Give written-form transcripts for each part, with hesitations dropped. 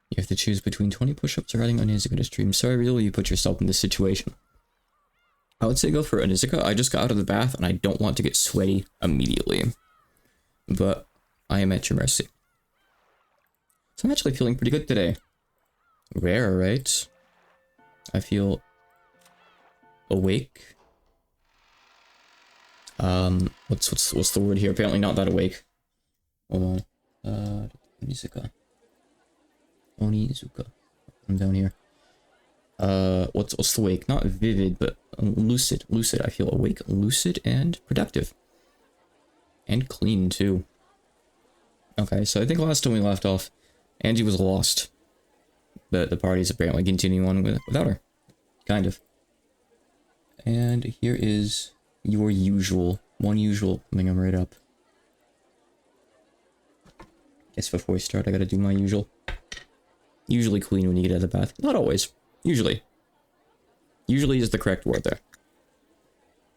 You have to choose between 20 push-ups or riding Onizuka to stream. Sorry, really, you put yourself in this situation. I would say go for Onizuka. I just got out of the bath and I don't want to get sweaty immediately. But I am at your mercy. So I'm actually feeling pretty good today. Rare, right? I feel awake. What's the word here? Apparently not that awake. Hold on. Onizuka. I'm down here. What's the wake? Not vivid, but lucid. Lucid. I feel awake, lucid, and productive. And clean, too. Okay, so I think last time we left off, Angie was lost. But the party's apparently continuing on without her. Kind of. And here is your usual. One usual. Coming them right up. Guess before we start, I gotta do my usual. Usually clean when you get out of the bath. Not always. Usually. Usually is the correct word there.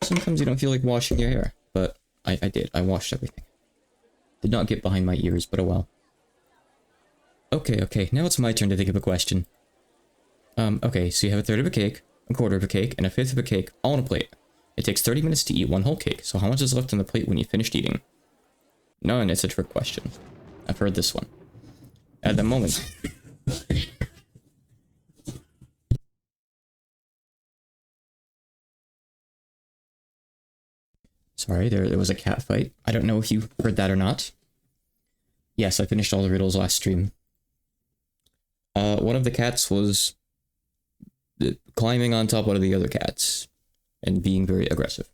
Sometimes you don't feel like washing your hair. But I did. I washed everything. Did not get behind my ears, but oh well. Okay. Now it's my turn to think of a question. Okay, so you have a third of a cake, a quarter of a cake, and a fifth of a cake, all on a plate. It takes 30 minutes to eat one whole cake, so how much is left on the plate when you finished eating? None, it's a trick question. I've heard this one. At the moment. Sorry, there was a cat fight. I don't know if you heard that or not. Yes, I finished all the riddles last stream. One of the cats was climbing on top of one of the other cats and being very aggressive,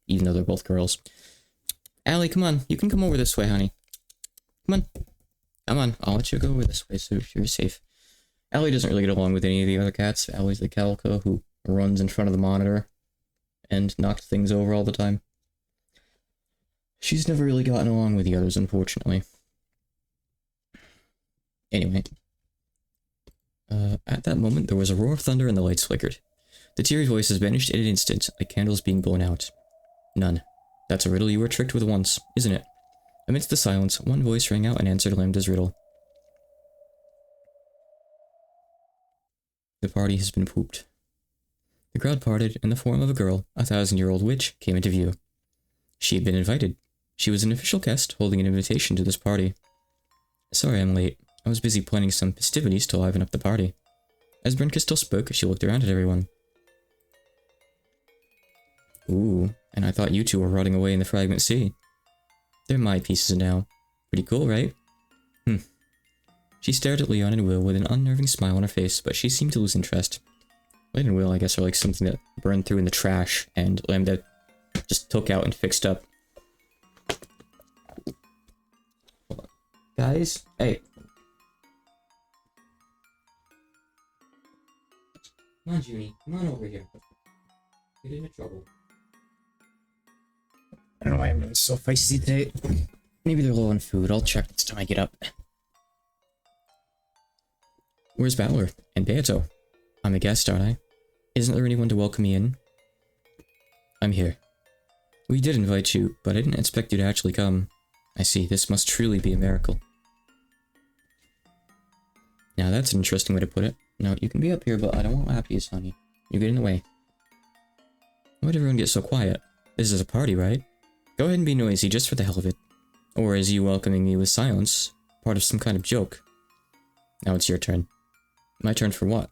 even though they're both girls. Allie, come on. You can come over this way, honey. Come on. I'll let you go over this way so you're safe. Allie doesn't really get along with any of the other cats. Allie's the calico who runs in front of the monitor and knocks things over all the time. She's never really gotten along with the others, unfortunately. Anyway. At that moment, there was a roar of thunder and the lights flickered. The cheery voices vanished in an instant, like candles being blown out. None. That's a riddle you were tricked with once, isn't it? Amidst the silence, one voice rang out and answered Lambda's riddle. The party has been pooped. The crowd parted, and the form of a girl, a 1,000-year-old witch, came into view. She had been invited. She was an official guest, holding an invitation to this party. Sorry I'm late. I was busy planning some festivities to liven up the party. As Brinka still spoke, she looked around at everyone. Ooh, and I thought you two were rotting away in the Fragment Sea. They're my pieces now. Pretty cool, right? She stared at Leon and Will with an unnerving smile on her face, but she seemed to lose interest. Leon and Will, I guess, are like something that burned through in the trash, and Lambda just took out and fixed up. Hold on. Guys? Hey. Come on, Junie. Come on over here. Get into trouble. I don't know why I'm so feisty today. Maybe they're low on food. I'll check next time I get up. Where's Valor? And Beato? I'm a guest, aren't I? Isn't there anyone to welcome me in? I'm here. We did invite you, but I didn't expect you to actually come. I see. This must truly be a miracle. Now that's an interesting way to put it. No, you can be up here, but I don't want lappies, honey. You get in the way. Why'd everyone get so quiet? This is a party, right? Go ahead and be noisy just for the hell of it. Or is you welcoming me with silence part of some kind of joke? Now it's your turn. My turn for what?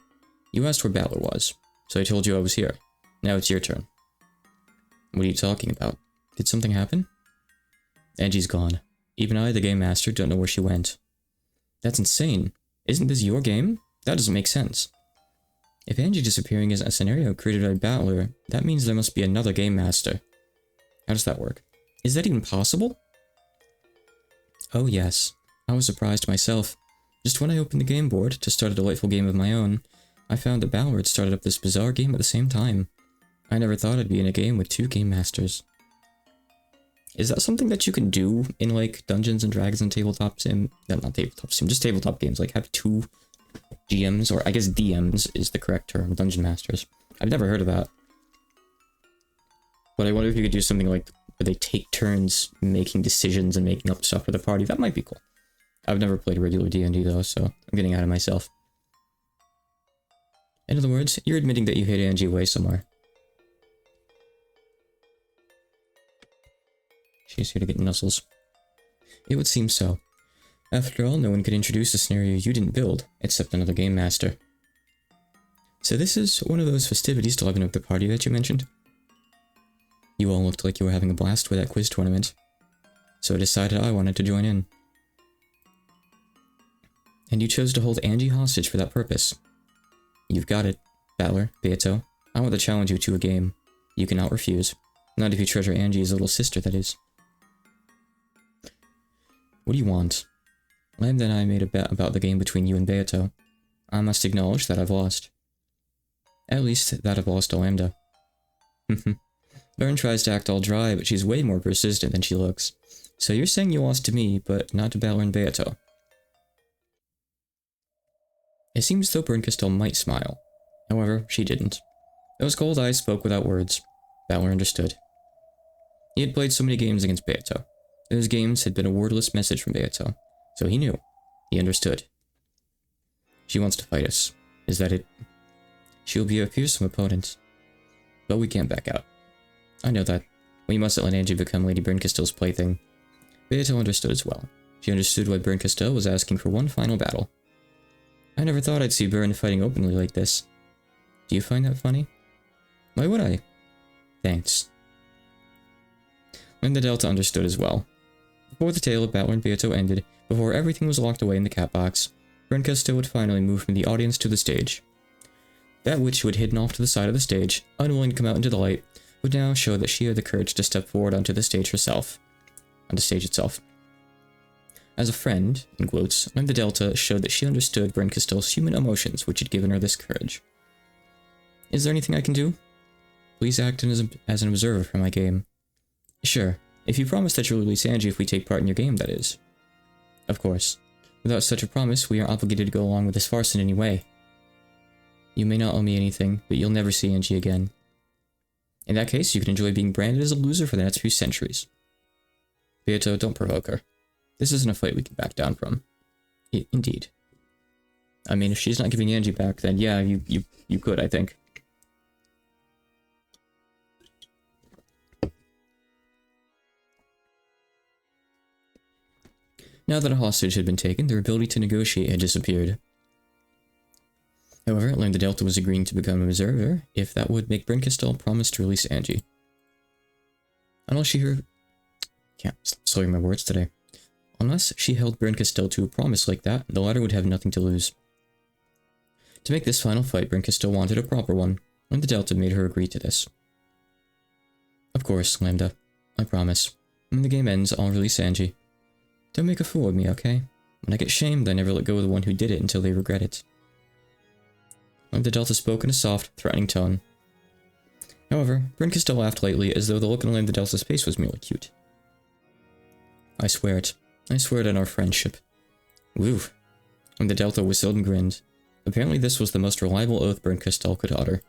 You asked where Balor was, so I told you I was here. Now it's your turn. What are you talking about? Did something happen? Angie's gone. Even I, the game master, don't know where she went. That's insane. Isn't this your game? That doesn't make sense. If Angie disappearing isn't a scenario created by Battler, that means there must be another game master. How does that work? Is that even possible? Oh yes. I was surprised myself. Just when I opened the game board to start a delightful game of my own, I found that Battler had started up this bizarre game at the same time. I never thought I'd be in a game with 2 game masters. Is that something that you can do in like Dungeons and Dragons and tabletop sim? No, not tabletop sim, just tabletop games. Like have 2 GMs, or I guess DMs is the correct term, Dungeon Masters. I've never heard of that. But I wonder if you could do something like where they take turns making decisions and making up stuff for the party. That might be cool. I've never played a regular D&D though, so I'm getting out of myself. In other words, you're admitting that you hate Angie away somewhere. She's here to get nuzzles. It would seem so. After all, no one could introduce a scenario you didn't build, except another game master. So this is one of those festivities to liven up the party that you mentioned? You all looked like you were having a blast with that quiz tournament, so I decided I wanted to join in. And you chose to hold Angie hostage for that purpose. You've got it, Battler, Beato. I want to challenge you to a game. You cannot refuse. Not if you treasure Angie's little sister, that is. What do you want? Lambda and I made a bet about the game between you and Beato. I must acknowledge that I've lost. At least, that I've lost to Lambda. Byrne tries to act all dry, but she's way more persistent than she looks. So you're saying you lost to me, but not to Battler and Beato. It seems as though Byrne might smile. However, she didn't. Those cold eyes spoke without words. Battler understood. He had played so many games against Beato. Those games had been a wordless message from Beato. So he knew. He understood. She wants to fight us. Is that it? She'll be a fearsome opponent. But we can't back out. I know that. We mustn't let Angie become Lady Byrne-Castill's plaything. Beato understood as well. She understood why Byrne-Castille was asking for one final battle. I never thought I'd see Byrne fighting openly like this. Do you find that funny? Why would I? Thanks. Linda Delta understood as well. Before the tale of Battler and Beato ended, before everything was locked away in the cat box, Byrne-Castille would finally move from the audience to the stage. That witch who had hidden off to the side of the stage, unwilling to come out into the light, would now show that she had the courage to step forward onto the stage herself. On the stage itself. As a friend, in quotes, Linda Delta showed that she understood Byrne-Castille's human emotions, which had given her this courage. Is there anything I can do? Please act as an observer for my game. Sure, if you promise that you'll release Angie if we take part in your game, that is. Of course. Without such a promise, we are obligated to go along with this farce in any way. You may not owe me anything, but you'll never see Angie again. In that case, you can enjoy being branded as a loser for the next few centuries. Beato, don't provoke her. This isn't a fight we can back down from. Indeed. I mean, if she's not giving Angie back, then yeah, you could, I think. Now that a hostage had been taken, their ability to negotiate had disappeared. However, Lambda Delta was agreeing to become an observer if that would make Byrne-Castille promise to release Angie. Unless she can't stop slurring my words today. Unless she held Byrne-Castille to a promise like that, the latter would have nothing to lose. To make this final fight, Byrne-Castille wanted a proper one, and the Delta made her agree to this. Of course, Lambda. I promise. When the game ends, I'll release Angie. Don't make a fool of me, okay? When I get shamed, I never let go of the one who did it until they regret it. Lambda Delta spoke in a soft, threatening tone. However, Byrne-Castille laughed lightly as though the look on Lambda Delta's face was merely cute. I swear it. I swear it on our friendship. Woo. Lambda Delta whistled and grinned. Apparently this was the most reliable oath Byrne-Castille could utter.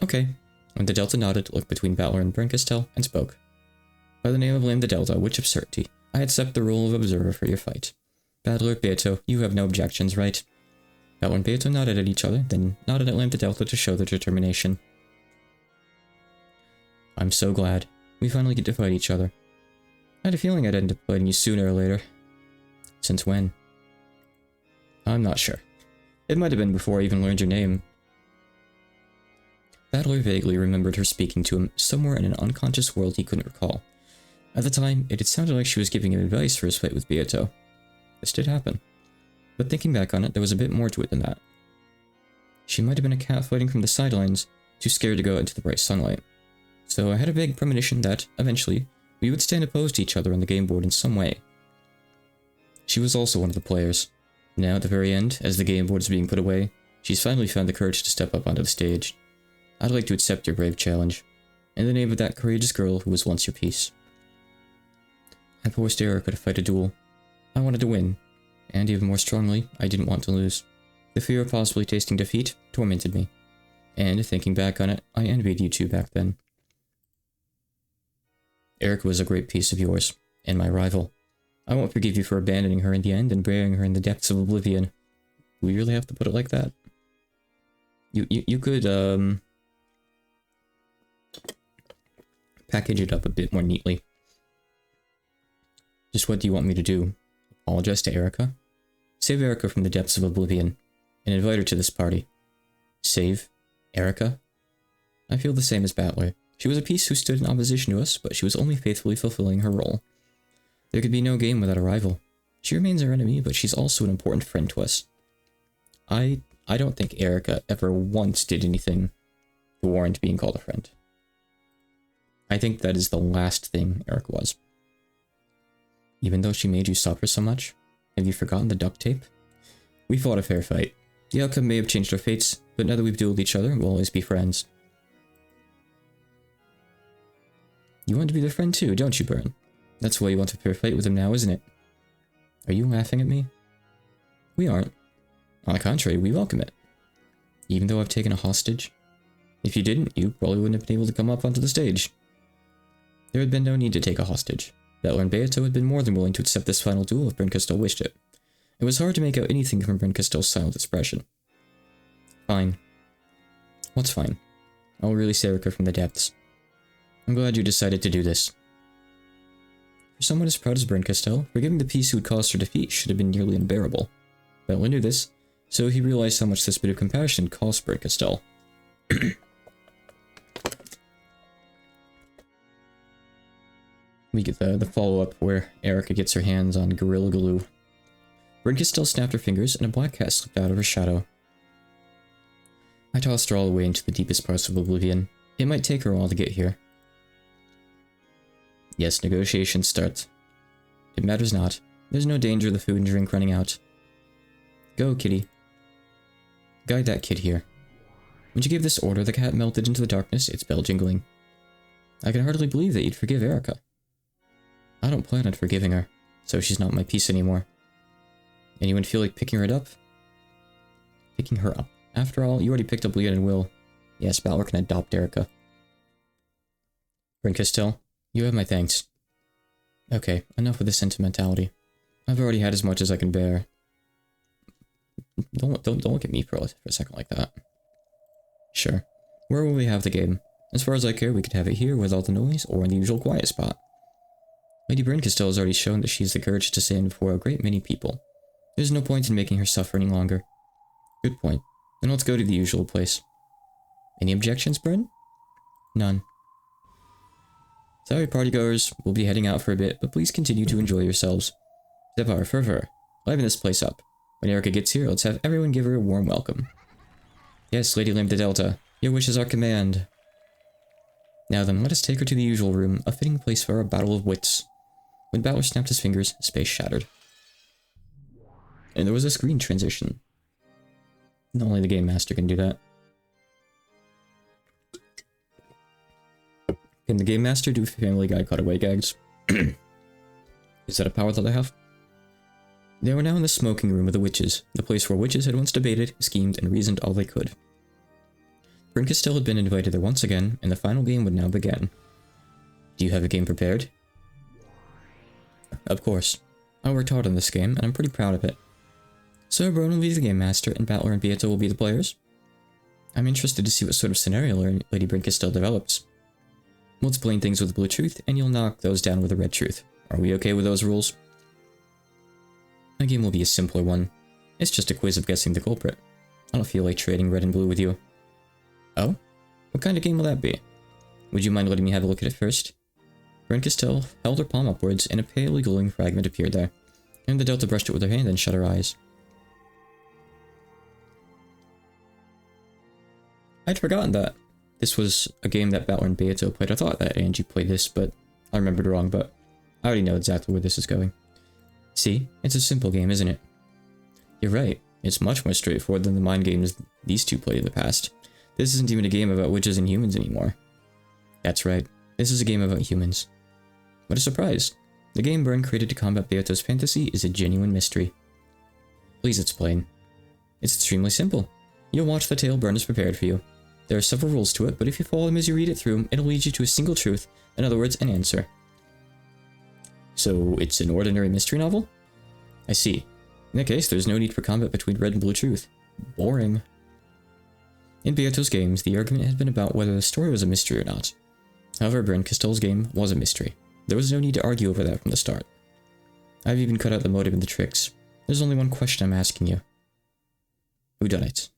Okay. Lambda Delta nodded, looked between Battler and Byrne-Castille, and spoke. By the name of Lambda Delta, witch of certainty, I accept the role of observer for your fight. Battler, Beato, you have no objections, right? Battler and Beato nodded at each other, then nodded at Lambda Delta to show their determination. I'm so glad. We finally get to fight each other. I had a feeling I'd end up fighting you sooner or later. Since when? I'm not sure. It might have been before I even learned your name. Battler vaguely remembered her speaking to him somewhere in an unconscious world he couldn't recall. At the time, it had sounded like she was giving him advice for his fight with Beato. This did happen. But thinking back on it, there was a bit more to it than that. She might have been a cat fighting from the sidelines, too scared to go out into the bright sunlight. So I had a vague premonition that, eventually, we would stand opposed to each other on the game board in some way. She was also one of the players. Now, at the very end, as the game board is being put away, she's finally found the courage to step up onto the stage. I'd like to accept your brave challenge, in the name of that courageous girl who was once your piece. I forced Erica to fight a duel. I wanted to win, and even more strongly, I didn't want to lose. The fear of possibly tasting defeat tormented me, and thinking back on it, I envied you two back then. Erica was a great piece of yours, and my rival. I won't forgive you for abandoning her in the end and burying her in the depths of oblivion. Do we really have to put it like that? You could, package it up a bit more neatly. Just what do you want me to do? Apologize to Erica? Save Erica from the depths of oblivion, and invite her to this party. Save Erica? I feel the same as Battler. She was a piece who stood in opposition to us, but she was only faithfully fulfilling her role. There could be no game without a rival. She remains our enemy, but she's also an important friend to us. I don't think Erica ever once did anything to warrant being called a friend. I think that is the last thing Erica was. Even though she made you suffer so much, have you forgotten the duct tape? We fought a fair fight. The outcome may have changed our fates, but now that we've dueled each other, we'll always be friends. You want to be their friend too, don't you, Byrne? That's why you want a fair fight with him now, isn't it? Are you laughing at me? We aren't. On the contrary, we welcome it. Even though I've taken a hostage? If you didn't, you probably wouldn't have been able to come up onto the stage. There had been no need to take a hostage. Battler and Beato had been more than willing to accept this final duel if Bryn Castell wished it. It was hard to make out anything from Bryn Castell's silent expression. Fine. What's fine? I'll release Erica from the depths. I'm glad you decided to do this. For someone as proud as Bryn Castell, forgiving the piece who had caused her defeat should have been nearly unbearable. Battler knew this, so he realized how much this bit of compassion cost Bryn Castell. We get the follow-up where Erica gets her hands on Gorilla Glue. Bryn Castell snapped her fingers and a black cat slipped out of her shadow. I tossed her all away into the deepest parts of oblivion. It might take her a while to get here. Yes, negotiations start. It matters not. There's no danger of the food and drink running out. Go, kitty. Guide that kid here. When she gave this order, the cat melted into the darkness, its bell jingling. I can hardly believe that you'd forgive Erica. I don't plan on forgiving her, so she's not my piece anymore. Anyone feel like picking her up? Picking her up. After all, you already picked up Leon and Will. Yes, Battler can adopt Erica. Bryn Castell, you have my thanks. Okay, enough with the sentimentality. I've already had as much as I can bear. Don't look at me for a second like that. Sure. Where will we have the game? As far as I care, we could have it here without the noise or in the usual quiet spot. Lady Bryn Castell has already shown that she has the courage to stand before a great many people. There's no point in making her suffer any longer. Good point. Then let's go to the usual place. Any objections, Bryn? None. Sorry, partygoers. We'll be heading out for a bit, but please continue to enjoy yourselves. Zephyr, fervor, liven this place up. When Erica gets here, let's have everyone give her a warm welcome. Yes, Lady Lambda Delta. Your wish is our command. Now then, let us take her to the usual room, a fitting place for our battle of wits. When Battler snapped his fingers, space shattered. And there was a screen transition. Only the Game Master can do that. Can the Game Master do Family Guy cutaway gags? Is that a power that I have? They were now in the smoking room of the witches, the place where witches had once debated, schemed, and reasoned all they could. Bryn Castell had been invited there once again, and the final game would now begin. Do you have a game prepared? Of course. I worked hard on this game, and I'm pretty proud of it. So Bron will be the Game Master, and Battler and Beato will be the players? I'm interested to see what sort of scenario Lady Bryn Castell develops. We'll explain things with blue truth, and you'll knock those down with a red truth. Are we okay with those rules? My game will be a simpler one. It's just a quiz of guessing the culprit. I don't feel like trading red and blue with you. Oh? What kind of game will that be? Would you mind letting me have a look at it first? Bryn Castell held her palm upwards, and a palely glowing fragment appeared there. And the Delta brushed it with her hand and shut her eyes. I'd forgotten that. This was a game that Battler and Beato played. I thought that Angie played this, but I remembered wrong, but I already know exactly where this is going. See? It's a simple game, isn't it? You're right. It's much more straightforward than the mind games these two played in the past. This isn't even a game about witches and humans anymore. That's right. This is a game about humans. What a surprise. The game Byrne created to combat Beato's fantasy is a genuine mystery. Please explain. It's extremely simple. You'll watch the tale Byrne has prepared for you. There are several rules to it, but if you follow them as you read it through, it'll lead you to a single truth, in other words, an answer. So it's an ordinary mystery novel? I see. In that case, there's no need for combat between red and blue truth. Boring. In Beato's games, the argument has been about whether the story was a mystery or not. However, Bryn Castell's game was a mystery. There was no need to argue over that from the start. I've even cut out the motive and the tricks. There's only one question I'm asking you. Who done it?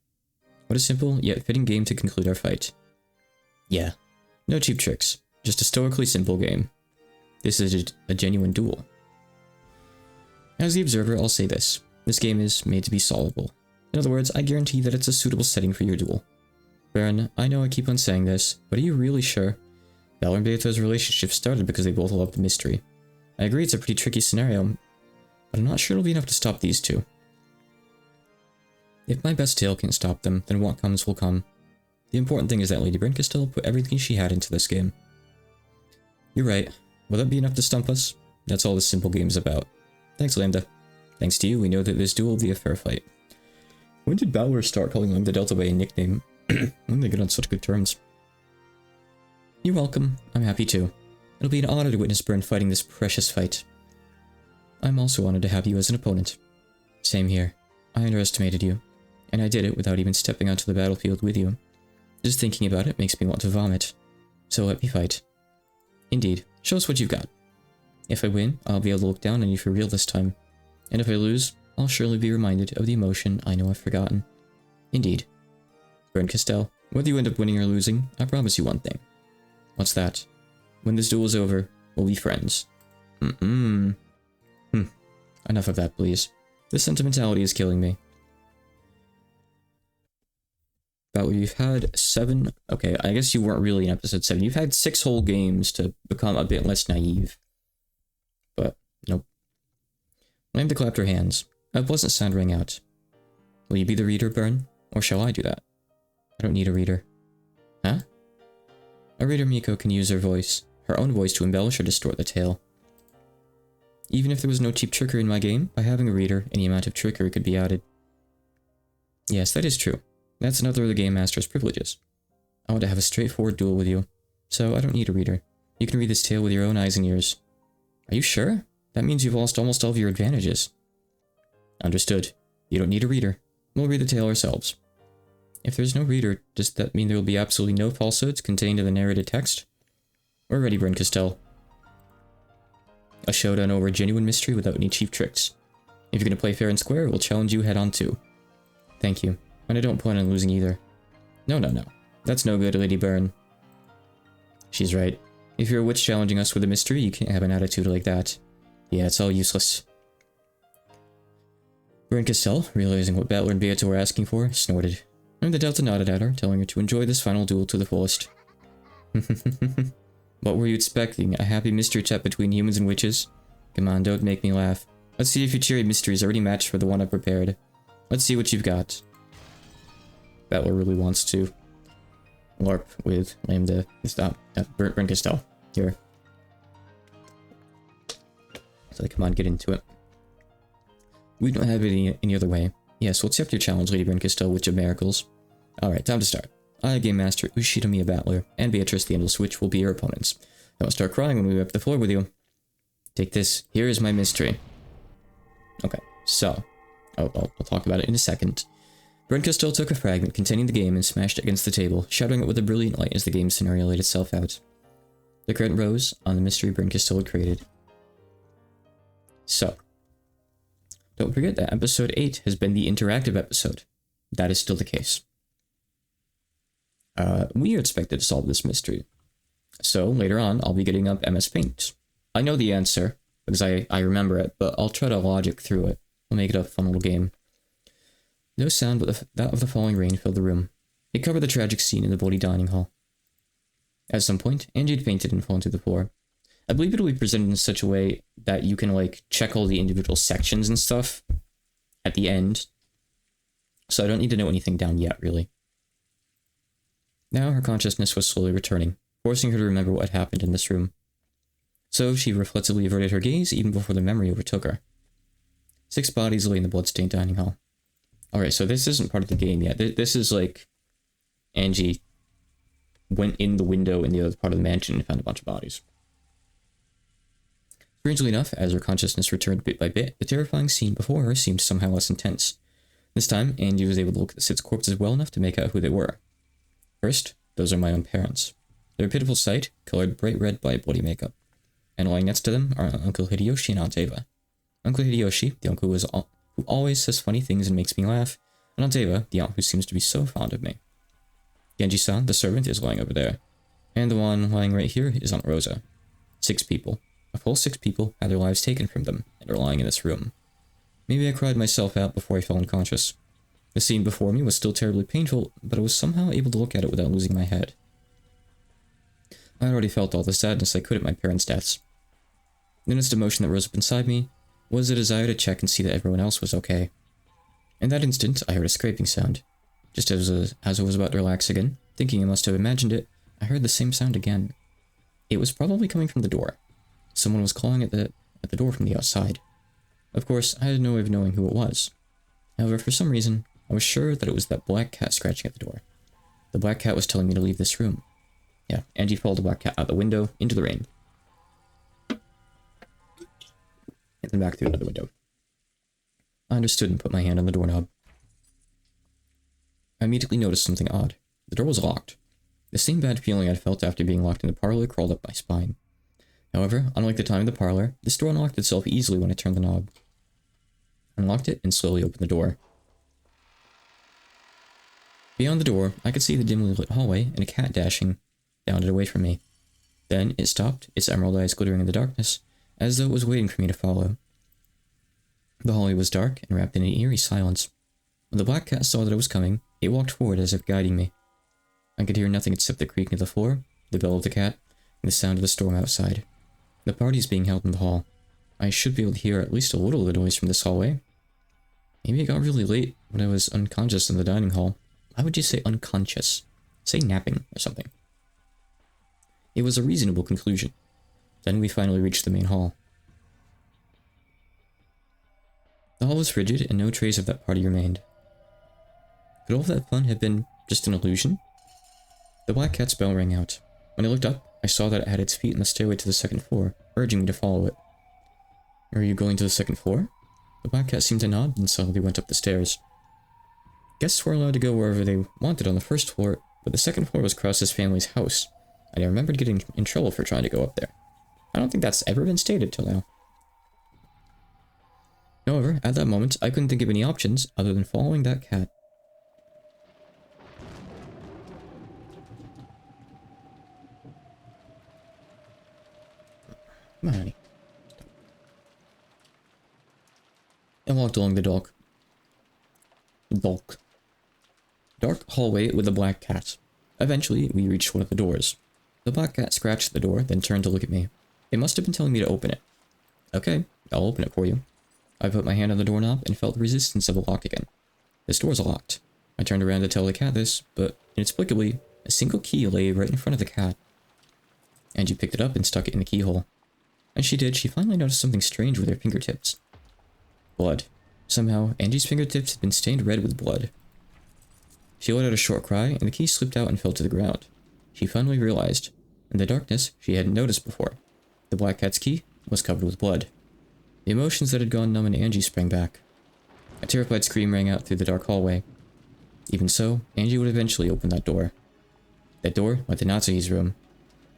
What a simple, yet fitting game to conclude our fight. Yeah. No cheap tricks. Just a stoically simple game. This is a genuine duel. As the observer, I'll say this. This game is made to be solvable. In other words, I guarantee that it's a suitable setting for your duel. Baron, I know I keep on saying this, but are you really sure? Valor and Beato's relationship started because they both loved the mystery. I agree it's a pretty tricky scenario, but I'm not sure it'll be enough to stop these two. If my best tale can't stop them, then what comes will come. The important thing is that Lady Bryn Castell put everything she had into this game. You're right. Will that be enough to stump us? That's all this simple game's about. Thanks, Lambda. Thanks to you, we know that this duel will be a fair fight. When did Balor start calling him the Delta Bay a nickname? When they get on such good terms? You're welcome. I'm happy too. It'll be an honor to witness Bryn fighting this precious fight. I'm also honored to have you as an opponent. Same here. I underestimated you, and I did it without even stepping onto the battlefield with you. Just thinking about it makes me want to vomit. So let me fight. Indeed. Show us what you've got. If I win, I'll be able to look down on you for real this time. And if I lose, I'll surely be reminded of the emotion I know I've forgotten. Indeed. Bryn Castell, whether you end up winning or losing, I promise you one thing. What's that? When this duel is over, we'll be friends. Enough of that, please. This sentimentality is killing me. But we've had 7... Okay, I guess you weren't really in episode 7. You've had 6 whole games to become a bit less naive. But, nope. Lambda clapped her hands. A pleasant sound rang out. Will you be the reader, Byrne? Or shall I do that? I don't need a reader. Huh? A reader Miko can use her voice, her own voice, to embellish or distort the tale. Even if there was no cheap trickery in my game, by having a reader, any amount of trickery could be added. Yes, that is true. That's another of the Game Master's privileges. I want to have a straightforward duel with you, so I don't need a reader. You can read this tale with your own eyes and ears. Are you sure? That means you've lost almost all of your advantages. Understood. You don't need a reader. We'll read the tale ourselves. If there's no reader, does that mean there will be absolutely no falsehoods contained in the narrated text? We're ready, Bryn Castell. A showdown over genuine mystery without any cheap tricks. If you're going to play fair and square, we'll challenge you head-on too. Thank you. And I don't plan on losing either. No. That's no good, Lady Byrne. She's right. If you're a witch challenging us with a mystery, you can't have an attitude like that. Yeah, it's all useless. Bryn Castell, realizing what Battler and Beato were asking for, snorted. And the Delta nodded at her, telling her to enjoy this final duel to the fullest. What were you expecting? A happy mystery chat between humans and witches? Come on, don't make me laugh. Let's see if your cheery mystery is already matched for the one I prepared. Let's see what you've got. Battler really wants to LARP with Lambda. Stop. Bryn Castell. Here. So come on, get into it. We don't have it any other way. Yes, we'll accept your challenge, Lady Bryn Castell, Witch of Miracles. Alright, time to start. I, Game Master Ushitomiya Battler, and Beatrice the Endless Witch will be your opponents. Don't start crying when we wipe the floor with you. Take this. Here is my mystery. Okay, so. I'll talk about it in a second. Bryn Castell took a fragment containing the game and smashed it against the table, shattering it with a brilliant light as the game scenario laid itself out. The curtain rose on the mystery Bryn Castell had created. So. Don't forget that episode 8 has been the interactive episode. That is still the case. We are expected to solve this mystery. So, later on, I'll be getting up MS Paint. I know the answer, because I remember it, but I'll try to logic through it. We'll make it a fun little game. No sound but that of the falling rain filled the room. It covered the tragic scene in the bloody dining hall. At some point, Angie had fainted and fallen to the floor. I believe it'll be presented in such a way that you can, like, check all the individual sections and stuff at the end. So I don't need to note anything down yet, really. Now her consciousness was slowly returning, forcing her to remember what had happened in this room. So she reflexively averted her gaze even before the memory overtook her. 6 bodies lay in the bloodstained dining hall. Alright, so this isn't part of the game yet. This is like Angie went in the window in the other part of the mansion and found a bunch of bodies. Strangely enough, as her consciousness returned bit by bit, the terrifying scene before her seemed somehow less intense. This time, Angie was able to look at the 6 corpses well enough to make out who they were. First, those are my own parents. They're a pitiful sight, colored bright red by bloody makeup. And lying next to them are Uncle Hideyoshi and Aunt Eva. Uncle Hideyoshi, the uncle who always says funny things and makes me laugh, and Aunt Eva, the aunt who seems to be so fond of me. Genji-san, the servant, is lying over there. And the one lying right here is Aunt Rosa. 6 people. A full 6 people had their lives taken from them, and are lying in this room. Maybe I cried myself out before I fell unconscious. The scene before me was still terribly painful, but I was somehow able to look at it without losing my head. I had already felt all the sadness I could at my parents' deaths. The next emotion that rose up inside me was a desire to check and see that everyone else was okay. In that instant, I heard a scraping sound. Just as I was about to relax again, thinking I must have imagined it, I heard the same sound again. It was probably coming from the door. Someone was clawing at the door from the outside. Of course, I had no way of knowing who it was. However, for some reason, I was sure that it was that black cat scratching at the door. The black cat was telling me to leave this room. Yeah, Angie followed the black cat out the window, into the rain. And then back through another window. I understood and put my hand on the doorknob. I immediately noticed something odd. The door was locked. The same bad feeling I'd felt after being locked in the parlor crawled up my spine. However, unlike the time in the parlor, this door unlocked itself easily when I turned the knob. I unlocked it and slowly opened the door. Beyond the door, I could see the dimly lit hallway and a cat dashing down it away from me. Then it stopped, its emerald eyes glittering in the darkness, as though it was waiting for me to follow. The hallway was dark and wrapped in an eerie silence. When the black cat saw that I was coming, it walked forward as if guiding me. I could hear nothing except the creaking of the floor, the bell of the cat, and the sound of the storm outside. The party is being held in the hall. I should be able to hear at least a little of the noise from this hallway. Maybe it got really late when I was unconscious in the dining hall. Why would you say unconscious? Say napping or something. It was a reasonable conclusion. Then we finally reached the main hall. The hall was frigid and no trace of that party remained. Could all of that fun have been just an illusion? The black cat's bell rang out. When I looked up, I saw that it had its feet on the stairway to the 2nd floor, urging me to follow it. Are you going to the 2nd floor? The black cat seemed to nod and slowly went up the stairs. Guests were allowed to go wherever they wanted on the 1st floor, but the 2nd floor was Krause's family's house, and I remembered getting in trouble for trying to go up there. I don't think that's ever been stated till now. However, at that moment, I couldn't think of any options other than following that cat. Come on, honey. I walked along the dark hallway with the black cat. Eventually, we reached one of the doors. The black cat scratched at the door, then turned to look at me. It must have been telling me to open it. Okay, I'll open it for you. I put my hand on the doorknob and felt the resistance of the lock again. This door's locked. I turned around to tell the cat this, but inexplicably, a single key lay right in front of the cat. Angie picked it up and stuck it in the keyhole. As she did, she finally noticed something strange with her fingertips. Blood. Somehow, Angie's fingertips had been stained red with blood. She let out a short cry, and the key slipped out and fell to the ground. She finally realized, in the darkness, she hadn't noticed before. The black cat's key was covered with blood. The emotions that had gone numb in Angie sprang back. A terrified scream rang out through the dark hallway. Even so, Angie would eventually open that door. That door led to Natsuhi's room.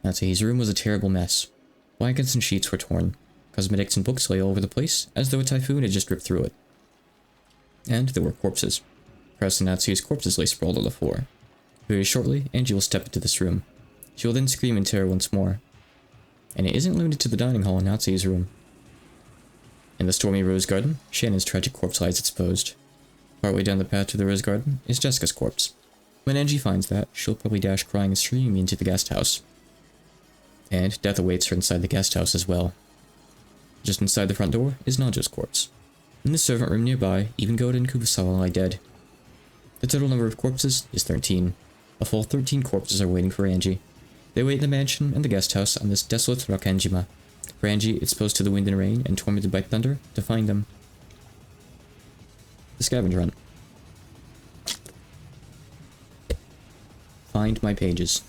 Natsuhi's room was a terrible mess. Blankets and sheets were torn. Cosmetics and books lay all over the place, as though a typhoon had just ripped through it. And there were corpses. Krause and Natsuhi's corpses lay sprawled on the floor. Very shortly, Angie will step into this room. She will then scream in terror once more. And it isn't limited to the dining hall in Natsuhi's room. In the stormy rose garden, Shannon's tragic corpse lies exposed. Partway down the path to the rose garden is Jessica's corpse. When Angie finds that, she'll probably dash crying and screaming into the guest house. And death awaits her inside the guest house as well. Just inside the front door is Najo's corpse. In the servant room nearby, even Goda and Kubusawa lie dead. The total number of corpses is 13. A full 13 corpses are waiting for Angie. They wait in the mansion and the guest house on this desolate Rakanjima. For Angie, exposed to the wind and rain and tormented by thunder, to find them. The scavenger hunt. Find my pages.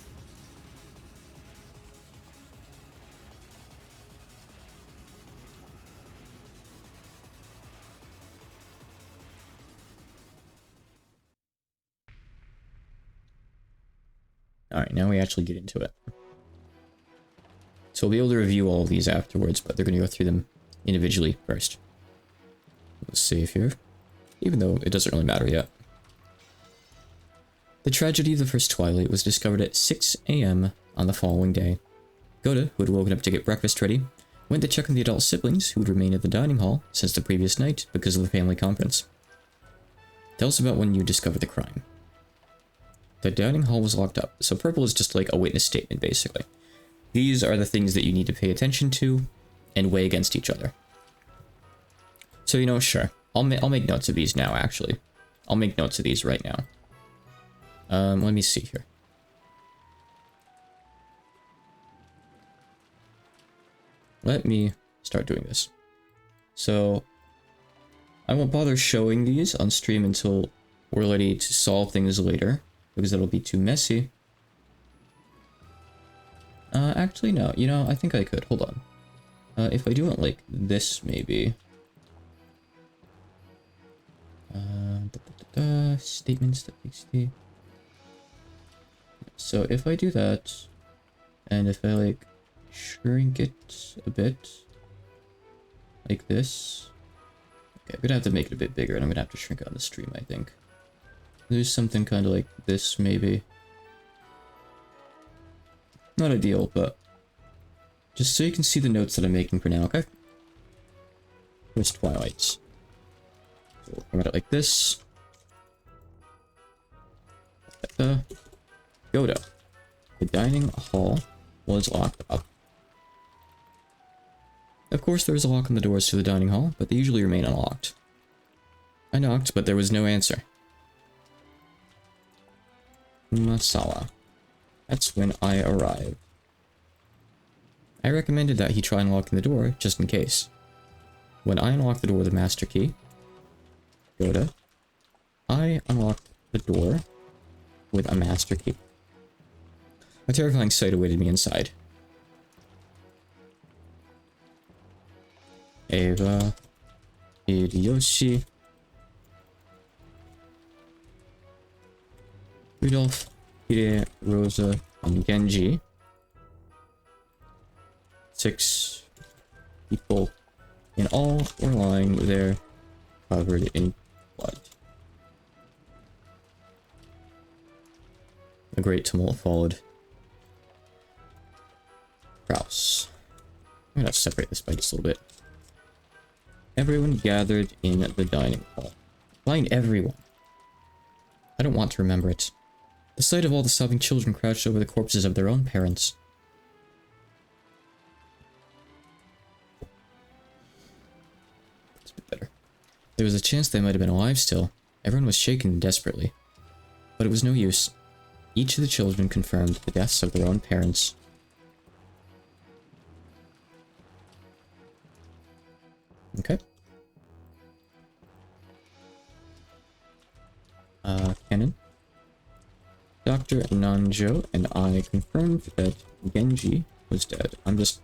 Alright, now we actually get into it. So we'll be able to review all of these afterwards, but they're going to go through them individually first. Let's save here, even though it doesn't really matter yet. The tragedy of the first twilight was discovered at 6 AM on the following day. Goda, who had woken up to get breakfast ready, went to check on the adult siblings who had remained at the dining hall since the previous night because of the family conference. Tell us about when you discovered the crime. The dining hall was locked up, so purple is just like a witness statement, basically. These are the things that you need to pay attention to and weigh against each other. So, you know, sure. I'll make notes of these now, actually. I'll make notes of these right now. Let me see here. Let me start doing this. So, I won't bother showing these on stream until we're ready to solve things later, because it'll be too messy. Actually, no. You know, I think I could. Hold on. If I do it like this, maybe. Statements.txt. So if I do that, and if I like shrink it a bit, like this. Okay, I'm gonna have to make it a bit bigger, and I'm gonna have to shrink it on the stream, I think. There's something kind of like this, maybe. Not ideal, but just so you can see the notes that I'm making for now, okay? Where's Twilights? So we'll format it like this. Goda. The dining hall was locked up. Of course, there is a lock on the doors to the dining hall, but they usually remain unlocked. I knocked, but there was no answer. Masala. That's when I arrived. I recommended that he try unlocking the door, just in case. When I unlocked the door with a master key, Goda, I unlocked the door with a master key. A terrifying sight awaited me inside. Eva, Hideyoshi, Rudolph, Hide, Rosa, and Genji. 6 people in all were lying there, covered in blood. A great tumult followed. Rouse. I'm gonna separate this by just a little bit. Everyone gathered in the dining hall. Find everyone. I don't want to remember it. The sight of all the sobbing children crouched over the corpses of their own parents. That's a bit better. There was a chance they might have been alive still. Everyone was shaken desperately. But it was no use. Each of the children confirmed the deaths of their own parents. Okay. Canon. Dr. Nanjo and I confirmed that Genji was dead. I'm just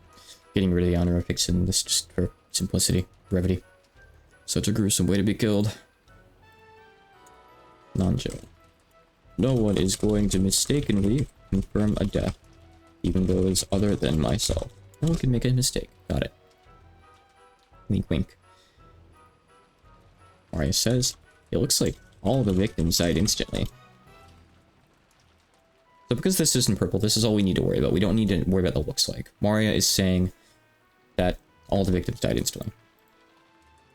getting rid of the honorifics in this just for simplicity, brevity. Such a gruesome way to be killed. Nanjo. No one is going to mistakenly confirm a death, even those other than myself. No one can make a mistake. Got it. Wink wink. Maria says, it looks like all the victims died instantly. So because this isn't purple, this is all we need to worry about. We don't need to worry about the looks like. Maria is saying that all the victims died instantly.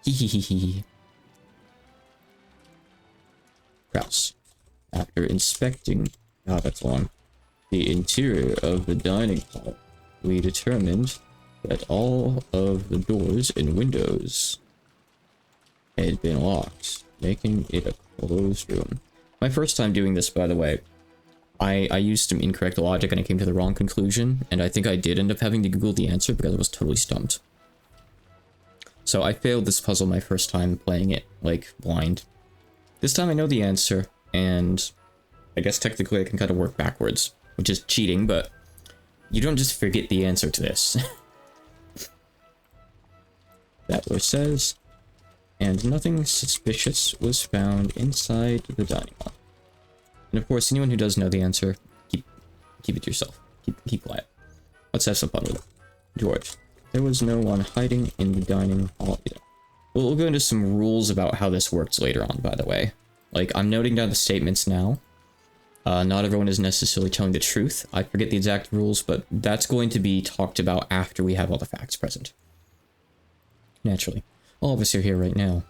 Hehehehe. Kraus. After inspecting, that's long, the interior of the dining hall, we determined that all of the doors and windows had been locked, making it a closed room. My first time doing this, by the way, I used some incorrect logic and I came to the wrong conclusion, and I think I did end up having to Google the answer because I was totally stumped. So I failed this puzzle my first time playing it, like, blind. This time I know the answer, and I guess technically I can kind of work backwards, which is cheating, but you don't just forget the answer to this. Battler says, and nothing suspicious was found inside the dining hall. And of course, anyone who does know the answer, keep Keep it to yourself. Keep quiet. Let's have some fun with it. George, there was no one hiding in the dining hall either. We'll go into some rules about how this works later on, by the way. Like, I'm noting down the statements now. Not everyone is necessarily telling the truth. I forget the exact rules, but that's going to be talked about after we have all the facts present. Naturally. All of us are here right now.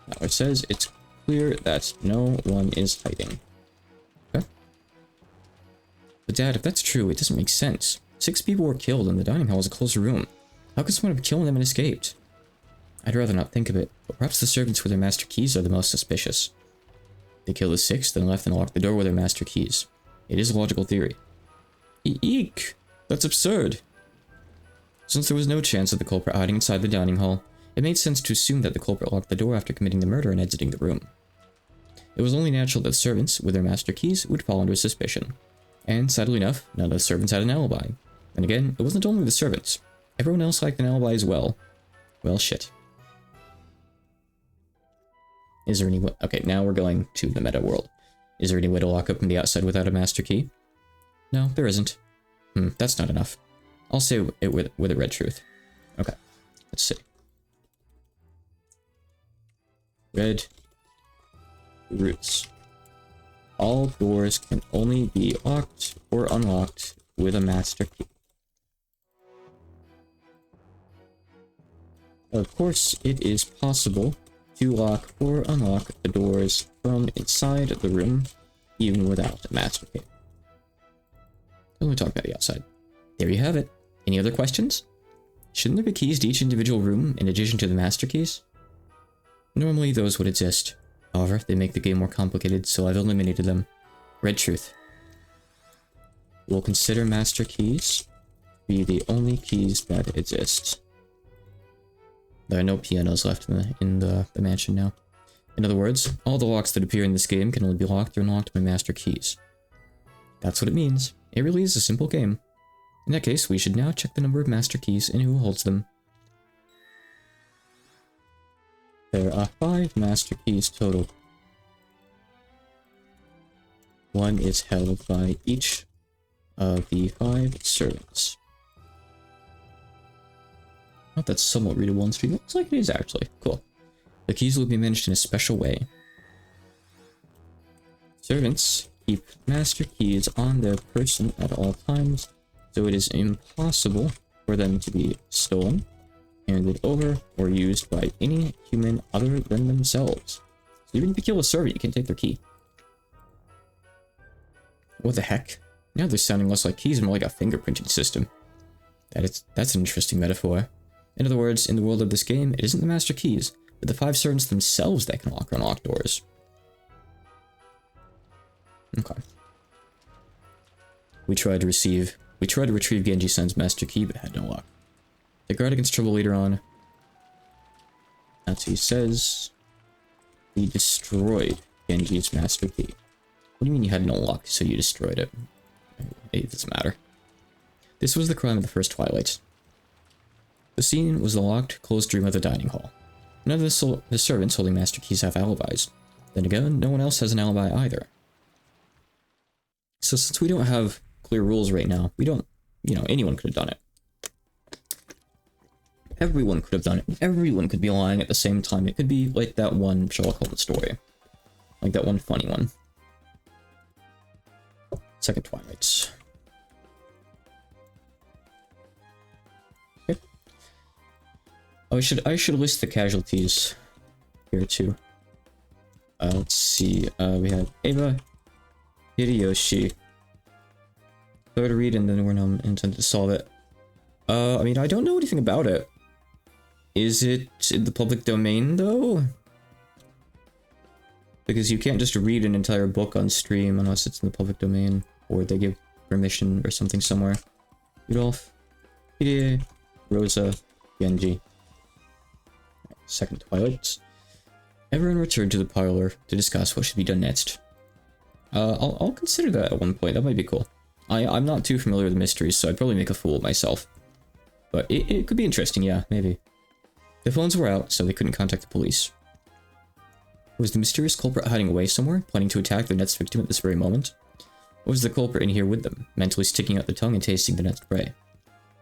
Now it says it's clear that no one is hiding. Okay. But Dad, if that's true, it doesn't make sense. 6 people were killed and the dining hall is a closed room. How could someone have killed them and escaped? I'd rather not think of it, but perhaps the servants with their master keys are the most suspicious. They killed the 6, then left and locked the door with their master keys. It is a logical theory. Eek! That's absurd! Since there was no chance of the culprit hiding inside the dining hall, it made sense to assume that the culprit locked the door after committing the murder and exiting the room. It was only natural that the servants, with their master keys, would fall under suspicion. And, sadly enough, none of the servants had an alibi. And again, it wasn't only the servants. Everyone else liked an alibi as well. Well, shit. Is there any way... Okay, now we're going to the meta world. Is there any way to lock up from the outside without a master key? No, there isn't. That's not enough. I'll say it with a red truth. Okay, let's see. Red roots. All doors can only be locked or unlocked with a master key. Of course, it is possible to lock or unlock the doors from inside the room, even without a master key. Let me talk about the outside. There you have it. Any other questions? Shouldn't there be keys to each individual room in addition to the master keys? Normally, those would exist. However, they make the game more complicated, so I've eliminated them. Red truth. We'll consider master keys to be the only keys that exist. There are no pianos left in the mansion now. In other words, all the locks that appear in this game can only be locked or unlocked by master keys. That's what it means. It really is a simple game. In that case, we should now check the number of master keys and who holds them. There are 5 master keys total. 1 is held by each of the 5 servants. Oh, that's somewhat readable on stream. Looks like it is actually. Cool. The keys will be managed in a special way. Servants keep master keys on their person at all times, so it is impossible for them to be stolen, handed over, or used by any human other than themselves. So even if you kill a servant, you can't take their key. What the heck? Now they're sounding less like keys and more like a fingerprinting system. That's an interesting metaphor. In other words, in the world of this game, it isn't the master keys, but the 5 servants themselves that can lock or unlock doors. Okay. We tried to retrieve Genji-san's master key, but had no luck. They guard against trouble later on. That's what he says. We destroyed Genji's master key. What do you mean you had no luck, so you destroyed it? It doesn't matter. This was the crime of the first Twilight. The scene was the locked, closed room of the dining hall. None of the servants holding master keys have alibis. Then again, no one else has an alibi either. So since we don't have clear rules right now, we don't, anyone could have done it. Everyone could have done it. Everyone could be lying at the same time. It could be like that one Sherlock Holmes story. Like that one funny one. Second Twilight. Okay. Oh, I should list the casualties here too. Let's see. We have Ava, Hideyoshi. Go to read and then we're not intended to solve it. I mean, I don't know anything about it. Is it in the public domain though? Because you can't just read an entire book on stream unless it's in the public domain, or they give permission or something somewhere. Rudolph, Hide, Rosa, Genji. Second Twilight. Everyone returned to the parlor to discuss what should be done next. I'll consider that at one point. That might be cool. I'm not too familiar with the mysteries, so I'd probably make a fool of myself. But it could be interesting, yeah, maybe. The phones were out, so they couldn't contact the police. Was the mysterious culprit hiding away somewhere, planning to attack the next victim at this very moment? Was the culprit in here with them, mentally sticking out the tongue and tasting the next prey?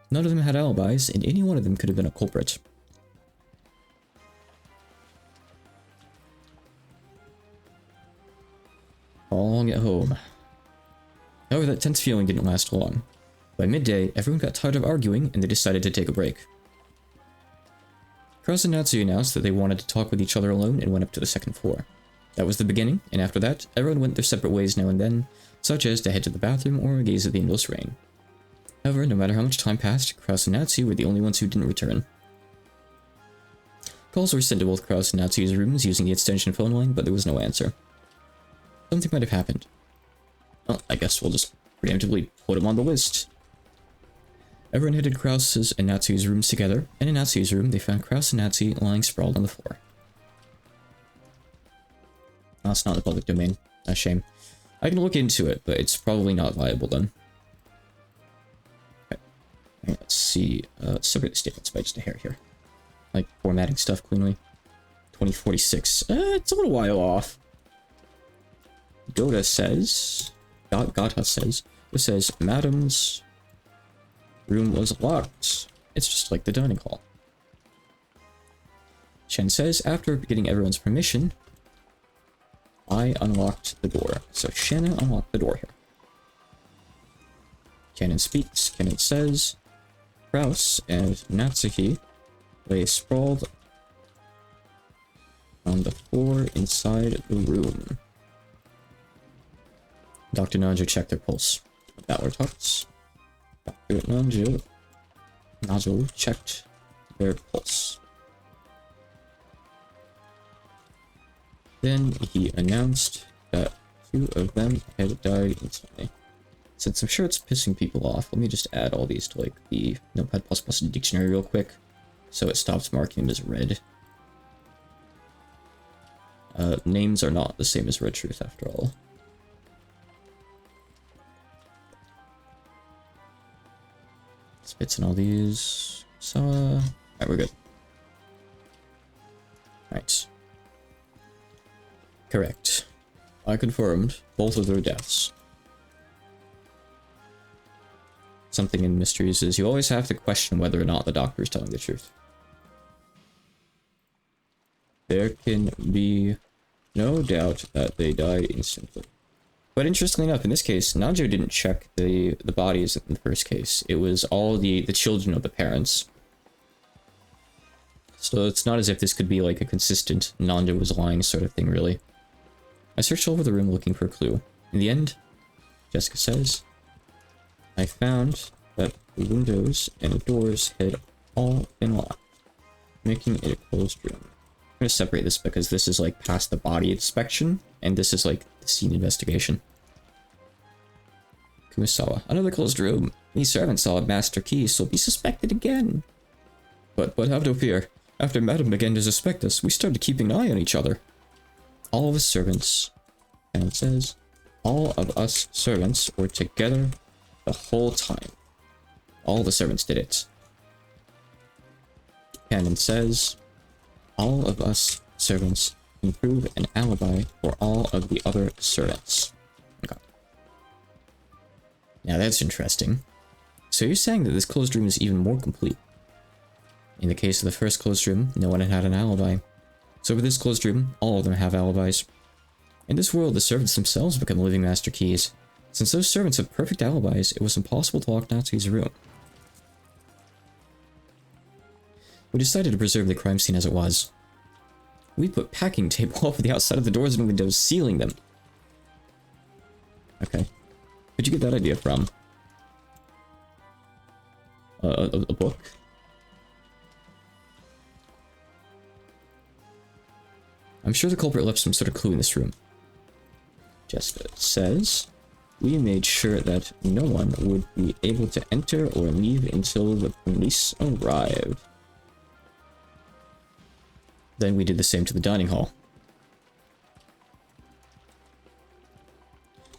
None of them had alibis, and any one of them could have been a culprit. Long at home. However, that tense feeling didn't last long. By midday, everyone got tired of arguing, and they decided to take a break. Krause and Natsu announced that they wanted to talk with each other alone and went up to the second floor. That was the beginning, and after that, everyone went their separate ways now and then, such as to head to the bathroom or gaze at the endless rain. However, no matter how much time passed, Krause and Natsu were the only ones who didn't return. Calls were sent to both Krause and Natsu's rooms using the extension phone line, but there was no answer. Something might have happened. Well, I guess we'll just preemptively put him on the list. Everyone headed Krause's and Natsu's rooms together, and in Natsu's room, they found Krause and Natsu lying sprawled on the floor. Oh, it's not the public domain. A shame. I can look into it, but it's probably not viable then. Okay. Let's see. Separate the statements by just a hair here. Like formatting stuff cleanly. 2046. It's a little while off. Dota says... Gata says... It says, Madam's room was locked. It's just like the dining hall. Shen says, after getting everyone's permission, I unlocked the door. So Shannon unlocked the door here. Canon speaks. Canon says, Krause and Natsuki lay sprawled on the floor inside the room. Dr. Nanjo checked their pulse. Valor talks. Dr. Nanjo checked their pulse. Then he announced that 2 of them had died instantly. Since I'm sure it's pissing people off, let me just add all these to like the Notepad++ dictionary real quick, so it stops marking them as red. Names are not the same as red truth after all. Spits in all these. So, alright, we're good. Right. Correct. I confirmed both of their deaths. Something in mysteries is you always have to question whether or not the doctor is telling the truth. There can be no doubt that they died instantly. But interestingly enough, in this case, Nanjo didn't check the bodies in the first case. It was all the children of the parents. So it's not as if this could be like a consistent Nanjo was lying sort of thing, really. I searched all over the room looking for a clue. In the end, Jessica says, I found that the windows and doors had all been locked, making it a closed room. I'm gonna separate this because this is like past the body inspection, and this is like the scene investigation. Kumasawa, another closed room. These servants saw a master key, so be suspected again. But have no fear. After Madame began to suspect us, we started keeping an eye on each other. All of us servants, and it says, all of us servants were together the whole time. All the servants did it. Canon says, all of us servants can prove an alibi for all of the other servants. Okay. Now that's interesting. So you're saying that this closed room is even more complete. In the case of the first closed room, no one had an alibi. So for this closed room, all of them have alibis. In this world, the servants themselves become living master keys. Since those servants have perfect alibis, it was impossible to lock Natsuki's room. We decided to preserve the crime scene as it was. We put packing tape all over the outside of the doors and windows, sealing them. Okay. Where'd you get that idea from? A book? I'm sure the culprit left some sort of clue in this room. Jessica says, we made sure that no one would be able to enter or leave until the police arrived. Then we did the same to the dining hall.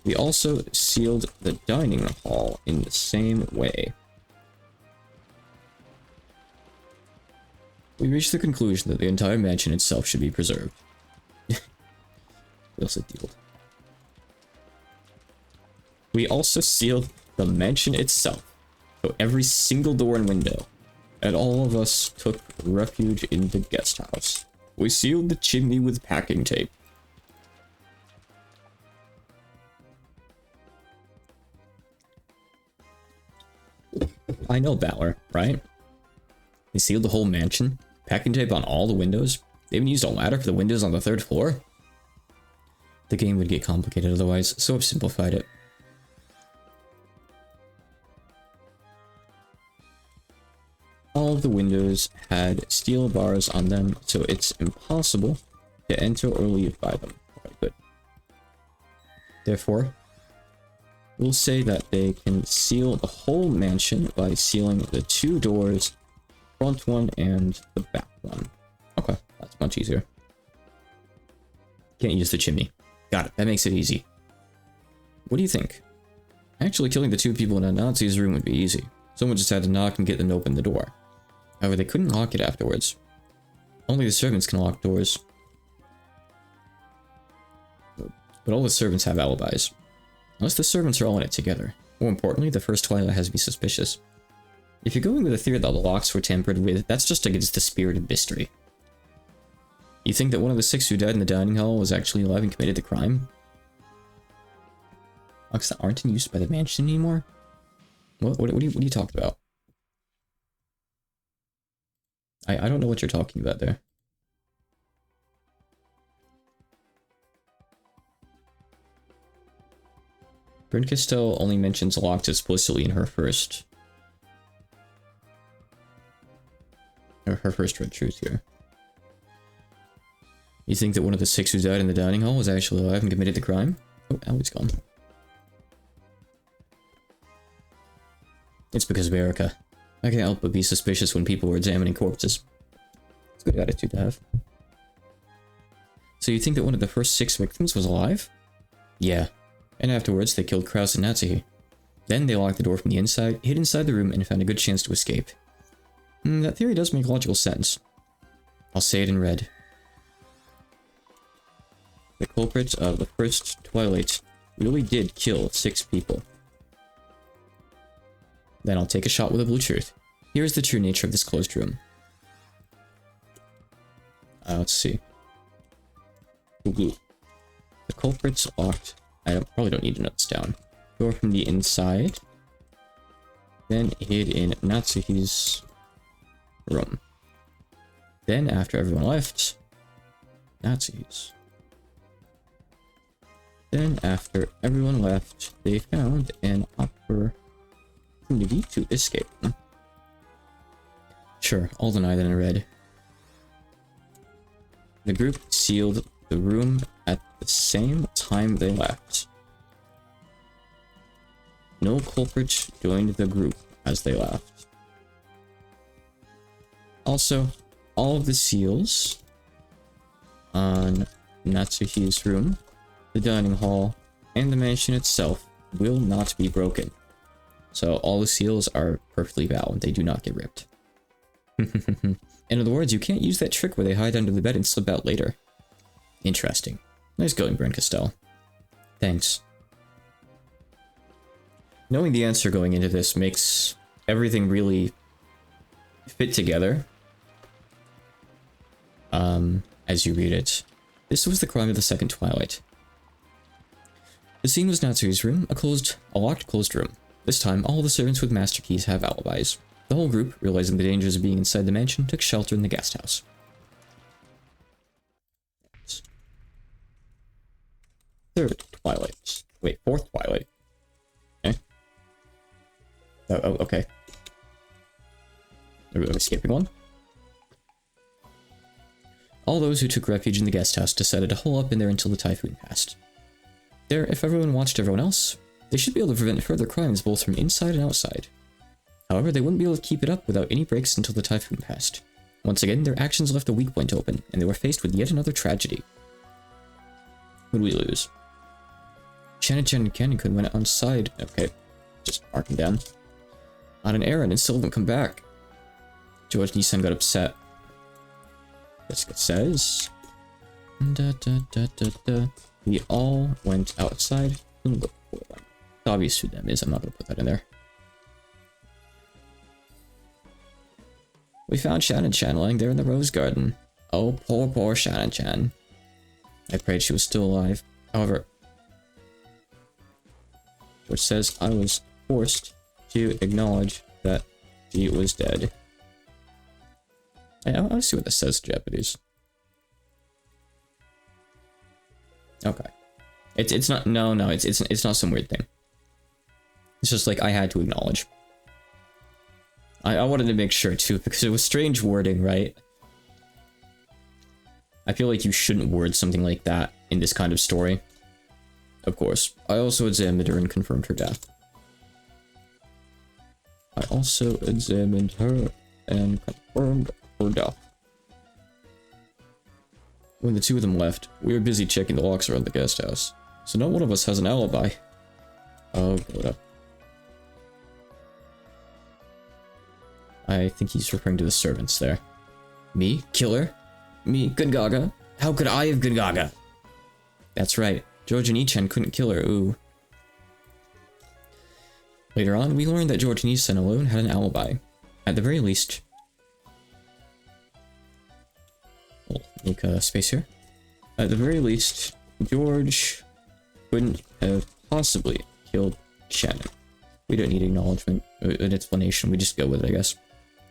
We also sealed the dining hall in the same way. We reached the conclusion that the entire mansion itself should be preserved. We also dealt. We also sealed the mansion itself. So every single door and window. And all of us took refuge in the guest house. We sealed the chimney with packing tape. I know Valor, right? They sealed the whole mansion, packing tape on all the windows. They even used a ladder for the windows on the 3rd floor. The game would get complicated otherwise, so I've simplified it. All of the windows had steel bars on them, so it's impossible to enter or leave by them. Okay, good. Therefore, we'll say that they can seal the whole mansion by sealing the 2 doors, front one and the back one. Okay, that's much easier. Can't use the chimney. Got it, that makes it easy. What do you think? Actually, killing the 2 people in a Nazi's room would be easy. Someone just had to knock and get them to open the door. However, they couldn't lock it afterwards. Only the servants can lock doors. But all the servants have alibis. Unless the servants are all in it together. More importantly, the first Twilight has to be suspicious. If you're going with a theory that the locks were tampered with, that's just against the spirit of mystery. You think that one of the 6 who died in the dining hall was actually alive and committed the crime? Locks that aren't in use by the mansion anymore? What are you talking about? I don't know what you're talking about there. Bryn Castell only mentions locks explicitly in her first... her first red truth here. You think that one of the 6 who died in the dining hall was actually alive and committed the crime? Oh, Ellie's gone. It's because of Erica. I can't help but be suspicious when people were examining corpses. It's a good attitude to have. So you think that one of the first 6 victims was alive? Yeah. And afterwards, they killed Kraus and Natsuhi. Then they locked the door from the inside, hid inside the room, and found a good chance to escape. That theory does make logical sense. I'll say it in red. The culprits of the first Twilight really did kill 6 people. Then I'll take a shot with a blue truth. Here's the true nature of this closed room. Let's see. Blue. The culprits locked. I probably don't need to note this down. Door from the inside. Then hid in Natsuhi's room. Then, after everyone left, Natsuhi's. Then, after everyone left, they found an opportunity to escape. Sure, I'll deny that in red. The group sealed the room at the same time they left. No culprits joined the group as they left. Also, all of the seals on Natsuhi's room, the dining hall, and the mansion itself will not be broken. So all the seals are perfectly valid. They do not get ripped. In other words, you can't use that trick where they hide under the bed and slip out later. Interesting. Nice going, Bryn Castell. Thanks. Knowing the answer going into this makes everything really fit together. As you read it. This was the crime of the second Twilight. The scene was Natsuhi's room, a locked closed room. This time, all the servants with master keys have alibis. The whole group, realizing the dangers of being inside the mansion, took shelter in the guest house. Third Twilight. Wait, fourth Twilight. Okay. Oh, okay. Are we skipping one? All those who took refuge in the guest house decided to hole up in there until the typhoon passed. There, if everyone watched everyone else, they should be able to prevent further crimes both from inside and outside. However, they wouldn't be able to keep it up without any breaks until the typhoon passed. Once again, their actions left a weak point open, and they were faced with yet another tragedy. Who'd we lose? Shannon and Kenny went outside. Okay, just marking down. On an errand and still haven't come back. George Nissan got upset. Jessica says... We all went outside and looked for them. obvious who them is. I'm not gonna put that in there. We found Shannon-chan lying there in the rose garden. Oh, poor Shannon-chan. I prayed she was still alive. However, which says I was forced to acknowledge that she was dead. I'll see what this says in Japanese. Okay. It's not it's not some weird thing. It's just like I had to acknowledge. I wanted to make sure too, because it was strange wording, right? I feel like you shouldn't word something like that in this kind of story. Of course. I also examined her and confirmed her death. I also examined her and confirmed her death. When the two of them left, we were busy checking the locks around the guest house, so not one of us has an alibi. Oh, hold up. I think he's referring to the servants there. Me? Killer? Me? Gungaga? How could I have Gungaga? That's right. George and Ichan couldn't kill her, ooh. Later on, we learned that George and Ichan alone had an alibi. At the very least... We'll make a space here. At the very least, George couldn't have possibly killed Shannon. We don't need acknowledgement, an explanation, we just go with it, I guess.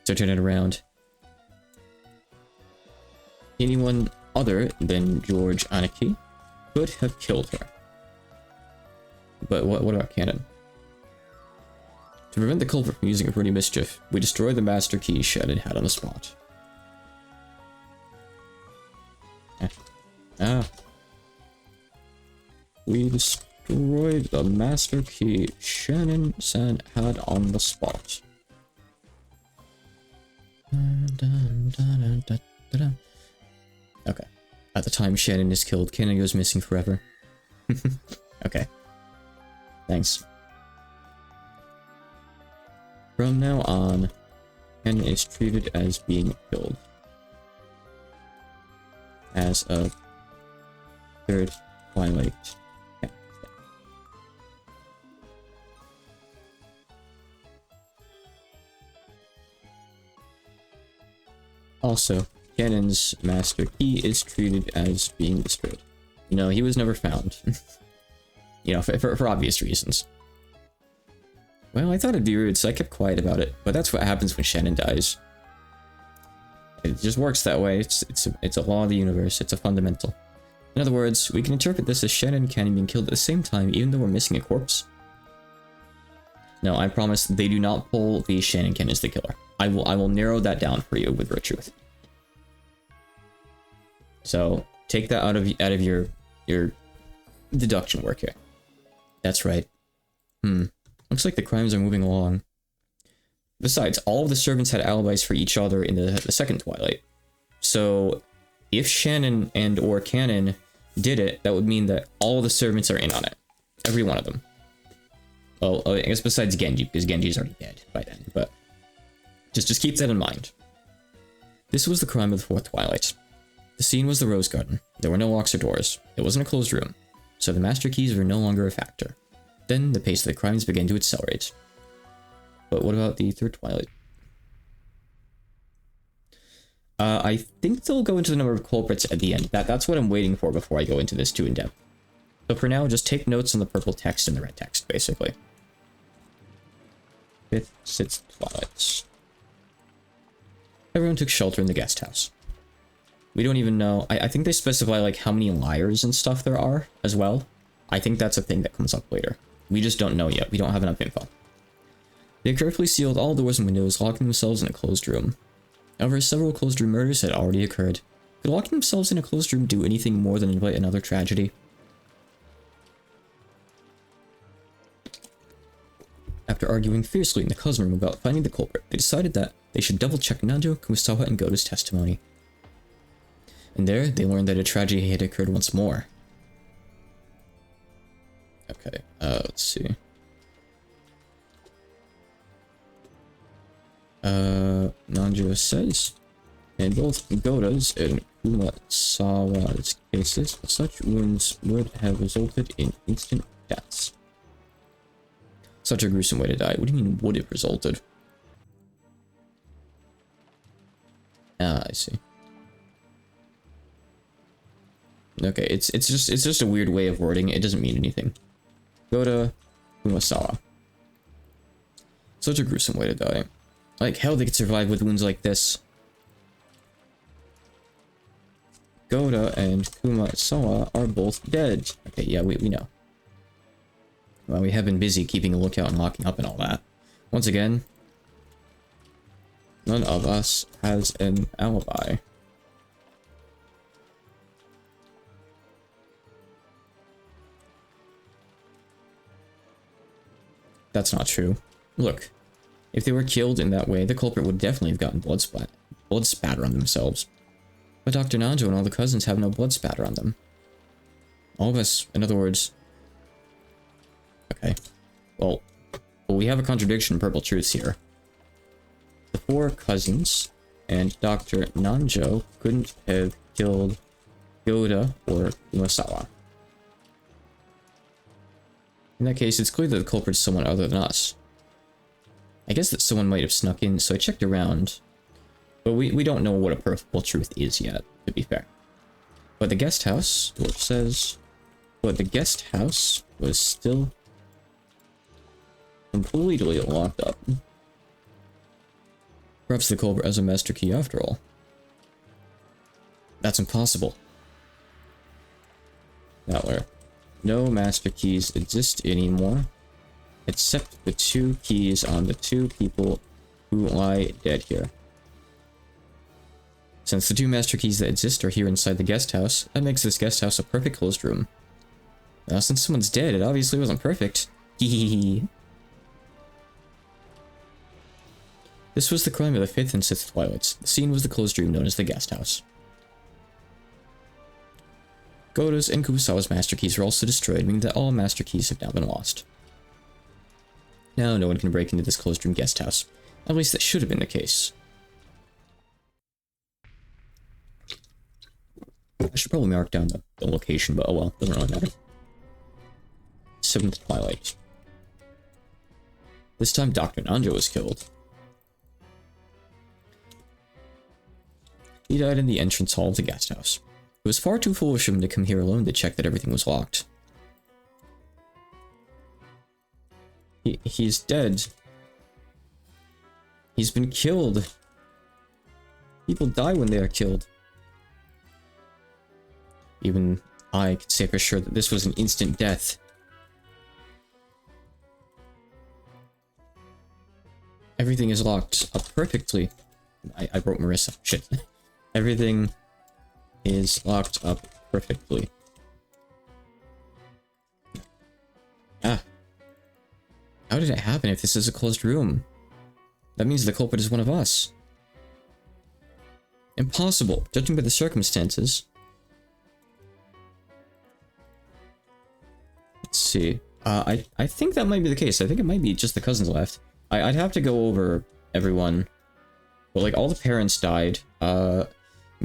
So turn it around. Anyone other than George Anaki could have killed her. But what about Cannon? To prevent the culprit from using it for any mischief, we destroyed the master key Shannon had on the spot. We destroyed the master key Shannon-san had on the spot. Okay. At the time Shannon is killed, Cannon goes missing forever. Okay. Thanks. From now on, Cannon is treated as being killed. As of third Twilight. Yeah. Also, Cannon's master key is treated as being destroyed. No, he was never found. You know, for obvious reasons. Well, I thought it'd be rude, so I kept quiet about it. But that's what happens when Shannon dies. It just works that way. It's a law of the universe. It's a fundamental. In other words, we can interpret this as Shannon and Cannon being killed at the same time, even though we're missing a corpse. No, I promise they do not pull the Shannon Cannon as the killer. I will narrow that down for you with Truth. So take that out of your deduction work here. That's right. Looks like the crimes are moving along. Besides, all of the servants had alibis for each other in the second Twilight. So if Shannon and or Cannon did it, that would mean that all of the servants are in on it. Every one of them. Well, I guess besides Genji, because Genji's already dead by then, but just keep that in mind. This was the crime of the fourth Twilight. The scene was the Rose Garden. There were no locks or doors. It wasn't a closed room, so the master keys were no longer a factor. Then the pace of the crimes began to accelerate. But what about the third Twilight? I think they'll go into the number of culprits at the end. That's what I'm waiting for before I go into this too in depth. So for now, just take notes on the purple text and the red text, basically. Fifth, sixth Twilights. Everyone took shelter in the guest house. We don't even know. I think they specify like how many liars and stuff there are as well. I think that's a thing that comes up later. We just don't know yet. We don't have enough info. They carefully sealed all doors and windows, locking themselves in a closed room. However, several closed room murders had already occurred. Could locking themselves in a closed room do anything more than invite another tragedy? After arguing fiercely in the cousin room about finding the culprit, they decided that they should double-check Nanjo, Kumasawa, and Goto's testimony. And there, they learned that a tragedy had occurred once more. Okay, let's see. Nanjo says, in both Goto's and Kumasawa's cases, such wounds would have resulted in instant deaths. Such a gruesome way to die. What do you mean, would have resulted? Ah, I see. Okay, it's just a weird way of wording it. It doesn't mean anything. Go to Kumasawa. Such a gruesome way to die. Like, hell, they could survive with wounds like this. Goda and Kumasawa are both dead. Okay, yeah, we know. Well, we have been busy keeping a lookout and locking up and all that. Once again, none of us has an alibi. That's not true. Look, if they were killed in that way, the culprit would definitely have gotten blood spatter on themselves. But Dr. Nanjo and all the cousins have no blood spatter on them. All of us, in other words... Okay. Well, we have a contradiction in Purple Truths here. The 4 cousins and Dr. Nanjo couldn't have killed Yoda or Kumasawa. In that case, it's clear that the culprit's someone other than us. I guess that someone might have snuck in, so I checked around. But we don't know what a Purple Truth is yet, to be fair. But the guest house, Dwarf says... But the guest house was still... completely locked up. Perhaps the culprit has a master key after all. That's impossible. Now, no master keys exist anymore, except the 2 keys on the 2 people who lie dead here. Since the 2 master keys that exist are here inside the guest house, that makes this guest house a perfect closed room. Now, since someone's dead, it obviously wasn't perfect. Hehehe. This was the crime of the 5th and 6th Twilights. The scene was the closed room known as the guest house. Goda's and Kumasawa's master keys were also destroyed, meaning that all master keys have now been lost. Now no one can break into this closed room guest house. At least that should have been the case. I should probably mark down the location, but oh well, doesn't really matter. 7th Twilight. This time Dr. Nanjo was killed. He died in the entrance hall of the guest house. It was far too foolish of him to come here alone to check that everything was locked. He's dead. He's been killed. People die when they are killed. Even I could say for sure that this was an instant death. Everything is locked up perfectly. I wrote Marissa. Shit. Everything is locked up perfectly. Ah. How did it happen if this is a closed room? That means the culprit is one of us. Impossible, judging by the circumstances. Let's see. I think that might be the case. I think it might be just the cousins left. I'd have to go over everyone. But like all the parents died.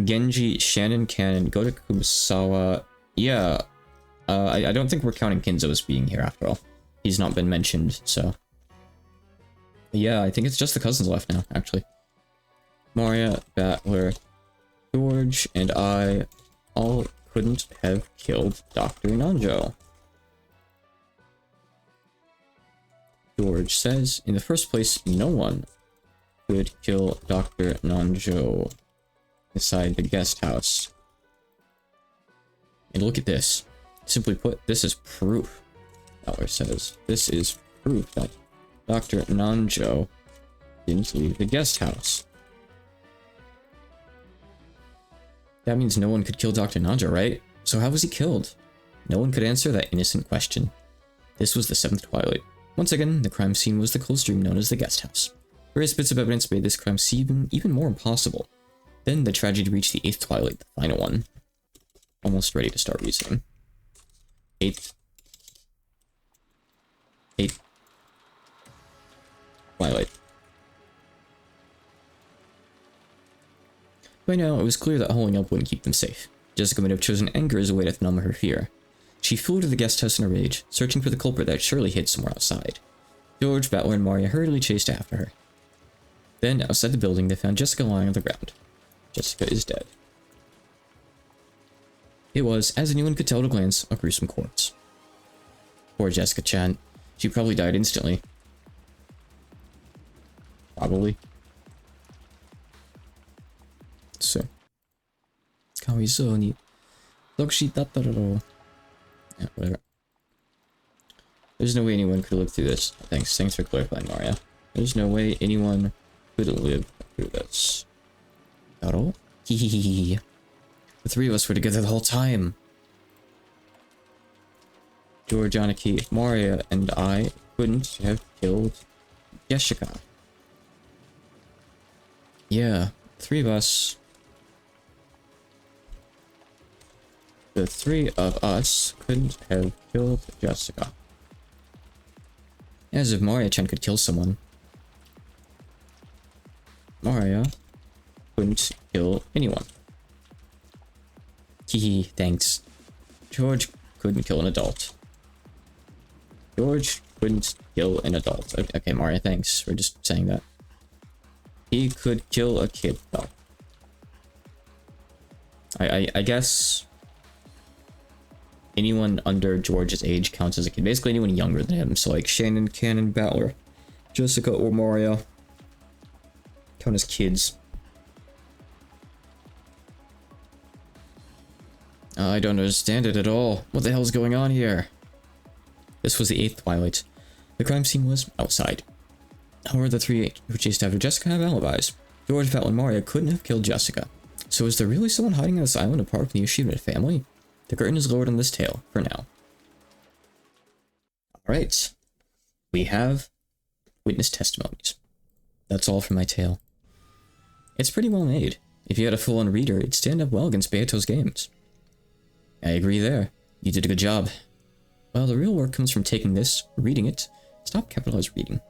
Genji, Shannon, Cannon, Goda Kumasawa. Yeah. I don't think we're counting Kinzo as being here after all. He's not been mentioned, so. Yeah, I think it's just the cousins left now, actually. Moria, Battler, George, and I all couldn't have killed Dr. Nanjo. George says, in the first place, no one could kill Dr. Nanjo inside the guest house. And look at this. Simply put, this is proof. Battler says, this is proof that Dr. Nanjo didn't leave the guest house. That means no one could kill Dr. Nanjo, right? So how was he killed? No one could answer that innocent question. This was the 7th Twilight. Once again, the crime scene was the closed room known as the guest house. Various bits of evidence made this crime seem even more impossible. Then the tragedy reached the 8th Twilight, the final one. Almost ready to start reasoning. 8th Twilight. By now, it was clear that holding up wouldn't keep them safe. Jessica might have chosen anger as a way to numb her fear. She flew to the guest house in a rage, searching for the culprit that surely hid somewhere outside. George, Battler, and Maria hurriedly chased after her. Then, outside the building, they found Jessica lying on the ground. Jessica is dead. It was, as anyone could tell at a glance, a gruesome corpse. Poor Jessica-chan. She probably died instantly. Probably. So. Kawizou yeah, whatever. There's no way anyone could live through this. Thanks for clarifying, Maria. There's no way anyone could live through this. Karo? Hehehe. The three of us were together the whole time. George, Aniki, Maria, and I couldn't have killed Jessica. Yeah, three of us. The three of us couldn't have killed Jessica. As if Maria-chan could kill someone. Maria couldn't kill anyone. Hehe, thanks. George couldn't kill an adult. George couldn't kill an adult. Okay, Maria, thanks for just saying that. He could kill a kid, though. I guess anyone under George's age counts as a kid. Basically anyone younger than him. So like Shannon, Cannon, Battler, Jessica, or Mario count as kids. I don't understand it at all. What the hell is going on here? This was the 8th Twilight. The crime scene was outside. However, the three who chased after Jessica have alibis. George, Val, and Maria couldn't have killed Jessica. So is there really someone hiding on this island apart from the Ushida family? The curtain is lowered on this tale, for now. Alright. We have witness testimonies. That's all for my tale. It's pretty well made. If you had a full-on reader, it'd stand up well against Beato's games. I agree there. You did a good job. Well, the real work comes from taking this, reading it. Stop capitalized reading.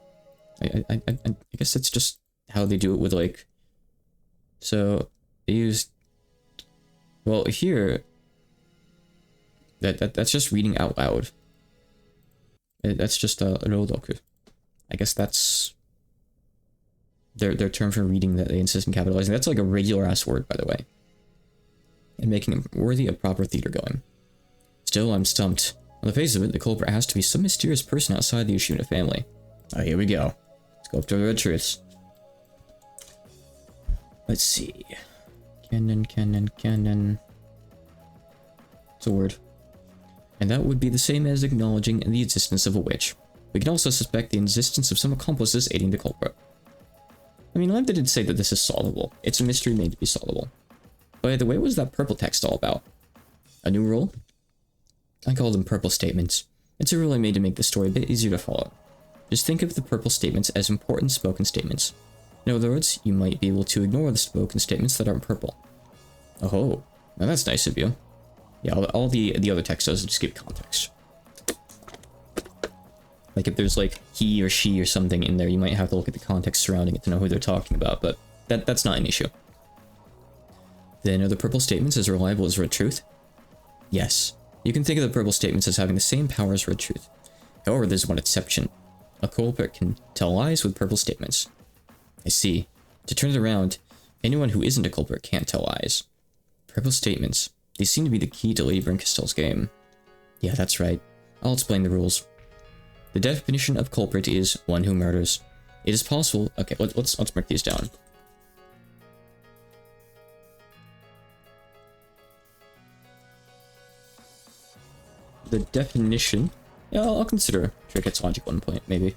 I guess that's just how they do it with, like... So, they use... Well, here... That's just reading out loud. That's just a rodoku. I guess that's... Their term for reading that they insist on capitalizing. That's like a regular-ass word, by the way. And making it worthy of proper theater going. Still, I'm stumped. On the face of it, the culprit has to be some mysterious person outside the Yoshida family. Oh, here we go. Let's go up to the red truths. Let's see. Canon. It's a word. And that would be the same as acknowledging the existence of a witch. We can also suspect the existence of some accomplices aiding the culprit. I mean, Lambda did say that this is solvable. It's a mystery made to be solvable. By the way, what was that purple text all about? A new rule? I call them purple statements. It's a rule I made to make the story a bit easier to follow. Just think of the purple statements as important spoken statements. In other words, you might be able to ignore the spoken statements that aren't purple. Oh, now that's nice of you. Yeah, all the other text does is just give context. Like if there's like he or she or something in there, you might have to look at the context surrounding it to know who they're talking about, but that's not an issue. Then are the purple statements as reliable as red truth? Yes. You can think of the purple statements as having the same power as red truth. However, there's one exception. A culprit can tell lies with purple statements. I see. To turn it around, anyone who isn't a culprit can't tell lies. Purple statements. They seem to be the key to Lady Brinkistel's game. Yeah, that's right. I'll explain the rules. The definition of culprit is one who murders. It is possible... Okay, let's mark these down. The definition... Yeah, I'll consider Tricket's logic 1 point, maybe.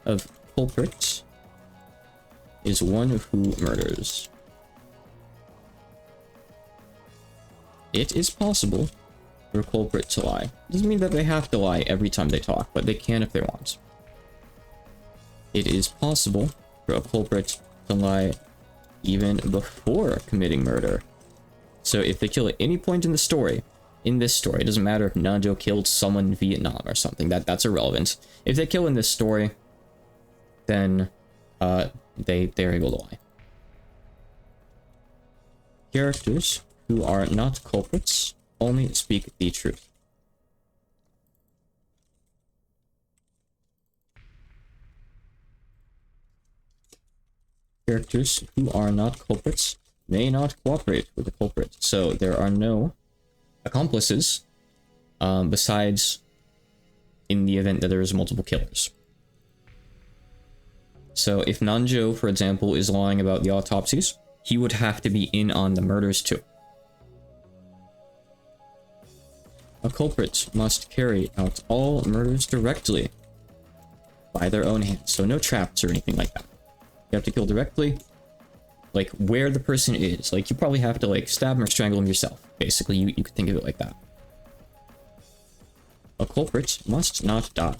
Of culprit is one who murders. It is possible for a culprit to lie. Doesn't mean that they have to lie every time they talk, but they can if they want. It is possible for a culprit to lie even before committing murder. So if they kill at any point in the story, in this story, it doesn't matter if Nanjo killed someone in Vietnam or something, that's irrelevant. If they kill in this story, then they're able to lie. Characters who are not culprits only speak the truth. characters who are not culprits may not cooperate with the culprit. So there are no accomplices besides in the event that there is multiple killers. So if Nanjo, for example, is lying about the autopsies, he would have to be in on the murders too. A culprit must carry out all murders directly by their own hands. So no traps or anything like that. You have to kill directly, like where the person is. Like you probably have to like stab him or strangle him yourself. Basically, you could think of it like that. A culprit must not die.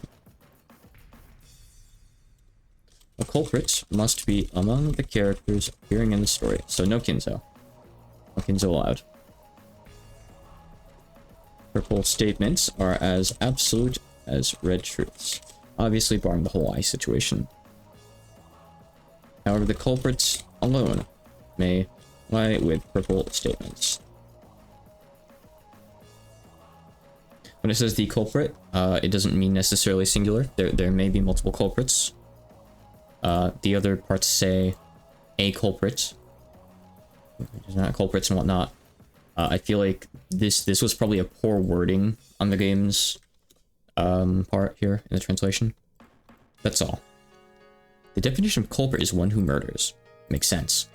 A culprit must be among the characters appearing in the story. So no Kinzo. No Kinzo allowed. Purple statements are as absolute as red truths. Obviously barring the whole eye situation. However, the culprits alone may lie with purple statements. When it says the culprit, it doesn't mean necessarily singular. There may be multiple culprits. The other parts say a culprit. There's not culprits and whatnot. I feel like this was probably a poor wording on the game's part here in the translation. That's all. The definition of culprit is one who murders. Makes sense.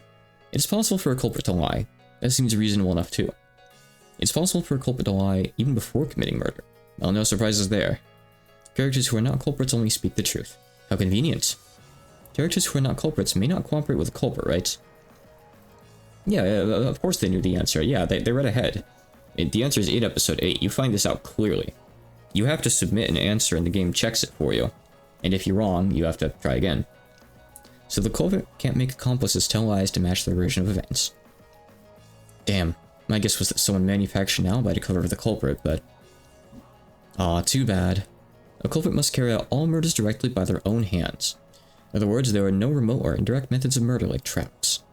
It's possible for a culprit to lie. That seems reasonable enough too. It's possible for a culprit to lie even before committing murder. Well, no surprises there. Characters who are not culprits only speak the truth. How convenient. Characters who are not culprits may not cooperate with a culprit, right? Yeah, of course they knew the answer. Yeah, they read ahead. The answer is 8 episode 8. You find this out clearly. You have to submit an answer and the game checks it for you. And if you're wrong, you have to try again. So the culprit can't make accomplices tell lies to match their version of events. Damn, my guess was that someone manufactured an alibi to cover the culprit, but... Aw, too bad. A culprit must carry out all murders directly by their own hands. In other words, there are no remote or indirect methods of murder like traps.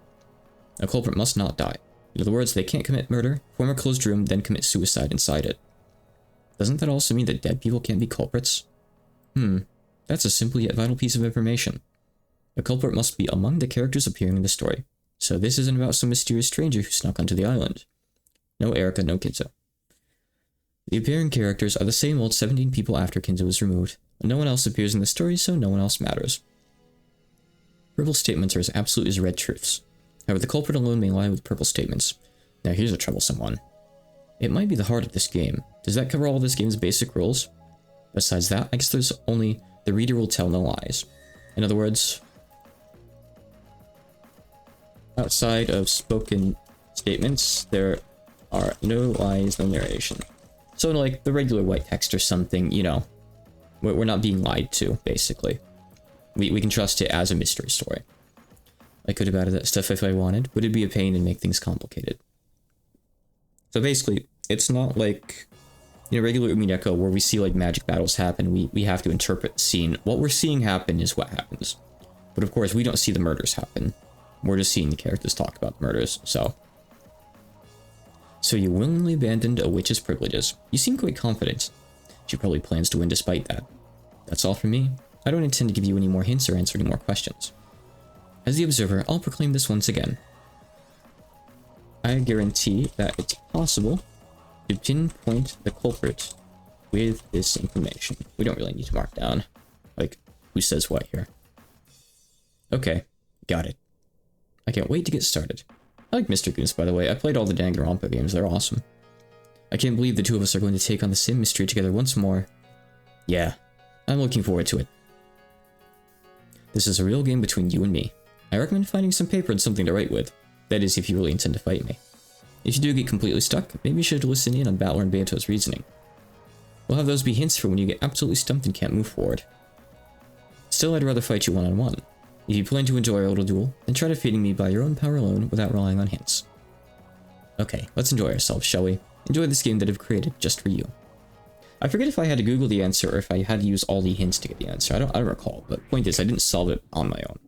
A culprit must not die. In other words, they can't commit murder, form a closed room, then commit suicide inside it. Doesn't that also mean that dead people can't be culprits? That's a simple yet vital piece of information. A culprit must be among the characters appearing in the story. So this isn't about some mysterious stranger who snuck onto the island. No Erika, no Kinzo. The appearing characters are the same old 17 people after Kinzo is removed. No one else appears in the story, so no one else matters. Purple statements are as absolute as red truths. However, the culprit alone may lie with purple statements. Now here's a troublesome one. It might be the heart of this game. Does that cover all of this game's basic rules? Besides that, I guess there's only the reader will tell no lies. In other words, outside of spoken statements, there are no lies, no narration. So like the regular white text or something, you know, we're not being lied to, basically. We can trust it as a mystery story. I could have added that stuff if I wanted, but it'd be a pain and make things complicated. So basically, it's not like, you know, regular Umineko where we see like magic battles happen, we have to interpret the scene. What we're seeing happen is what happens. But of course, we don't see the murders happen. We're just seeing the characters talk about the murders, so. So you willingly abandoned a witch's privileges. You seem quite confident. She probably plans to win despite that. That's all from me. I don't intend to give you any more hints or answer any more questions. As the observer, I'll proclaim this once again. I guarantee that it's possible to pinpoint the culprit with this information. We don't really need to mark down, like, who says what here. Okay, got it. I can't wait to get started. I like Mr. Goose, by the way. I played all the Danganronpa games, they're awesome. I can't believe the two of us are going to take on the same mystery together once more. Yeah, I'm looking forward to it. This is a real game between you and me. I recommend finding some paper and something to write with. That is, if you really intend to fight me. If you do get completely stuck, maybe you should listen in on Battler and Beato's reasoning. We'll have those be hints for when you get absolutely stumped and can't move forward. Still, I'd rather fight you one-on-one. If you plan to enjoy our little duel, then try defeating me by your own power alone without relying on hints. Okay, let's enjoy ourselves, shall we? Enjoy this game that I've created just for you. I forget if I had to Google the answer or if I had to use all the hints to get the answer. I don't recall, but point is, I didn't solve it on my own.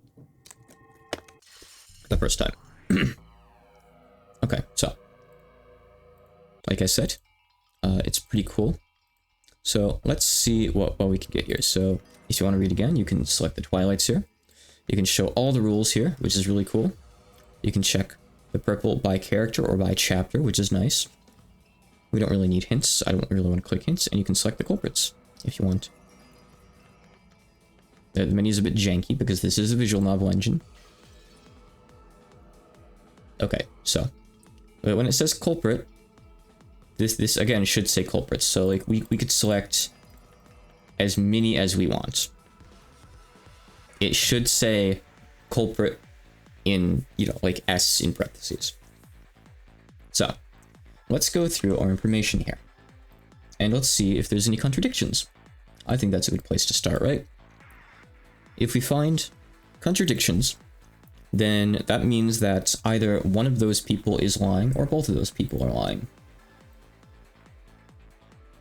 The first time. Okay, so. Like I said, it's pretty cool. So let's see what we can get here. So if you want to read again, you can select the Twilights here. You can show all the rules here, which is really cool. You can check the purple by character or by chapter, which is nice. We don't really need hints. I don't really want to click hints, and you can select the culprits if you want. The menu is a bit janky because this is a visual novel engine. Okay, so when it says culprit, this again should say culprits. So like we could select as many as we want. It should say culprit in, you know, like S in parentheses. So let's go through our information here. And let's see if there's any contradictions. I think that's a good place to start, right? If we find contradictions, then that means that either one of those people is lying or both of those people are lying.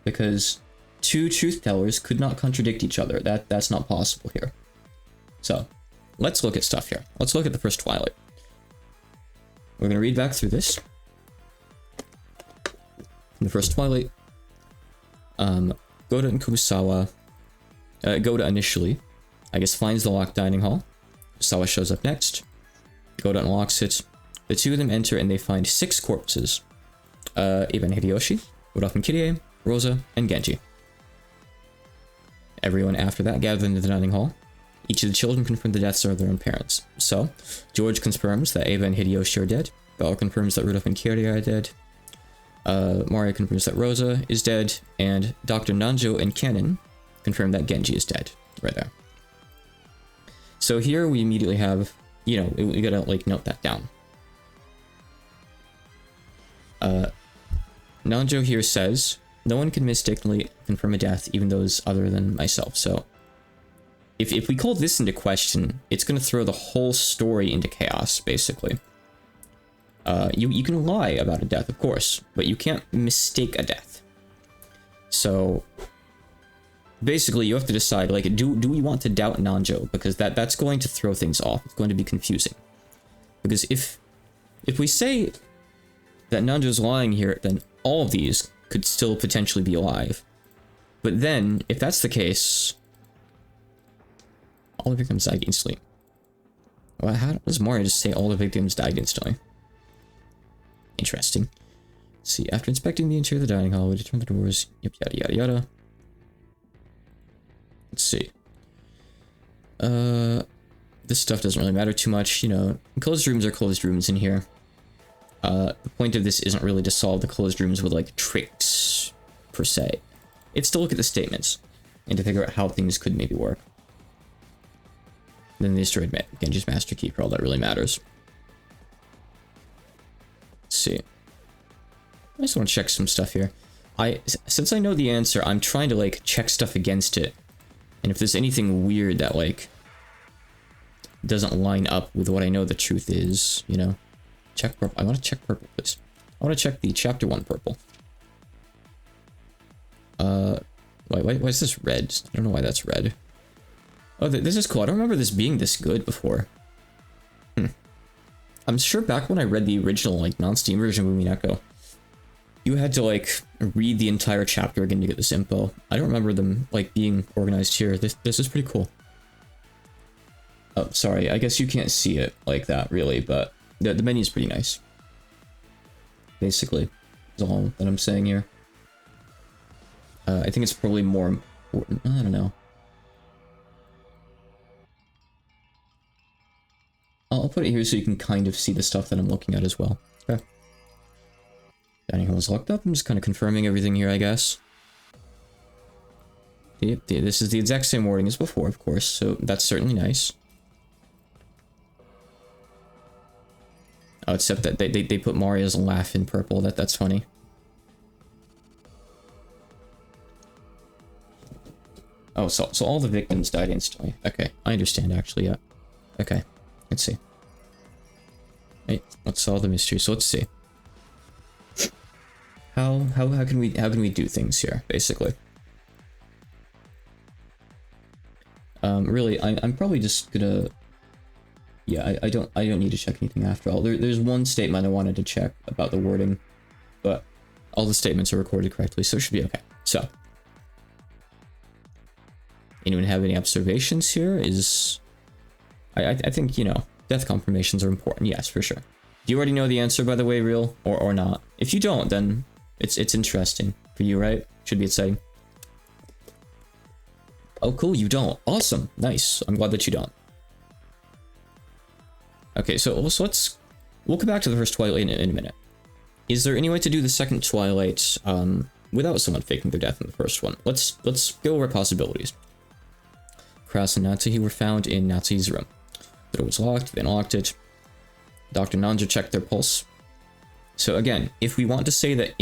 Because two truth tellers could not contradict each other. That's not possible here. So let's look at stuff here. Let's look at the first Twilight. We're going to read back through this. The first Twilight. Goda and Kurosawa. Goda initially, I guess, finds the locked dining hall. Kurosawa shows up next. Goda unlocks it. The two of them enter and they find 6 corpses. Eva and Hideyoshi, Rudolph and Kirie, Rosa, and Genji. Everyone after that gathered into the dining hall. Each of the children confirmed the deaths of their own parents. So, George confirms that Eva and Hideyoshi are dead. Bella confirms that Rudolph and Kirie are dead. Mario confirms that Rosa is dead. And Dr. Nanjo and Canon confirm that Genji is dead. Right there. So here we immediately have, you know, we gotta like note that down. Nanjo here says, no one can mistakenly confirm a death, even those other than myself. So if we call this into question, it's going to throw the whole story into chaos, basically. You can lie about a death, of course, but you can't mistake a death. So basically, you have to decide, like, do we want to doubt Nanjo? Because that's going to throw things off. It's going to be confusing. Because if we say that Nanjo's lying here, then all of these could still potentially be alive. But then, if that's the case, all the victims died instantly. Well, how does Mario just say all the victims died instantly? Interesting. Let's see, after inspecting the interior of the dining hall, we determined the doors, yada yada yada. Let's see. This stuff doesn't really matter too much, you know. Closed rooms are closed rooms in here. The point of this isn't really to solve the closed rooms with, like, tricks, per se. It's to look at the statements, and to figure out how things could maybe work. Then they destroyed Genji's Master Key for all that really matters. Let's see. I just want to check some stuff here. Since I know the answer, I'm trying to, like, check stuff against it. And if there's anything weird that, like, doesn't line up with what I know the truth is, you know? Check purple. I want to check purple, please. I want to check the chapter 1 purple. Why is this red? I don't know why that's red. Oh, this is cool. I don't remember this being this good before. I'm sure back when I read the original, like, non-Steam version of Umineko, you had to, like, read the entire chapter again to get this info. I don't remember them, like, being organized here. This is pretty cool. Oh, sorry. I guess you can't see it like that, really, but the menu is pretty nice. Basically, is all that I'm saying here. I think it's probably more important. I don't know. I'll put it here so you can kind of see the stuff that I'm looking at as well. Okay. Dining hall is locked up. I'm just kind of confirming everything here, I guess. Yep, this is the exact same wording as before, of course, so that's certainly nice. Oh, except that they put Mario's laugh in purple. That's funny. Oh, so all the victims died instantly. Okay, I understand actually, yeah. Okay, let's see. Hey, let's solve the mystery. So let's see. How can we do things here, basically? Really, I'm probably just gonna. Yeah, I don't need to check anything after all. There's one statement I wanted to check about the wording, but all the statements are recorded correctly, so it should be okay. So, anyone have any observations here? I think, you know, death confirmations are important. Yes, for sure. Do you already know the answer, by the way, Real? Or not? If you don't, then it's interesting for you, right? Should be exciting. Oh, cool, you don't. Awesome. Nice. I'm glad that you don't. Okay, so we'll come back to the first Twilight in a minute. Is there any way to do the second Twilight without someone faking their death in the first one? Let's go over possibilities. Kraus and Natsuhi were found in Natsuhi's room. The door was locked, they unlocked it. Dr. Nanja checked their pulse. So again, if we want to say that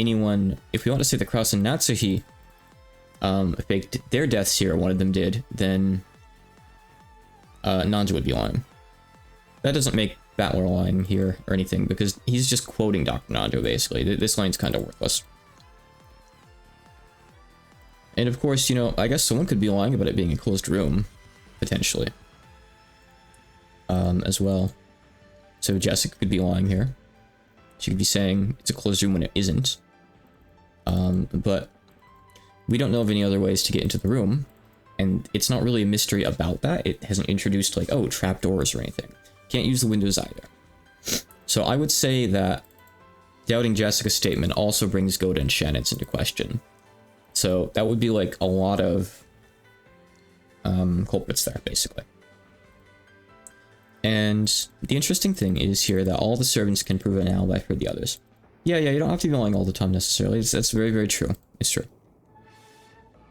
Kraus and Natsuhi faked their deaths here, one of them did, then Nanja would be lying. That doesn't make Battler lying here or anything, because he's just quoting Dr. Nanja, basically. This line's kind of worthless. And of course, you know, I guess someone could be lying about it being a closed room, potentially. As well. So Jessica could be lying here. She could be saying it's a closed room when it isn't. But we don't know of any other ways to get into the room. And it's not really a mystery about that. It hasn't introduced, like, oh, trapdoors or anything. Can't use the windows either. So I would say that doubting Jessica's statement also brings Goda and Shannon's into question. So that would be like a lot of culprits there, basically. And the interesting thing is here that all the servants can prove an alibi for the others. Yeah, you don't have to be lying all the time necessarily. That's very, very true. It's true.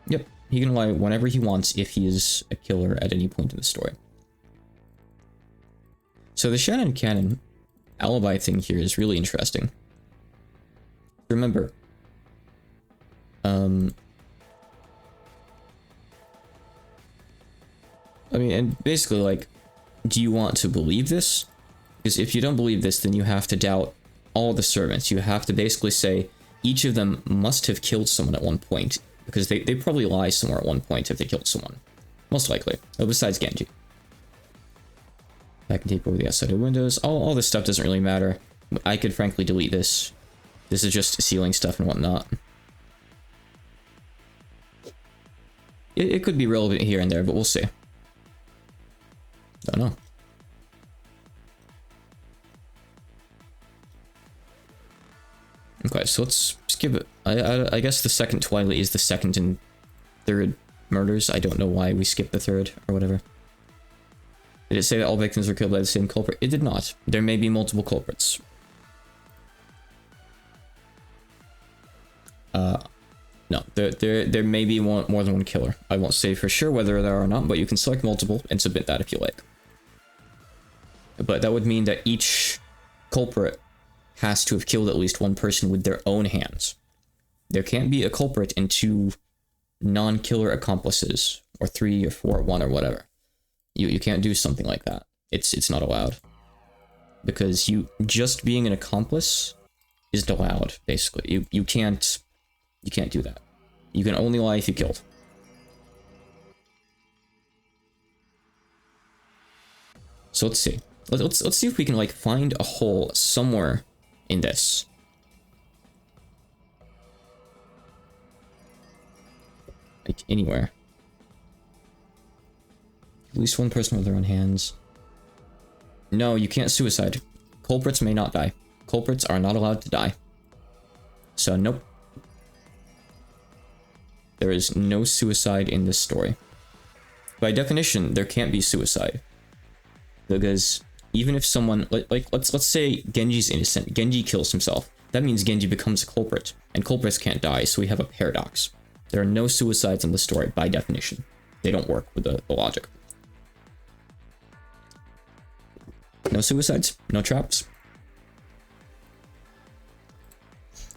Yep, he can lie whenever he wants if he is a killer at any point in the story. So the Shannon canon alibi thing here is really interesting. Remember, I mean, and basically, like, do you want to believe this? Because if you don't believe this, then you have to doubt all the servants. You have to basically say each of them must have killed someone at one point, because they probably lie somewhere at one point if they killed someone. Most likely. Oh, besides Genji. I can take over the outside of windows. All this stuff doesn't really matter. I could frankly delete this. This is just ceiling stuff and whatnot. It could be relevant here and there, but we'll see. Don't know. Okay, so let's skip it. I guess the second Twilight is the second and third murders. I don't know why we skipped the third or whatever. Did it say that all victims were killed by the same culprit? It did not. There may be multiple culprits. No, there may be more than one killer. I won't say for sure whether there are or not, but you can select multiple and submit that if you like. But that would mean that each culprit has to have killed at least one person with their own hands. There can't be a culprit and two non-killer accomplices, or 3 or 4, 1 or whatever. You can't do something like that. It's not allowed. Because just being an accomplice isn't allowed, basically. You can't do that. You can only lie if you killed. So let's see. Let's see if we can, like, find a hole somewhere in this. Like, anywhere. At least one person with their own hands. No, you can't suicide. Culprits may not die. Culprits are not allowed to die. So, nope. There is no suicide in this story. By definition, there can't be suicide. Because even if someone, let's say Genji's innocent, Genji kills himself. That means Genji becomes a culprit, and culprits can't die, so we have a paradox. There are no suicides in the story, by definition. They don't work with the logic. No suicides, no traps.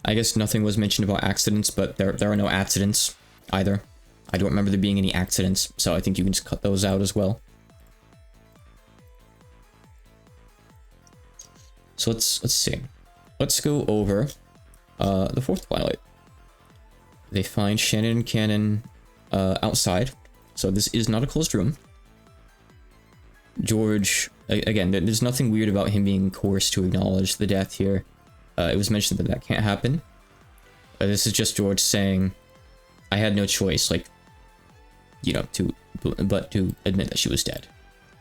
I guess nothing was mentioned about accidents, but there are no accidents either. I don't remember there being any accidents, so I think you can just cut those out as well. So let's see. Let's go over the fourth Twilight. They find Shannon and Cannon outside. So this is not a closed room. George, again, there's nothing weird about him being coerced to acknowledge the death here. It was mentioned that can't happen. This is just George saying, I had no choice, like, you know, to admit that she was dead.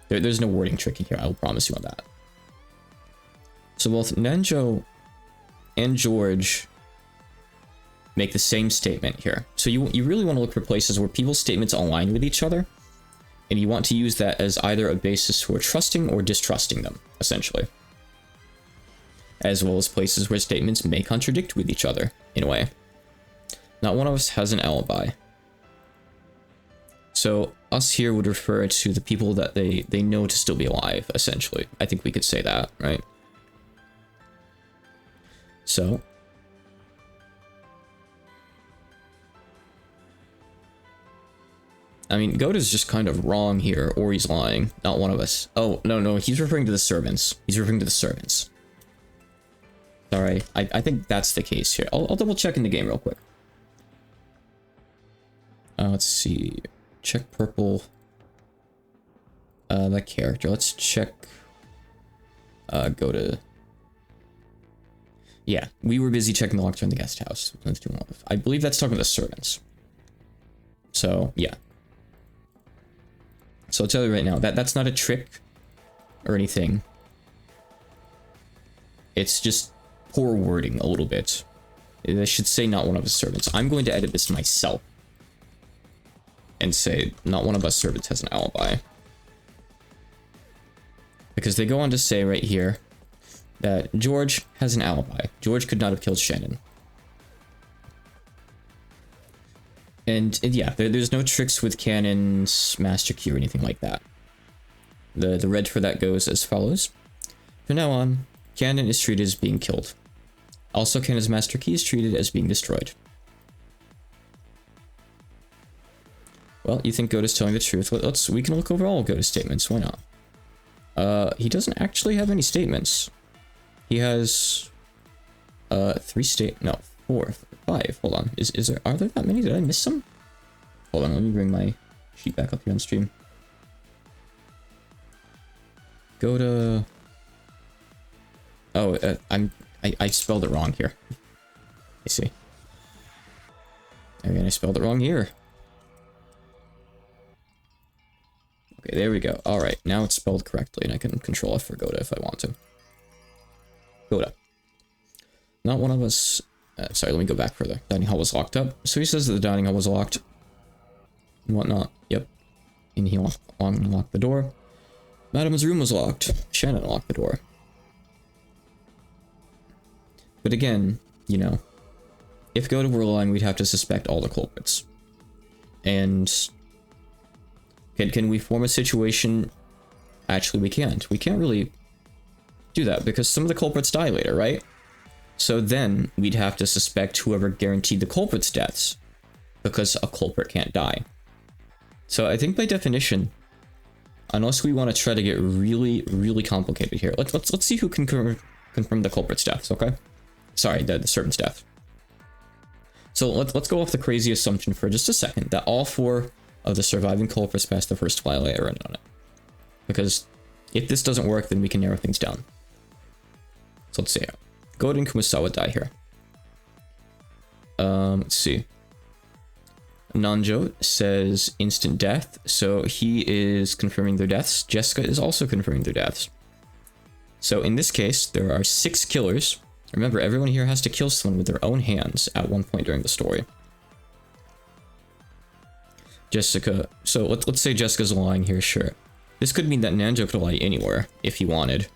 There's no wording trick in here, I will promise you on that. So both Nanjo and George make the same statement here. So you really want to look for places where people's statements align with each other, and you want to use that as either a basis for trusting or distrusting them, essentially. As well as places where statements may contradict with each other, in a way. Not one of us has an alibi. So us here would refer to the people that they know to still be alive, essentially. I think we could say that, right? So I mean, Goda's just kind of wrong here, or he's lying. Not one of us. Oh, no, he's referring to the servants. He's referring to the servants. Sorry, I think that's the case here. I'll double check in the game real quick. Let's see. Check purple. That character. Let's check. Go to. Yeah, we were busy checking the locker in the guest house. I believe that's talking about the servants. So, yeah. So I'll tell you right now, that's not a trick or anything. It's just poor wording a little bit. I should say not one of his servants. I'm going to edit this myself. And say not one of us servants has an alibi. Because they go on to say right here that George has an alibi. George could not have killed Shannon. And yeah, there's no tricks with Cannon's master key or anything like that. The red for that goes as follows. From now on, Cannon is treated as being killed. Also, Cannon's master key is treated as being destroyed. Well, you think Goda's telling the truth. We can look over all Goda's statements. Why not? He doesn't actually have any statements. He has 4, 5. Hold on. Are there that many? Did I miss some? Hold on, let me bring my sheet back up here on stream. Goda. Oh, I spelled it wrong here. I see. Again, I spelled it wrong here. Okay, there we go. Alright, now it's spelled correctly, and I can control F for Goda if I want to. Goda. Not one of us... sorry, let me go back further. Dining hall was locked up. So he says that the dining hall was locked. And whatnot. Yep. And he unlocked the door. Madame's room was locked. Shannon locked the door. But again, you know, if Goda were lying, we'd have to suspect all the culprits. And... Can we form a situation? Actually, we can't. We can't really do that because some of the culprits die later, right? So then we'd have to suspect whoever guaranteed the culprits' deaths because a culprit can't die. So I think by definition, unless we want to try to get really, really complicated here, let's see who can confirm the culprit's deaths, okay? Sorry, the servant's death. So let's go off the crazy assumption for just a second that all 4 of the surviving culprits passed the first twilight run on it. Because if this doesn't work, then we can narrow things down. So let's see. Goda and Kumasawa die here. Let's see. Nanjo says instant death, so he is confirming their deaths. Jessica is also confirming their deaths. So in this case, there are 6 killers. Remember, everyone here has to kill someone with their own hands at one point during the story. Jessica, so let's say Jessica's lying here, sure. This could mean that Nanjo could lie anywhere, if he wanted.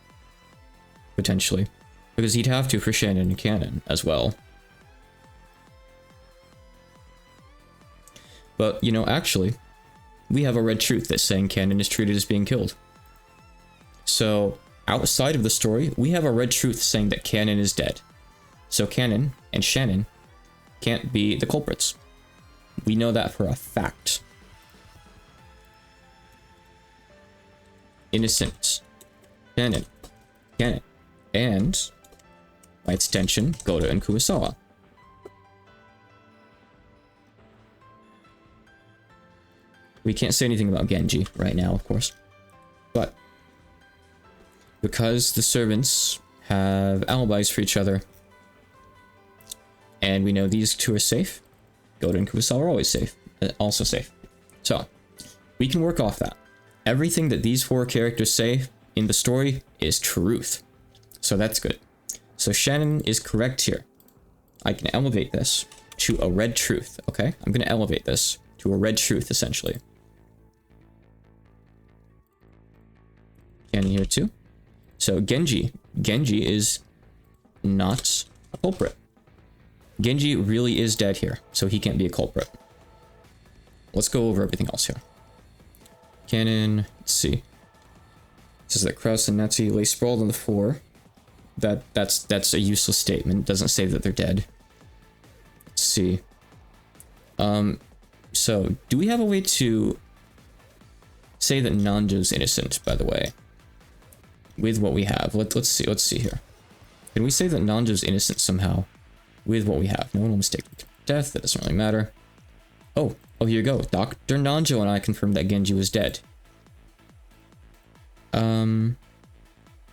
Potentially. Because he'd have to for Shannon and Cannon, as well. But, you know, actually, we have a red truth that's saying Cannon is treated as being killed. So, outside of the story, we have a red truth saying that Cannon is dead. So Cannon and Shannon can't be the culprits. We know that for a fact. Innocent. Cannon. And, by extension, Goda and Kumasawa. We can't say anything about Genji right now, of course. But, because the servants have alibis for each other, and we know these 2 are safe, Goda and Kumasawa are always safe. Also safe. So, we can work off that. everything that these 4 characters say in the story is truth. So that's good. So Shannon is correct here. I can elevate this to a red truth, okay? I'm going to elevate this to a red truth, essentially. Canon here too. So Genji is not a culprit. Genji really is dead here, so he can't be a culprit. Let's go over everything else here. Canon, let's see. It says that Kraus and Natsu lay sprawled on the floor. That's a useless statement. It doesn't say that they're dead. Let's see. So do we have a way to say that Nanjo's innocent, by the way? With what we have. Let's see here. Can we say that Nanjo's innocent somehow? With what we have. No one will mistake death. That doesn't really matter. Oh, here you go. Dr. Nanjo and I confirmed that Genji was dead. I'm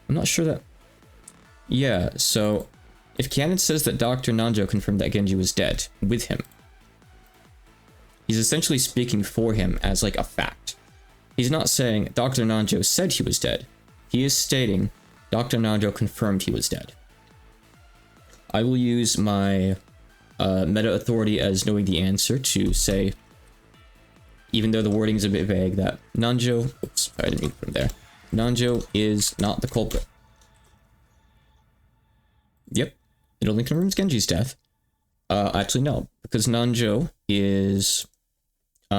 not sure that... Yeah, so... If canon says that Dr. Nanjo confirmed that Genji was dead with him, he's essentially speaking for him as like a fact. He's not saying Dr. Nanjo said he was dead. He is stating Dr. Nanjo confirmed he was dead. I will use my meta authority as knowing the answer to say, even though the wording is a bit vague, that Nanjo... Oops, I didn't mean to put him there. Nanjo is not the culprit. Yep, it only confirms Genji's death. Actually, no, because Nanjo is... We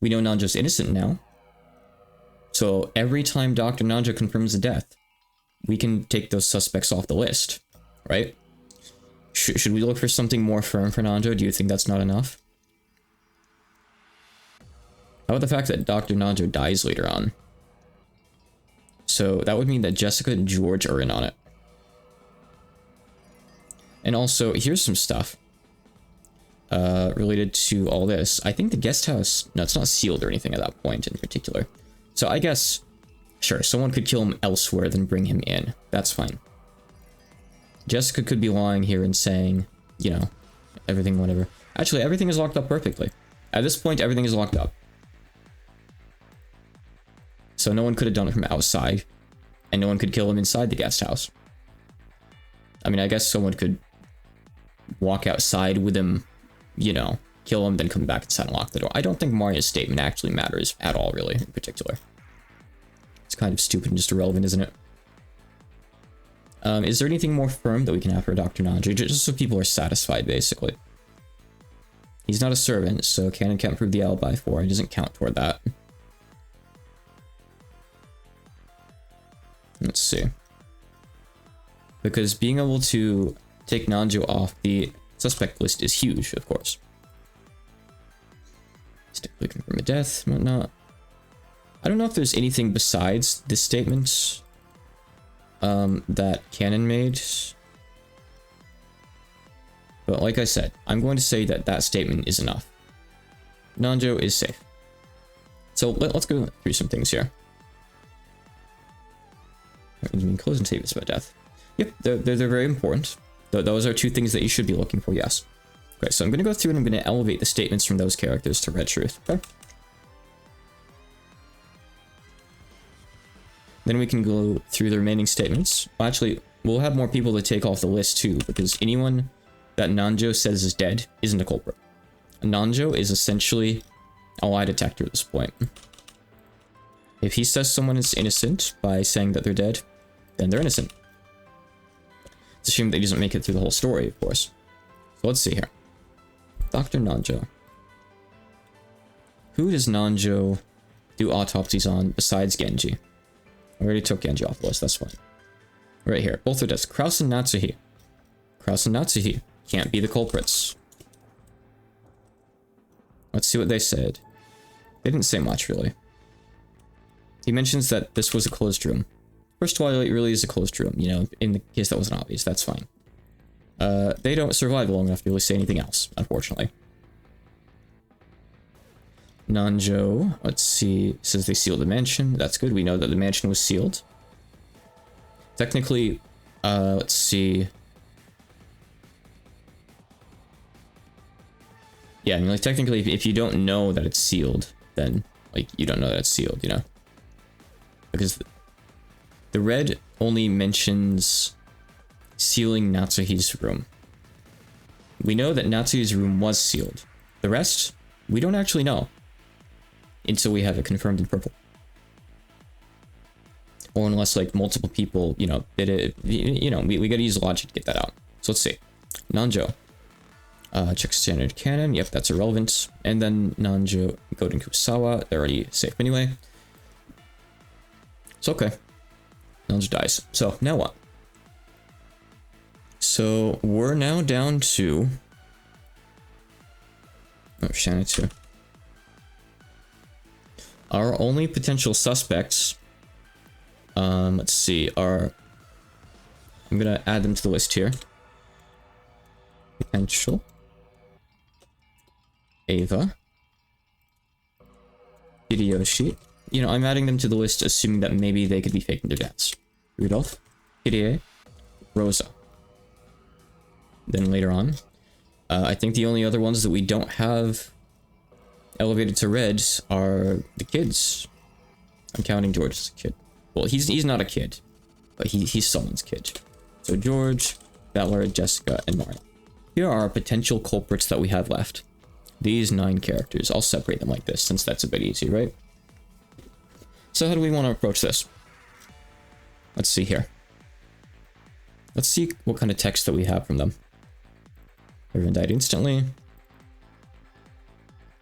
know Nanjo's innocent now. So every time Dr. Nanjo confirms a death, we can take those suspects off the list, right? Should we look for something more firm for Nanjo? Do you think that's not enough? How about the fact that Dr. Nanjo dies later on? So that would mean that Jessica and George are in on it. And also, here's some stuff related to all this. I think the guest house... No, it's not sealed or anything at that point in particular. So I guess... Sure, someone could kill him elsewhere than bring him in. That's fine. Jessica could be lying here and saying, you know, everything, whatever. Actually, everything is locked up perfectly. At this point, everything is locked up. So no one could have done it from outside. And no one could kill him inside the guest house. I mean, I guess someone could walk outside with him, you know, kill him, then come back inside and lock the door. I don't think Maria's statement actually matters at all, really, in particular. It's kind of stupid and just irrelevant, isn't it? Is there anything more firm that we can have for Dr. Nanjo? Just so people are satisfied, basically. He's not a servant, so canon can't prove the alibi for it. He doesn't count toward that. Let's see. Because being able to take Nanjo off the suspect list is huge, of course. Still confirm a death, whatnot. I don't know if there's anything besides this statement that canon made. But like I said, I'm going to say that that statement is enough. Nanjo is safe. So let's go through some things here. Closing statements about death. Yep, they're very important. Those are 2 things that you should be looking for, yes. Okay, so I'm going to go through and I'm going to elevate the statements from those characters to red truth. Okay. Then we can go through the remaining statements. Well, actually, we'll have more people to take off the list too, because anyone that Nanjo says is dead isn't a culprit. Nanjo is essentially a lie detector at this point. If he says someone is innocent by saying that they're dead, then they're innocent. It's a shame that he doesn't make it through the whole story, of course. So let's see here. Dr. Nanjo. Who does Nanjo do autopsies on besides Genji? I already took Genji off the list, that's fine. Right here, both are dead. Kraus and Natsuhi. Kraus and Natsuhi can't be the culprits. Let's see what they said. They didn't say much, really. He mentions that this was a closed room. First Twilight really is a closed room, you know, in the case that wasn't obvious, that's fine. They don't survive long enough to really say anything else, unfortunately. Nanjo, let's see, says they sealed the mansion. That's good, we know that the mansion was sealed. Technically, let's see. Yeah, I mean, like, technically, if you don't know that it's sealed, then like you don't know that it's sealed, you know? Because the red only mentions sealing Natsuhi's room. We know that Natsuhi's room was sealed. The rest, we don't actually know until we have it confirmed in purple. Or unless like multiple people, you know, did it, you know, we gotta use logic to get that out. So let's see. Nanjo. Check standard canon. Yep, that's irrelevant. And then Nanjo, Goten Kusawa. They're already safe anyway. It's okay. Nanjo dies. So now what? So we're now down to... Oh, Shannon too. Our only potential suspects... let's see, are... I'm gonna add them to the list here. Potential. Ava. Hideyoshi. You know, I'm adding them to the list assuming that maybe they could be faking their deaths. Rudolph. Hirie. Rosa. Then later on. I think the only other ones that we don't have elevated to red are the kids. I'm counting George as a kid. Well, he's not a kid, but he's someone's kid. So George, Bella, Jessica, and Mario. Here are our potential culprits that we have left. These 9 characters. I'll separate them like this since that's a bit easy, right? So how do we want to approach this? Let's see here. Let's see what kind of text that we have from them. Everyone died instantly.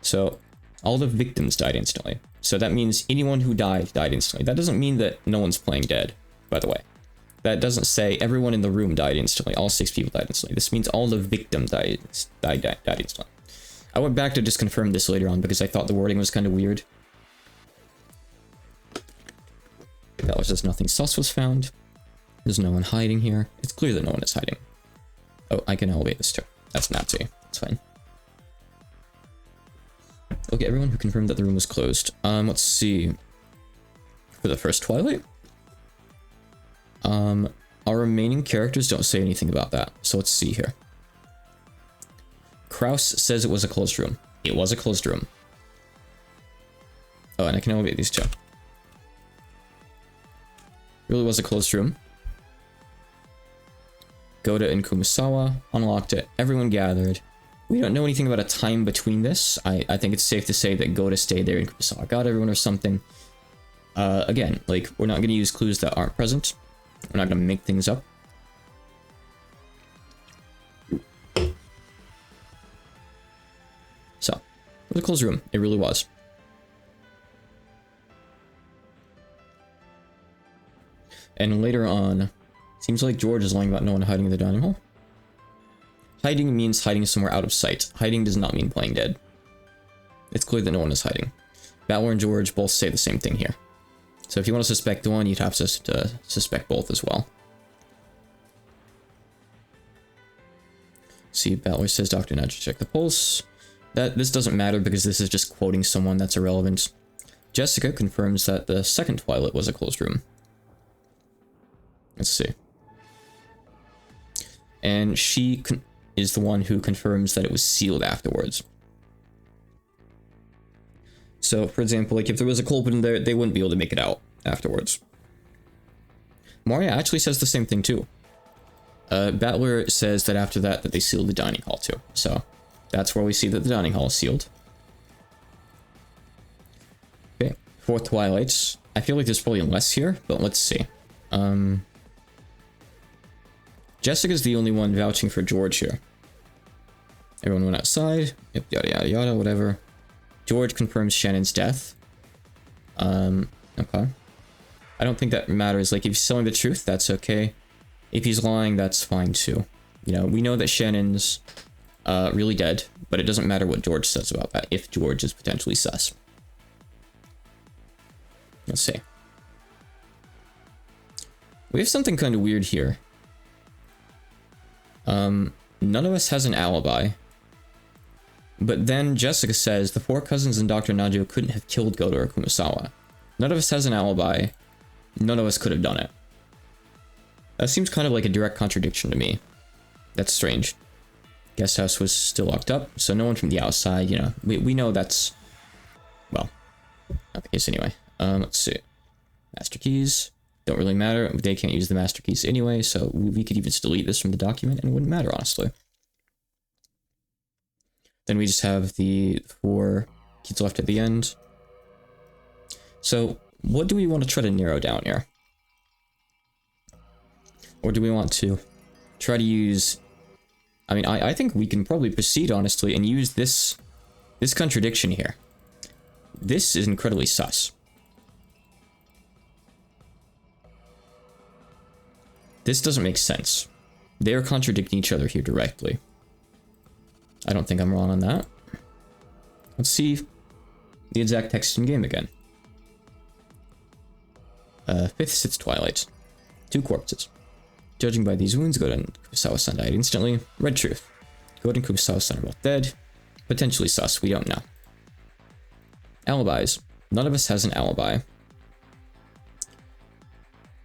So all the victims died instantly. So that means anyone who died instantly. That doesn't mean that no one's playing dead, by the way. That doesn't say everyone in the room died instantly. All 6 people died instantly. This means all the victims died instantly. I went back to just confirm this later on because I thought the wording was kind of weird. That was just nothing sus was found. There's no one hiding here. It's clear that no one is hiding. Oh, I can elevate this too. That's Nazi. That's fine. Okay, everyone who confirmed that the room was closed. Let's see. For the first Twilight. Our remaining characters don't say anything about that. So let's see here. Kraus says it was a closed room. It was a closed room. Oh, and I can elevate these two. Really was a closed room. Goda and Kumasawa unlocked it. Everyone gathered. We don't know anything about a time between this. I think it's safe to say that Goda stayed there and Kumasawa got everyone or something. Again, like, we're not going to use clues that aren't present. We're not going to make things up. So, it was a closed room. It really was. And later on, seems like George is lying about no one hiding in the dining hall. Hiding means hiding somewhere out of sight. Hiding does not mean playing dead. It's clear that no one is hiding. Battler and George both say the same thing here. So if you want to suspect one, you'd have to suspect both as well. See, Battler says Dr. Nudge, check the pulse. This doesn't matter because this is just quoting someone that's irrelevant. Jessica confirms that the second Twilight was a closed room. Let's see. And she is the one who confirms that it was sealed afterwards. So, for example, like if there was a culprit in there, they wouldn't be able to make it out afterwards. Maria actually says the same thing too. Battler says that after that they sealed the dining hall too. So, that's where we see that the dining hall is sealed. Okay, fourth Twilights. I feel like there's probably less here, but let's see. Jessica's the only one vouching for George here. Everyone went outside. Yep, yada yada yada, whatever. George confirms Shannon's death. Okay. I don't think that matters. Like, if he's telling the truth, that's okay. If he's lying, that's fine too. You know, we know that Shannon's really dead, but it doesn't matter what George says about that, if George is potentially sus. Let's see. We have something kind of weird here. None of us has an alibi. But then Jessica says the 4 cousins and Dr. Najo couldn't have killed Goto or Kumasawa. None of us has an alibi. None of us could have done it. That seems kind of like a direct contradiction to me. That's strange. Guest house was still locked up, so no one from the outside, you know, we know that's... Well, Okay, so anyway, let's see. Master keys don't really matter. They can't use the master keys anyway, so we could even just delete this from the document and it wouldn't matter, honestly. Then we just have the 4 keys left at the end. So what do we want to try to narrow down here? Or do we want to try to use... I mean, I think we can probably proceed, honestly, and use this contradiction here. This is incredibly sus. This doesn't make sense. They are contradicting each other here directly. I don't think I'm wrong on that. Let's see the exact text in game again. 5th sits Twilight. 2 corpses. Judging by these wounds, Goten and Kurosawa-san died instantly. Red truth. Goten and Kurosawa-san are both dead. Potentially sus, we don't know. Alibis. None of us has an alibi.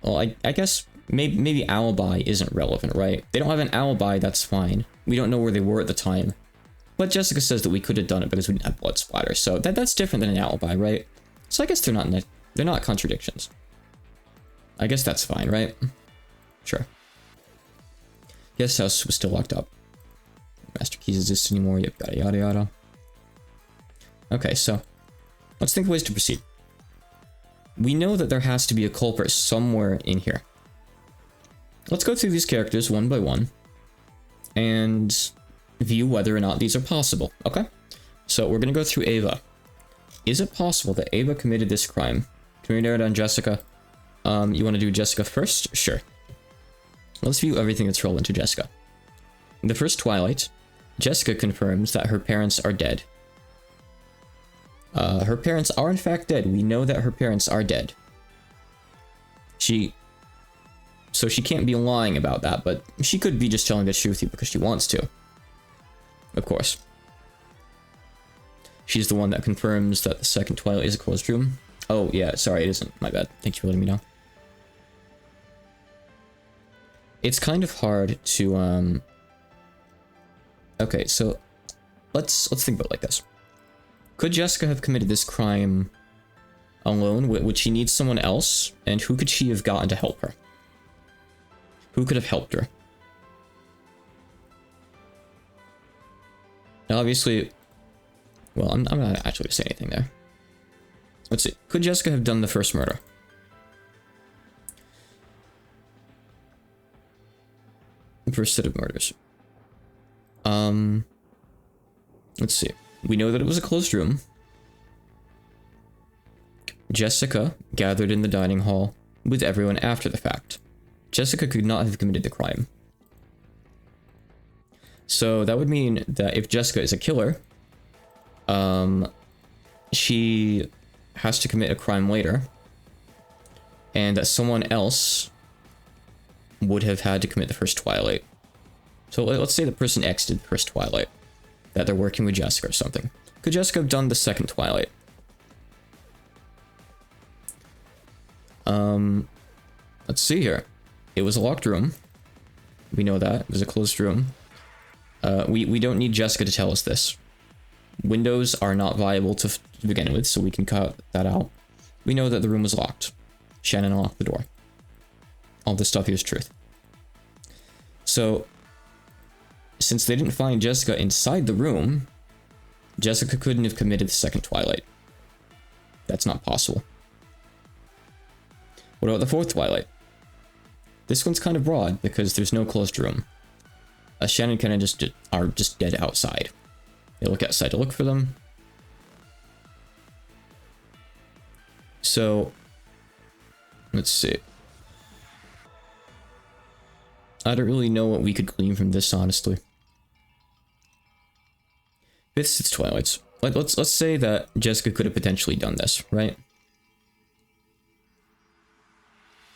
Well, I guess maybe alibi isn't relevant, right? They don't have an alibi, that's fine. We don't know where they were at the time. But Jessica says that we could have done it because we didn't have blood splatter, so that's different than an alibi, right? So I guess they're not contradictions. I guess that's fine, right? Sure. Guest house was still locked up. Master keys exist anymore, yada yada yada. Okay, so let's think of ways to proceed. We know that there has to be a culprit somewhere in here. Let's go through these characters one by one and view whether or not these are possible, okay? So we're gonna go through Ava. Is it possible that Ava committed this crime? Can we narrow down Jessica? You want to do Jessica first? Sure. Let's view everything that's relevant to Jessica. In the first Twilight, Jessica confirms that her parents are dead. Her parents are in fact dead. We know that her parents are dead. So she can't be lying about that, but she could be just telling the truth because she wants to. Of course. She's the one that confirms that the second Twilight is a closed room. Oh, yeah, sorry, it isn't. My bad. Thanks for letting me know. It's kind of hard to, Okay, so let's think about it like this. Could Jessica have committed this crime alone? Would she need someone else? And who could she have gotten to help her? Who could have helped her? Now, obviously, well, I'm not actually gonna say anything there. Let's see. Could Jessica have done the first murder? The first set of murders. Let's see. We know that it was a closed room. Jessica gathered in the dining hall with everyone after the fact. Jessica could not have committed the crime. So that would mean that if Jessica is a killer, she has to commit a crime later, and that someone else would have had to commit the first Twilight. So let's say the person X did the first Twilight, that they're working with Jessica or something. Could Jessica have done the second Twilight? Let's see here. It was a locked room. We know that. It was a closed room. We don't need Jessica to tell us this. Windows are not viable to begin with, so we can cut that out. We know that the room was locked. Shannon locked the door. All this stuff here is truth. So, since they didn't find Jessica inside the room, Jessica couldn't have committed the second Twilight. That's not possible. What about the fourth Twilight? This one's kind of broad because there's no closed room. Shannon kind of are just dead outside. They look outside to look for them. So, let's see. I don't really know what we could glean from this, honestly. Fifth sits Twilights. Let's say that Jessica could have potentially done this, right?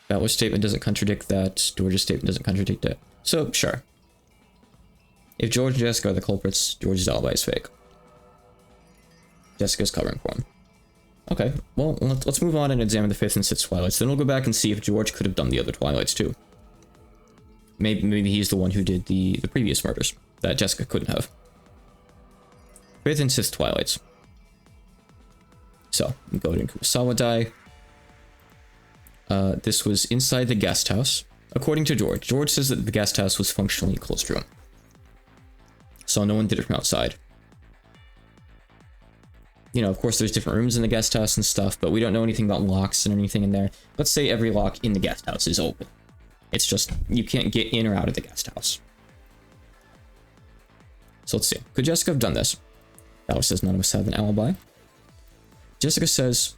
Butler's statement doesn't contradict that. George's statement doesn't contradict it. So, sure. If George and Jessica are the culprits, George's alibi is fake. Jessica's covering for him. Okay, well, let's move on and examine the fifth and sixth Twilights. Then we'll go back and see if George could have done the other Twilights too. Maybe he's the one who did the previous murders that Jessica couldn't have. Fifth and sixth Twilights. So, we go to Kurosawa die. This was inside the guest house. According to George. George says that the guest house was functionally a closed room. So no one did it from outside. You know, of course there's different rooms in the guest house and stuff, but we don't know anything about locks and anything in there. Let's say every lock in the guest house is open. It's just, you can't get in or out of the guest house. So let's see. Could Jessica have done this? Alice says none of us have an alibi. Jessica says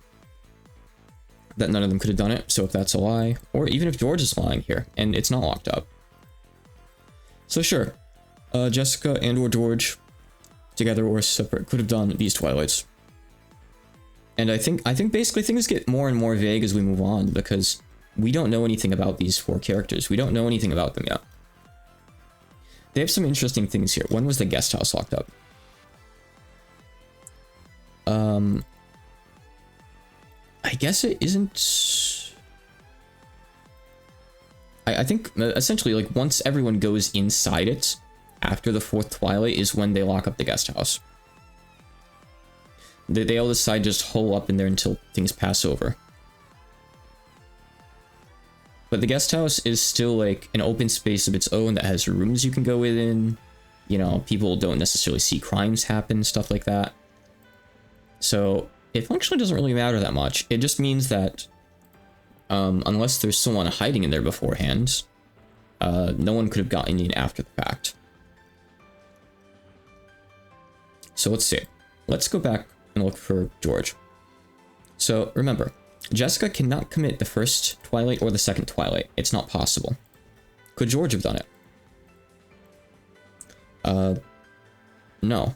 that none of them could have done it, so if that's a lie, or even if George is lying here, and it's not locked up. So sure, Jessica and or George, together or separate, could have done these Twilights. And I think basically things get more and more vague as we move on, because we don't know anything about these 4 characters. We don't know anything about them yet. They have some interesting things here. When was the guest house locked up? I guess it isn't... I think, essentially, like, once everyone goes inside it, after the 4th Twilight is when they lock up the guest house. They all decide to just hole up in there until things pass over. But the guest house is still, like, an open space of its own that has rooms you can go in. You know, people don't necessarily see crimes happen, stuff like that. So... it functionally doesn't really matter that much. It just means that, unless there's someone hiding in there beforehand, no one could have gotten in after the fact. So let's see. Let's go back and look for George. So remember, Jessica cannot commit the first Twilight or the second Twilight. It's not possible. Could George have done it? No.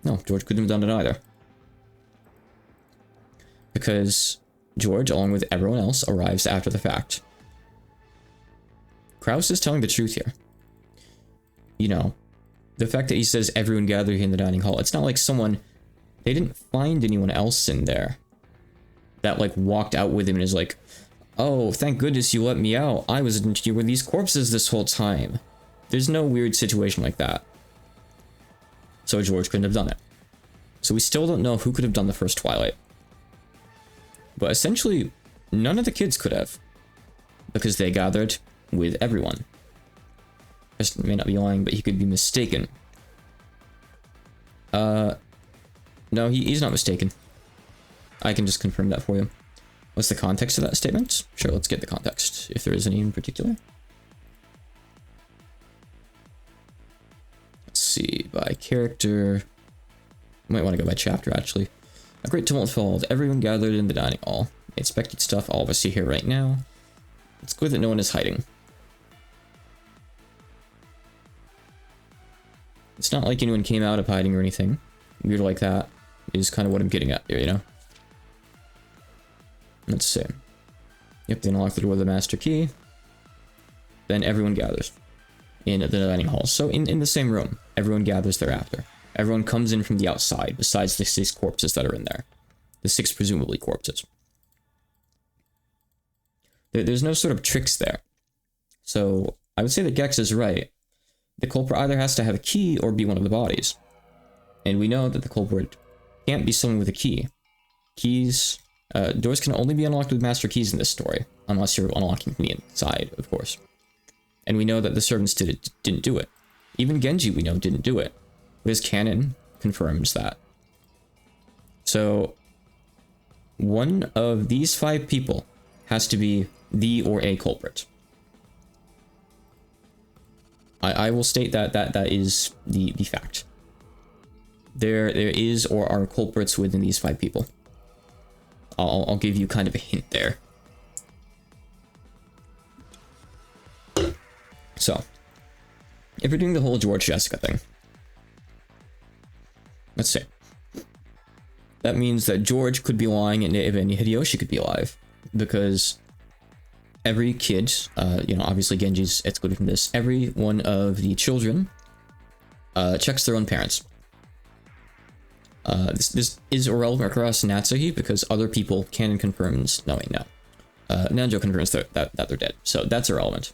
No, George couldn't have done it either. Because George, along with everyone else, arrives after the fact. Krause is telling the truth here. You know, the fact that he says everyone gathered here in the dining hall, it's not like someone... they didn't find anyone else in there that, like, walked out with him and is like, oh, thank goodness you let me out. I was in here with these corpses this whole time. There's no weird situation like that. So George couldn't have done it. So we still don't know who could have done the first Twilight. But essentially, none of the kids could have. Because they gathered with everyone. Chris may not be lying, but he could be mistaken. No, he's not mistaken. I can just confirm that for you. What's the context of that statement? Sure, let's get the context, if there is any in particular. Let's see, by character... might want to go by chapter, actually. A great tumult followed. Everyone gathered in the dining hall. They expected stuff all of us see here right now. It's clear that no one is hiding. It's not like anyone came out of hiding or anything. Weird like that is kind of what I'm getting at here, you know? Let's see. Yep, they unlock the door with the master key. Then everyone gathers in the dining hall. So in the same room, everyone gathers thereafter. Everyone comes in from the outside, besides the 6 corpses that are in there. The 6 presumably corpses. There's no sort of tricks there. So, I would say that Gex is right. The culprit either has to have a key or be one of the bodies. And we know that the culprit can't be someone with a key. Keys... doors can only be unlocked with master keys in this story. Unless you're unlocking from the inside, of course. And we know that the servants didn't do it. Even Genji, we know, didn't do it. His canon confirms that. So, one of these 5 people has to be the or a culprit. I will state that is the fact. There is or are culprits within these 5 people. I'll give you kind of a hint there. So, if we're doing the whole George Jessica thing, let's see. That means that George could be lying and Hideyoshi could be alive. Because every kid, you know, obviously Genji's excluded from this, every one of the children checks their own parents. This is irrelevant across Natsuhi because other people canon confirms, no wait, no. Nanjo confirms that they're dead, so that's irrelevant.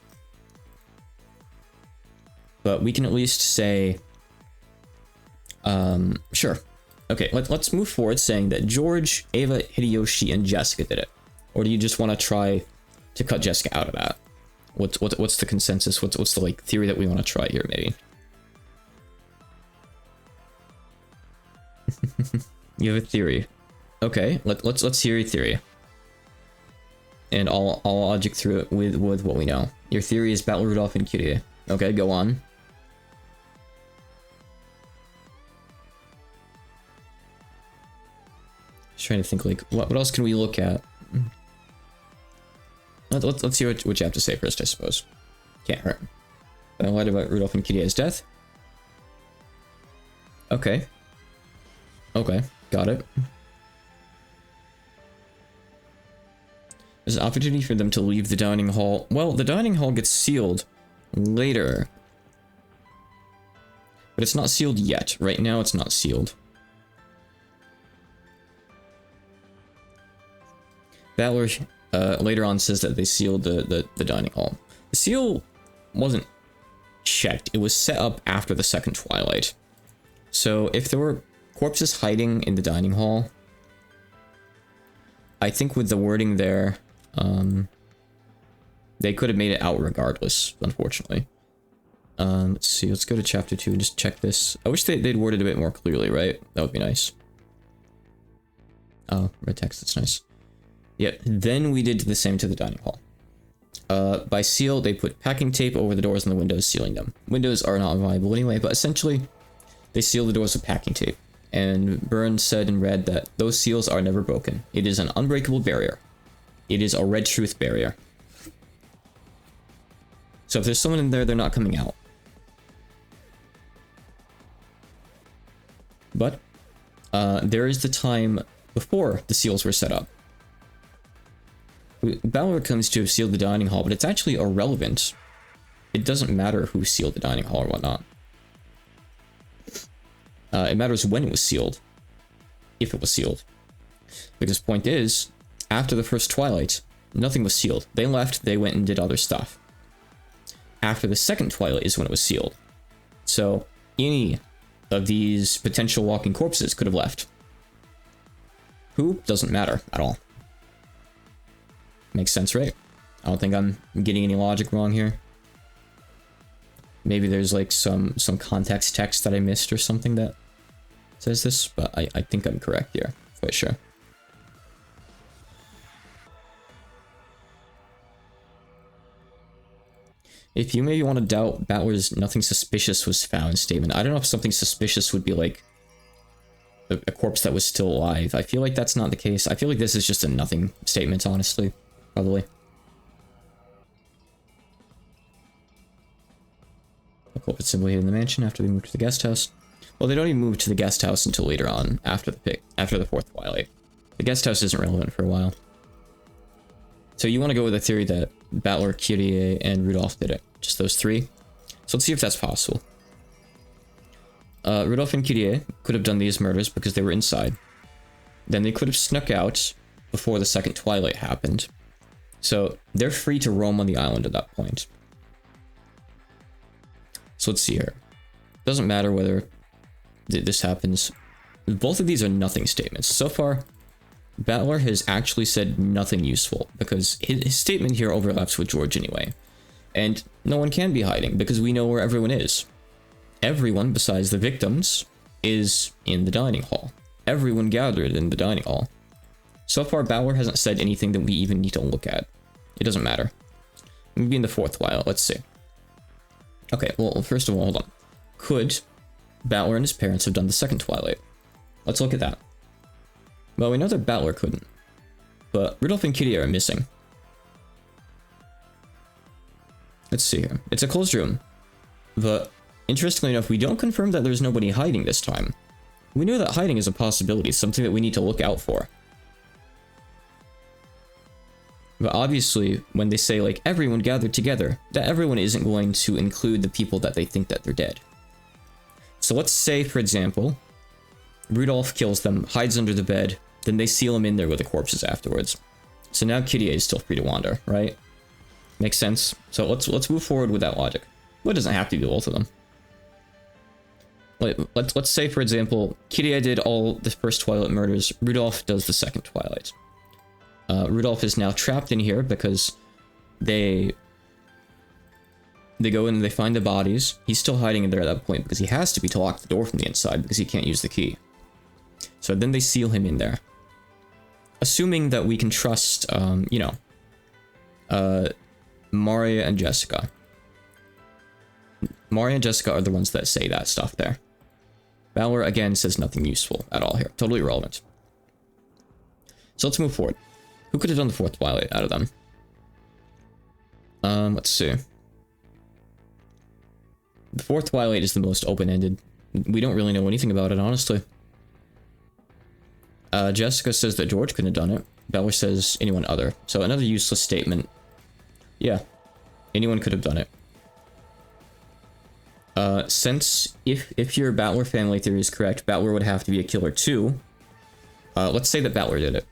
But we can at least say, sure, Okay, let's move forward saying that George, Ava, Hideyoshi, and Jessica did it. Or do you just want to try to cut Jessica out of that? What's the consensus? What's the like theory that we want to try here, maybe? You have a theory. Okay, let's hear your theory. And I'll logic through it with what we know. Your theory is Battle Rudolph and Kyrie. Okay, go on. Just trying to think, like, what else can we look at? Let's see what you have to say first, I suppose. Can't hurt. I lied about Rudolph and Kyrie's death. Okay. Okay, got it. There's an opportunity for them to leave the dining hall. Well, the dining hall gets sealed later. But it's not sealed yet. Right now, it's not sealed. Battler later on says that they sealed the dining hall. The seal wasn't checked. It was set up after the second twilight. So if there were corpses hiding in the dining hall, I think with the wording there, they could have made it out regardless, unfortunately. Let's see, let's go to chapter 2 and just check this. I wish they'd worded it a bit more clearly, right? That would be nice. Oh, red text, that's nice. Yep, then we did the same to the dining hall. By seal, they put packing tape over the doors and the windows, sealing them. Windows are not viable anyway, but essentially, they seal the doors with packing tape. And Burns said and read that those seals are never broken. It is an unbreakable barrier. It is a red truth barrier. So if there's someone in there, they're not coming out. But there is the time before the seals were set up. Battler comes to have sealed the dining hall, but it's actually irrelevant. It doesn't matter who sealed the dining hall or whatnot. It matters when it was sealed. If it was sealed. Because the point is, after the first twilight, nothing was sealed. They left, they went and did other stuff. After the second twilight is when it was sealed. So, any of these potential walking corpses could have left. Who? Doesn't matter at all. Makes sense, right? I don't think I'm getting any logic wrong here. Maybe there's like some context text that I missed or something that says this, but I think I'm correct here, for sure. If you maybe want to doubt Battler's "nothing suspicious was found" statement, I don't know if something suspicious would be like a corpse that was still alive. I feel like that's not the case. I feel like this is just a nothing statement, honestly. Probably. The culprit simply hid in the mansion after they moved to the guest house. Well, they don't even move to the guest house until later on, after the fourth twilight. The guest house isn't relevant for a while. So you want to go with the theory that Battler, Kyrie, and Rudolph did it. Just those three. So let's see if that's possible. Rudolph and Kyrie could have done these murders because they were inside. Then they could have snuck out before the second twilight happened. So they're free to roam on the island at that point. So let's see here. Doesn't matter whether this happens. Both of these are nothing statements. So far, Battler has actually said nothing useful because his statement here overlaps with George anyway. And no one can be hiding because we know where everyone is. Everyone besides the victims is in the dining hall. Everyone gathered in the dining hall. So far, Battler hasn't said anything that we even need to look at. It doesn't matter. Maybe in the fourth twilight, let's see. Okay, well, first of all, hold on. Could Battler and his parents have done the second twilight? Let's look at that. Well, we know that Battler couldn't. But Rudolph and Kyrie are missing. Let's see here. It's a closed room. But, interestingly enough, we don't confirm that there's nobody hiding this time. We know that hiding is a possibility, something that we need to look out for. But obviously, when they say, like, everyone gathered together, that everyone isn't going to include the people that they think that they're dead. So let's say, for example, Rudolph kills them, hides under the bed, then they seal him in there with the corpses afterwards. So now Kyrie is still free to wander, right? Makes sense? So let's move forward with that logic. Well, it doesn't have to be both of them. let's say, for example, Kirie did all the first Twilight murders, Rudolph does the second Twilight. Rudolph is now trapped in here because they go in and they find the bodies. He's still hiding in there at that point because he has to be to lock the door from the inside because he can't use the key. So then they seal him in there. Assuming that we can trust, you know, Maria and Jessica. Maria and Jessica are the ones that say that stuff there. Valor, again, says nothing useful at all here. Totally irrelevant. So let's move forward. Who could have done the fourth Twilight out of them? Let's see. The fourth Twilight is the most open-ended. We don't really know anything about it, honestly. Jessica says that George couldn't have done it. Valor says anyone other. So another useless statement. Yeah. Anyone could have done it. Since if your Battler family theory is correct, Battler would have to be a killer too. Let's say that Battler did it.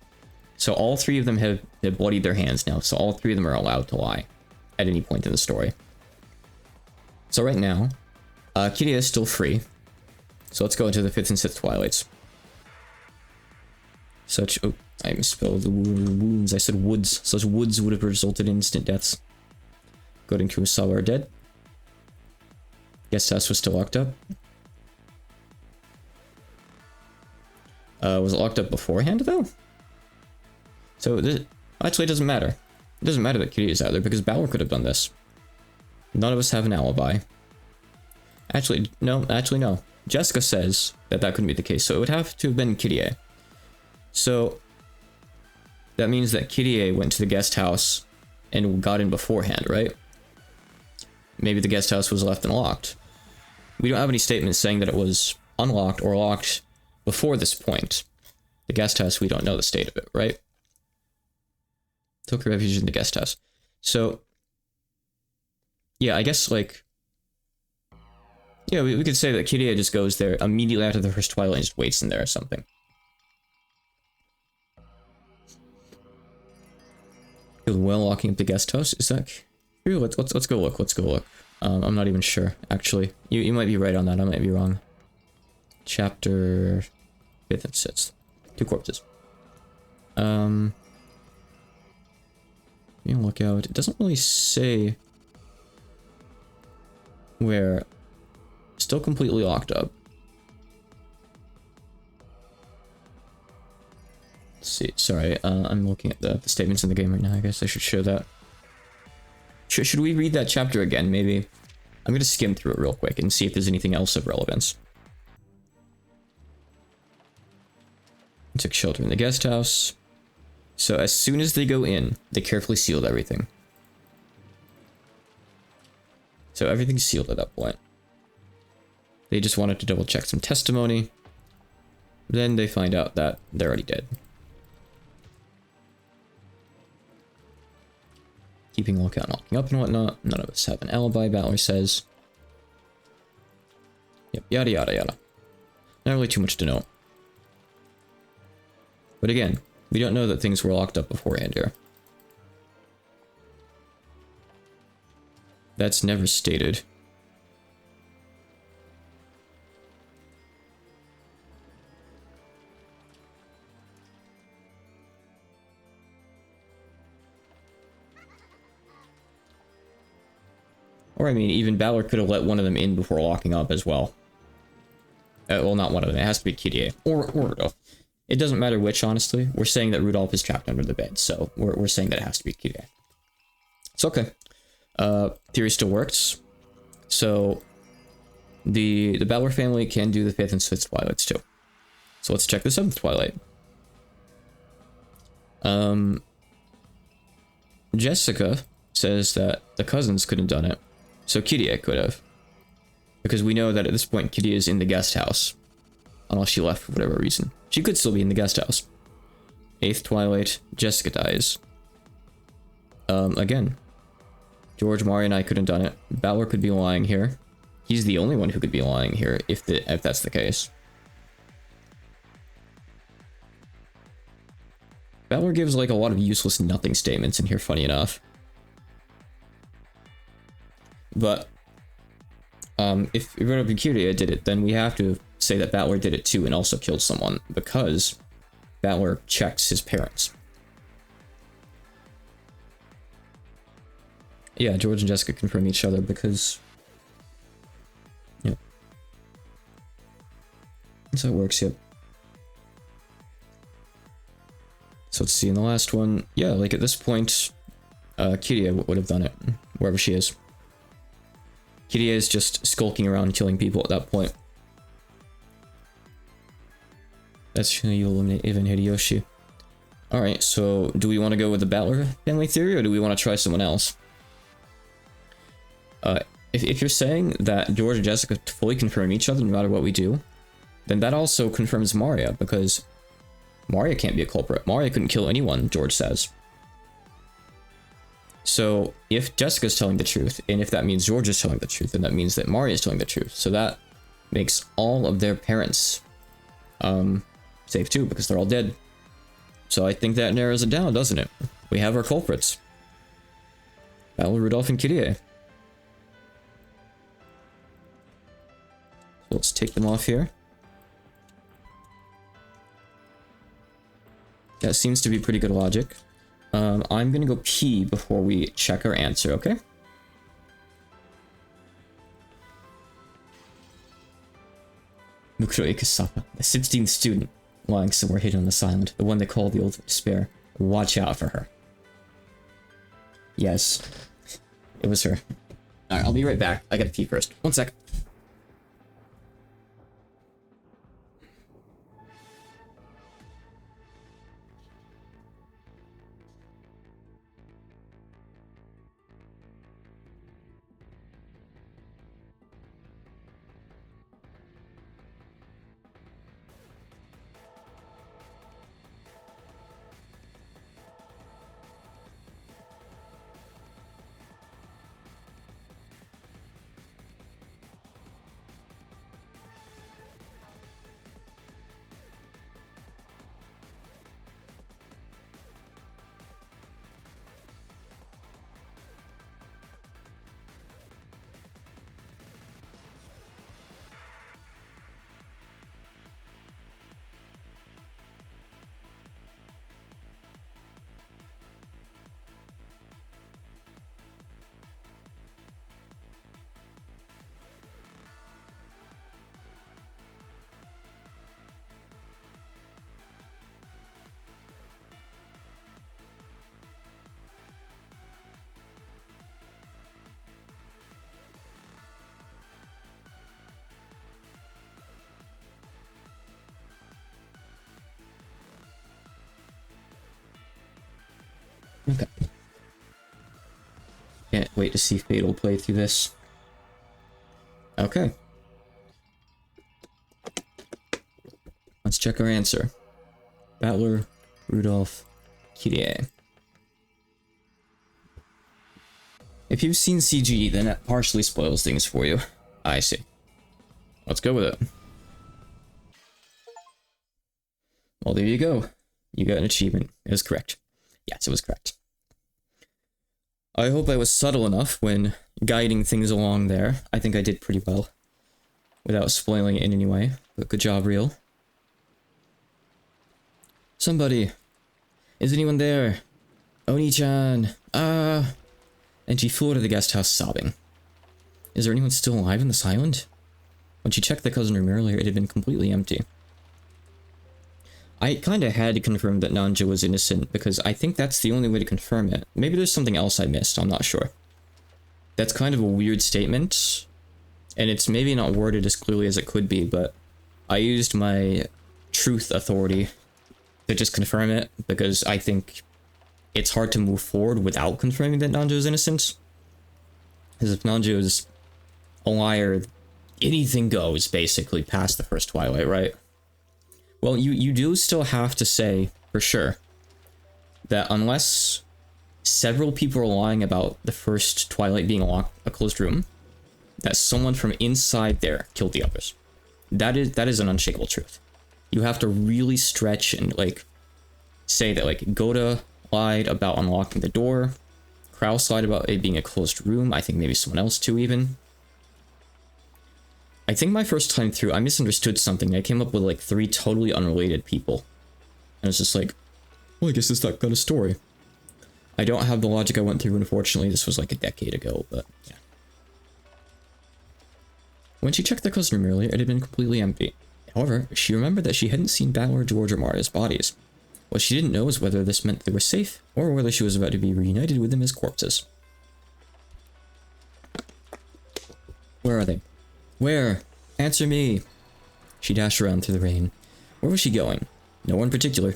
So all three of them have bloodied their hands now, so all three of them are allowed to lie at any point in the story. So right now, Kirie is still free. So let's go into the 5th and 6th Twilights. Oh, I misspelled the wounds. I said woods. Such woods would have resulted in instant deaths. Good and Kurosawa are dead. Guest house was still locked up. Was it locked up beforehand, though? So, actually, it doesn't matter. It doesn't matter that Kirie is out there, because Battler could have done this. None of us have an alibi. Actually, no. Jessica says that couldn't be the case, so it would have to have been Kirie. So, that means that Kirie went to the guest house and got in beforehand, right? Maybe the guest house was left unlocked. We don't have any statements saying that it was unlocked or locked before this point. The guest house, we don't know the state of it, right? Took refuge in the guest house. So, yeah, I guess, like... Yeah, we could say that Kirie just goes there immediately after the first Twilight and just waits in there or something. Well, locking up the guest house, is that... Here, let's go look, I'm not even sure, actually. You might be right on that, I might be wrong. Chapter 5th and 6th. 2 corpses. You look out. It doesn't really say where. Still completely locked up. Let's see, sorry, I'm looking at the statements in the game right now. I guess I should show that. Should we read that chapter again, maybe? I'm gonna skim through it real quick and see if there's anything else of relevance. Took shelter in the guest house. So as soon as they go in, they carefully sealed everything. So everything's sealed at that point. They just wanted to double check some testimony. Then they find out that they're already dead. Keeping a lookout, knocking up and whatnot. None of us have an alibi, Battler says. Yep, yada yada yada. Not really too much to know. But again, we don't know that things were locked up beforehand here. That's never stated. Or, I mean, even Battler could have let one of them in before locking up as well. Well, not one of them. It has to be Kirie. Or Rudolph. It doesn't matter which, honestly. We're saying that Rudolph is trapped under the bed, so we're saying that it has to be Kirie. It's okay. Theory still works. So, the Battler family can do the 5th and 6th Twilights, too. So let's check the 7th Twilight. Jessica says that the cousins couldn't have done it. So Kirie could have. Because we know that at this point, Kirie is in the guest house. Unless she left for whatever reason. She could still be in the guest house. 8th Twilight, Jessica dies. Again. George, Mari, and I couldn't have done it. Battler could be lying here. He's the only one who could be lying here, if that's the case. Battler gives, like, a lot of useless nothing statements in here, funny enough. But, if Rudolph and Kiria did it, then we have to say that Battler did it too and also killed someone, because Battler checks his parents. Yeah, George and Jessica confirm each other because... yeah. That's how it works, yep. So let's see, in the last one, yeah, like at this point, Kiria would have done it, wherever she is. Kiria is just skulking around killing people at that point. That's how you eliminate even Hideyoshi. Alright, so do we want to go with the Battler family theory, or do we want to try someone else? If you're saying that George and Jessica fully confirm each other no matter what we do, then that also confirms Maria, because Maria can't be a culprit. Maria couldn't kill anyone, George says. So, if Jessica's telling the truth, and if that means George is telling the truth, then that means that Maria is telling the truth. So that makes all of their parents safe too, because they're all dead. So I think that narrows it down, doesn't it? We have our culprits. Battler, Rudolph, and Kirie. So let's take them off here. That seems to be pretty good logic. I'm gonna go pee before we check our answer, okay? Mukuro Ikasapa, the 16th student, lying somewhere hidden on this island, the one they call the Ultimate Despair. Watch out for her. Yes, it was her. Alright, I'll be right back. I gotta pee first. 1 sec. Okay. Can't wait to see Fatal play through this. Okay. Let's check our answer. Battler, Rudolph, Kirie. If you've seen CG, then that partially spoils things for you. I see. Let's go with it. Well, there you go. You got an achievement. It was correct. Yes, it was correct. I hope I was subtle enough when guiding things along there. I think I did pretty well. Without spoiling it in any way. But good job, Real. Somebody. Is anyone there? Oni-chan. And she flew out of the guest house sobbing. Is there anyone still alive in this island? When she checked the cousin room earlier, it had been completely empty. I kinda had to confirm that Nanja was innocent, because I think that's the only way to confirm it. Maybe there's something else I missed, I'm not sure. That's kind of a weird statement, and it's maybe not worded as clearly as it could be, but I used my truth authority to just confirm it, because I think it's hard to move forward without confirming that Nanja is innocent. Because if Nanja is a liar, anything goes, basically, past the first Twilight, right? Well, you do still have to say, for sure, that unless several people are lying about the first Twilight being a closed room, that someone from inside there killed the others. That is an unshakable truth. You have to really stretch and, like, say that, like, Goda lied about unlocking the door, Kraus lied about it being a closed room, I think maybe someone else too, even. I think my first time through, I misunderstood something. I came up with like 3 totally unrelated people. And it's just like, well, I guess it's that kind of story. I don't have the logic I went through, unfortunately. This was like a decade ago, but yeah. When she checked the cousin room earlier, it had been completely empty. However, she remembered that she hadn't seen Battler, George, or Maria's bodies. What she didn't know is whether this meant they were safe, or whether she was about to be reunited with them as corpses. Where are they? Where? Answer me! She dashed around through the rain. Where was she going? Nowhere in particular.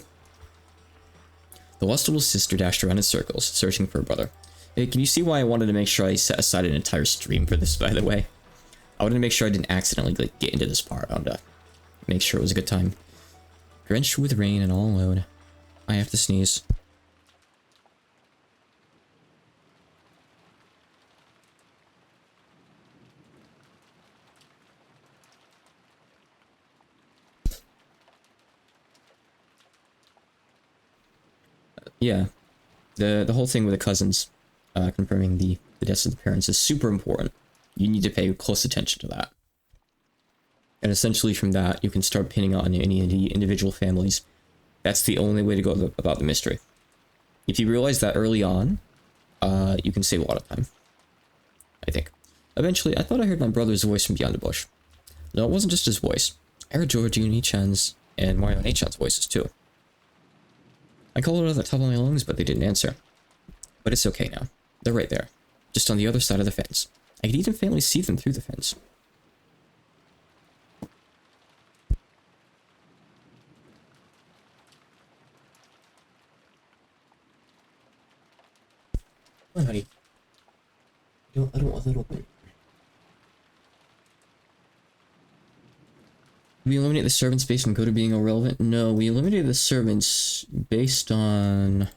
The lost little sister dashed around in circles, searching for her brother. Hey, can you see why I wanted to make sure I set aside an entire stream for this, by the way? I wanted to make sure I didn't accidentally like, get into this part. I wanted to make sure it was a good time. Drenched with rain and all alone. I have to sneeze. Yeah, the whole thing with the cousins confirming the deaths of the parents is super important. You need to pay close attention to that. And essentially from that, you can start pinning on any of the individual families. That's the only way to go about the mystery. If you realize that early on, you can save a lot of time. I think. Eventually, I thought I heard my brother's voice from beyond the bush. No, it wasn't just his voice. I heard Georgine-chan's and Mario and A-chan's voices too. I called out at the top of my lungs, but they didn't answer. But it's okay now. They're right there. Just on the other side of the fence. I could even faintly see them through the fence. Come on, honey. I don't want that open. We eliminate the servants based on Coda being irrelevant? No, we eliminated the servants based on...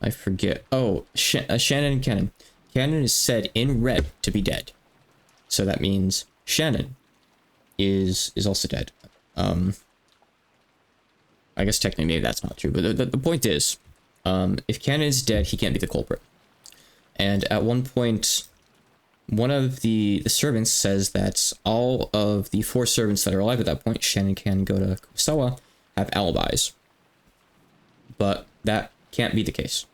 I forget. Oh, Shannon and Cannon. Cannon is said in red to be dead. So that means Shannon is also dead. I guess technically maybe that's not true, but the point is, if Cannon is dead, he can't be the culprit. And at one point, one of the servants says that all of the 4 servants that are alive at that point, Shannon, Cannon, Goda, Kurosawa, have alibis. But that can't be the case.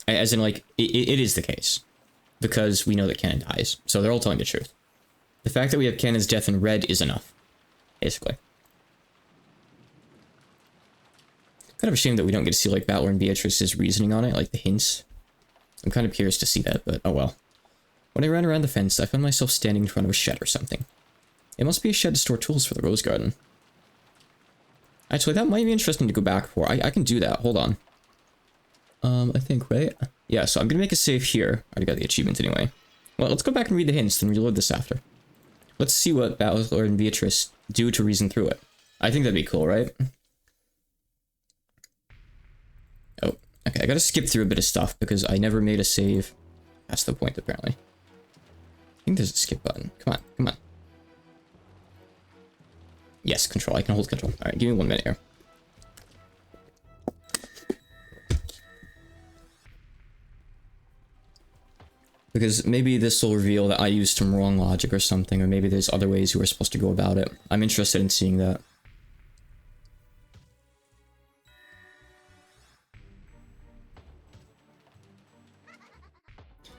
As in, like, it is the case. Because we know that Cannon dies. So they're all telling the truth. The fact that we have Cannon's death in red is enough. Basically. Kind of a shame that we don't get to see, like, Battler and Beatrice's reasoning on it, like the hints. I'm kind of curious to see that, but oh well. When I ran around the fence, I found myself standing in front of a shed or something. It must be a shed to store tools for the rose garden. Actually, that might be interesting to go back for. I can do that. Hold on. I think, right? Yeah, so I'm gonna make a save here. I already got the achievement anyway. Well, let's go back and read the hints, then reload this after. Let's see what Battler and Beatrice do to reason through it. I think that'd be cool, right? Oh, okay, I gotta skip through a bit of stuff because I never made a save. That's the point, apparently. I think there's a skip button. Come on, come on. Yes, control. I can hold control. Alright, give me 1 minute here. Because maybe this will reveal that I used some wrong logic or something, or maybe there's other ways you were supposed to go about it. I'm interested in seeing that.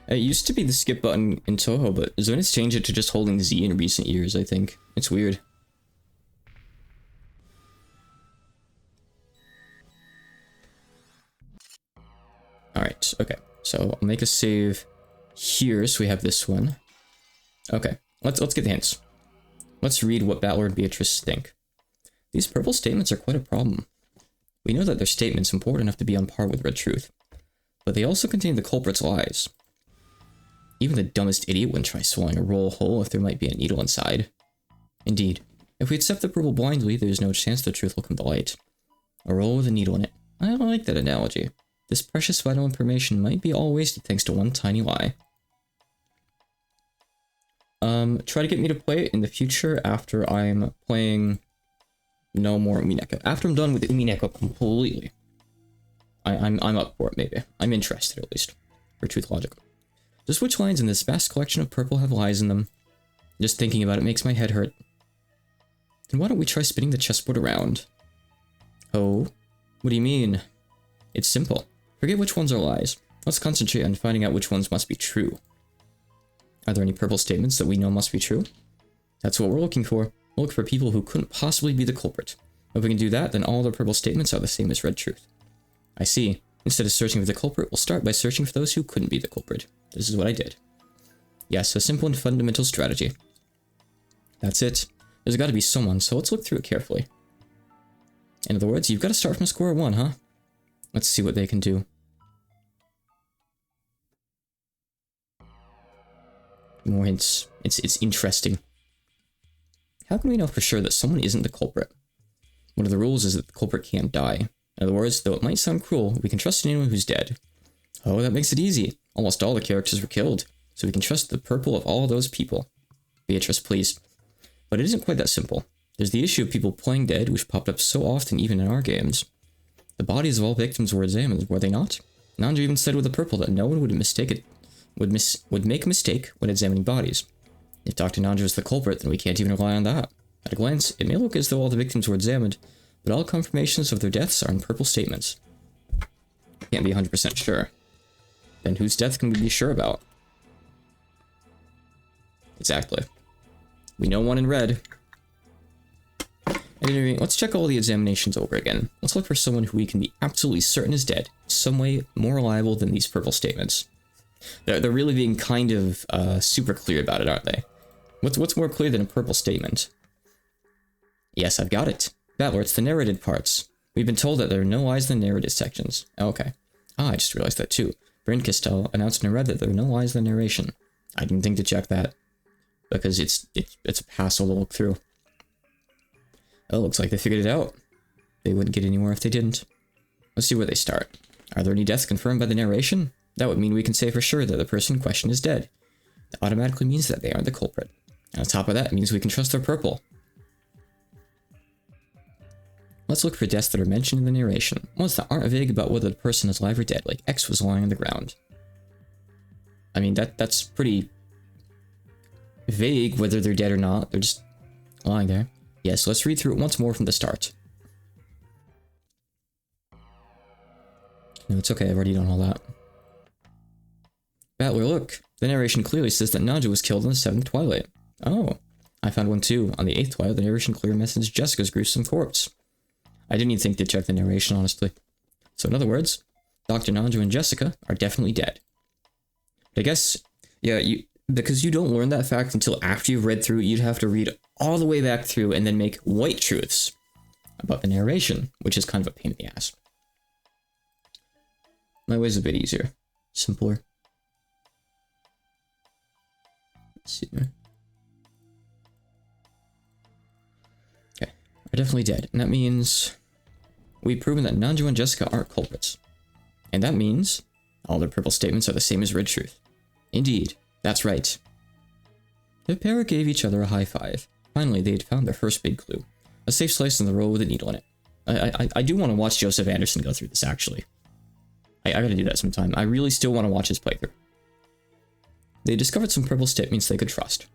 It used to be the skip button in Toho, but Zona's changed it to just holding Z in recent years, I think. It's weird. Alright, okay. So I'll make a save here, so we have this one. Okay, let's get the hints. Let's read what Battler and Beatrice think. These purple statements are quite a problem. We know that their statements important enough to be on par with Red Truth, but they also contain the culprit's lies. Even the dumbest idiot wouldn't try swallowing a roll whole if there might be a needle inside. Indeed, if we accept the purple blindly, there's no chance the truth will come to light. A roll with a needle in it. I don't like that analogy. This precious vital information might be all wasted thanks to one tiny lie. Try to get me to play it in the future after I'm playing no more Umineko. After I'm done with Umineko completely. I'm up for it, maybe. I'm interested, at least. For truth logic. Just which lines in this vast collection of purple have lies in them? Just thinking about it makes my head hurt. Then why don't we try spinning the chessboard around? Oh? What do you mean? It's simple. Forget which ones are lies. Let's concentrate on finding out which ones must be true. Are there any purple statements that we know must be true? That's what we're looking for. We'll look for people who couldn't possibly be the culprit. If we can do that, then all the purple statements are the same as red truth. I see. Instead of searching for the culprit, we'll start by searching for those who couldn't be the culprit. This is what I did. Yes, a simple and fundamental strategy. That's it. There's got to be someone, so let's look through it carefully. In other words, you've got to start from square one, huh? Let's see what they can do. More hints. It's interesting. How can we know for sure that someone isn't the culprit? One of the rules is that the culprit can't die. In other words, though it might sound cruel, we can trust anyone who's dead. Oh, that makes it easy. Almost all the characters were killed, so we can trust the purple of all of those people. Beatrice, please. But it isn't quite that simple. There's the issue of people playing dead, which popped up so often even in our games. The bodies of all victims were examined, were they not? Nanjo even said with the purple that no one would mistake it, would make a mistake when examining bodies. If Dr. Nanjo is the culprit, then we can't even rely on that. At a glance, it may look as though all the victims were examined, but all confirmations of their deaths are in purple statements. Can't be 100% sure. Then whose death can we be sure about? Exactly. We know one in red. At any rate, let's check all the examinations over again. Let's look for someone who we can be absolutely certain is dead, some way more reliable than these purple statements. They're really being kind of super clear about it, aren't they? What's more clear than a purple statement? Yes, I've got it. Battler, it's the narrated parts. We've been told that there are no lies in the narrated sections. Okay. I just realized that too. Bryn Castell announced in a red that there are no lies in the narration. I didn't think to check that, because it's a hassle to look through. Oh, looks like they figured it out. They wouldn't get anywhere if they didn't. Let's see where they start. Are there any deaths confirmed by the narration? That would mean we can say for sure that the person in question is dead. That automatically means that they aren't the culprit. And on top of that, it means we can trust their purple. Let's look for deaths that are mentioned in the narration. Ones that aren't vague about whether the person is alive or dead, like X was lying on the ground. I mean, that's pretty vague whether they're dead or not. They're just lying there. Yes, let's read through it once more from the start. No, it's okay, I've already done all that. Battler, look. The narration clearly says that Nanjo was killed in the 7th Twilight. Oh, I found one too. On the 8th Twilight, the narration clearly mentions Jessica's gruesome corpse. I didn't even think to check the narration, honestly. So in other words, Dr. Nanjo and Jessica are definitely dead. But I guess, yeah, because you don't learn that fact until after you've read through, you'd have to read all the way back through and then make white truths about the narration, which is kind of a pain in the ass. My way's a bit easier. Simpler. Let's see here. Okay, are definitely dead. And that means we've proven that Nanjo and Jessica aren't culprits. And that means all their purple statements are the same as red truth. Indeed, that's right. The pair gave each other a high five. Finally, they had found their first big clue. A safe slice in the road with a needle in it. I do want to watch Joseph Anderson go through this, actually. I gotta do that sometime. I really still want to watch his playthrough. They discovered some purple statements they could trust.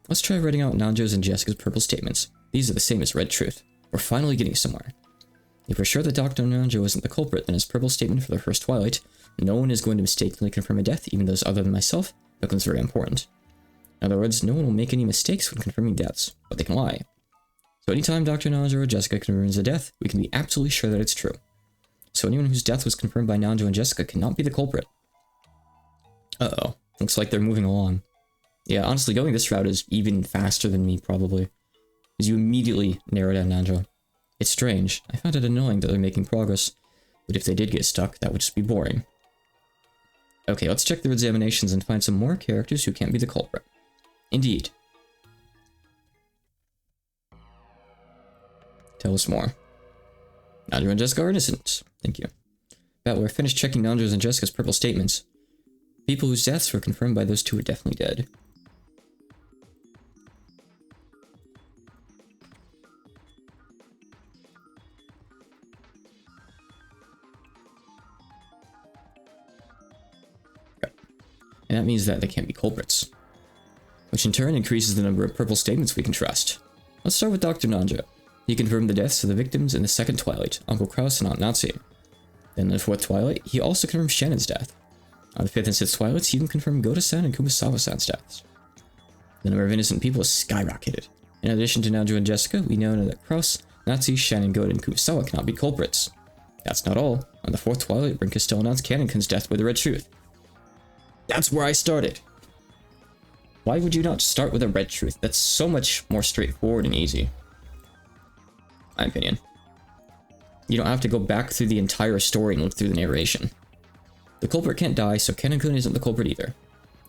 Let's try writing out Nanjo's and Jessica's purple statements. These are the same as red truth. We're finally getting somewhere. If we're sure that Dr. Nanjo isn't the culprit, then his purple statement for the first Twilight, no one is going to mistakenly confirm a death, even those other than myself, becomes very important. In other words, no one will make any mistakes when confirming deaths, but they can lie. So anytime Dr. Nanjo or Jessica confirms a death, we can be absolutely sure that it's true. So anyone whose death was confirmed by Nanjo and Jessica cannot be the culprit. Uh-oh. Looks like they're moving along. Yeah, honestly, going this route is even faster than me, probably. Because you immediately narrow down Nanjo. It's strange. I find it annoying that they're making progress. But if they did get stuck, that would just be boring. Okay, let's check their examinations and find some more characters who can't be the culprit. Indeed. Tell us more. Nanjo and Jessica are innocent. Thank you. Battler, finished checking Nanjo's and Jessica's purple statements. People whose deaths were confirmed by those two are definitely dead. Okay. and that means that they can't be culprits. Which in turn increases the number of purple statements we can trust. Let's start with Dr. Nanja. He confirmed the deaths of the victims in the second Twilight, Uncle Kraus and Aunt Natsu. Then in the fourth Twilight, he also confirmed Shannon's death. On the fifth and sixth Twilights, he even confirmed Goto-san and Kumasawa-san's deaths. The number of innocent people has skyrocketed. In addition to Nanja and Jessica, we know that Kraus, Natsu, Shannon, Goto, and Kumasawa cannot be culprits. That's not all. On the fourth Twilight, Brinka still announced Kanenkun's death with the red truth. That's where I started! Why would you not start with a red truth? That's so much more straightforward and easy. My opinion. You don't have to go back through the entire story and look through the narration. The culprit can't die, so Kanenkun isn't the culprit either.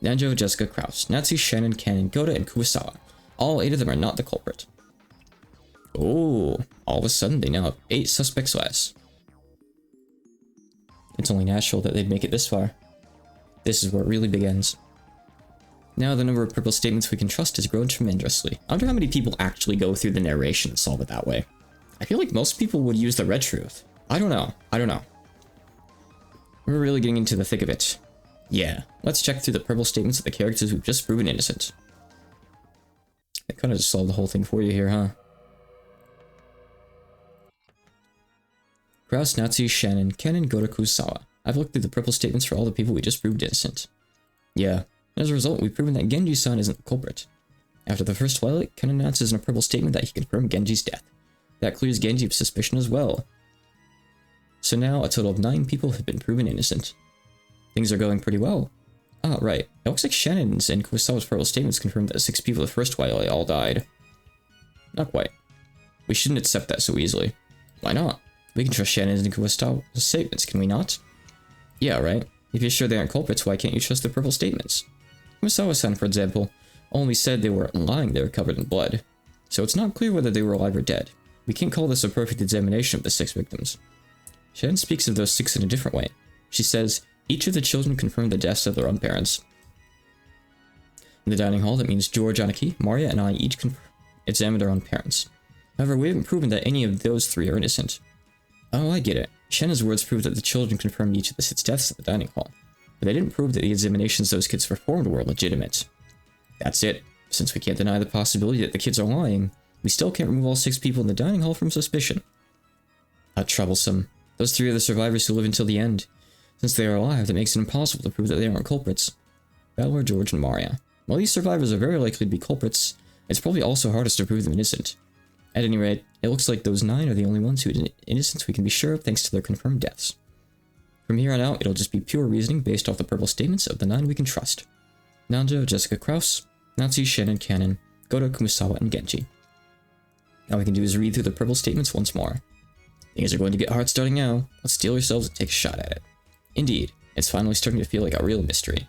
Nanjo, Jessica, Kraus, Natsu, Shannon, Kanen, Goto, and Kuwasawa. All 8 of them are not the culprit. Oh, all of a sudden they now have 8 suspects less. It's only natural that they'd make it this far. This is where it really begins. Now the number of purple statements we can trust has grown tremendously. I wonder how many people actually go through the narration and solve it that way. I feel like most people would use the red truth. I don't know. We're really getting into the thick of it. Yeah, let's check through the purple statements of the characters we've just proven innocent. I kind of just solved the whole thing for you here, huh? Kraus, Natsu, Shannon, Kanen, Goto, Kuwasawa. I've looked through the purple statements for all the people we just proved innocent. Yeah, as a result, we've proven that Genji-san isn't the culprit. After the first Twilight, Ken announces in a purple statement that he confirmed Genji's death. That clears Genji of suspicion as well. So now, a total of 9 people have been proven innocent. Things are going pretty well. Ah, right. It looks like Shannon's and Kuwasawa's purple statements confirmed that 6 people of the first Twilight all died. Not quite. We shouldn't accept that so easily. Why not? We can trust Shannon's and Kuwasawa's statements, can we not? Yeah, right. If you're sure they aren't culprits, why can't you trust the purple statements? Kuwasawa-san, for example, only said they weren't lying, they were covered in blood. So it's not clear whether they were alive or dead. We can't call this a perfect examination of the 6 victims. Shannon speaks of those 6 in a different way. She says, each of the children confirmed the deaths of their own parents. In the dining hall, that means George, Anaki, Maria, and I each examined our own parents. However, we haven't proven that any of those 3 are innocent. Oh, I get it. Shannon's words prove that the children confirmed each of the 6 deaths at the dining hall, but they didn't prove that the examinations those kids performed were legitimate. That's it. Since we can't deny the possibility that the kids are lying, we still can't remove all 6 people in the dining hall from suspicion. How troublesome. Those 3 are the survivors who live until the end. Since they are alive, that makes it impossible to prove that they aren't culprits. Valor, George, and Maria. While these survivors are very likely to be culprits, it's probably also hardest to prove them innocent. At any rate, it looks like those 9 are the only ones who are innocent we can be sure of thanks to their confirmed deaths. From here on out, it'll just be pure reasoning based off the purple statements of the 9 we can trust. Nanjo, Jessica, Kraus, Natsu, Shannon, Kanen, Goto, Kumasawa, and Genji. All we can do is read through the purple statements once more. Things are going to get hard starting now. Let's steel ourselves and take a shot at it. Indeed, it's finally starting to feel like a real mystery.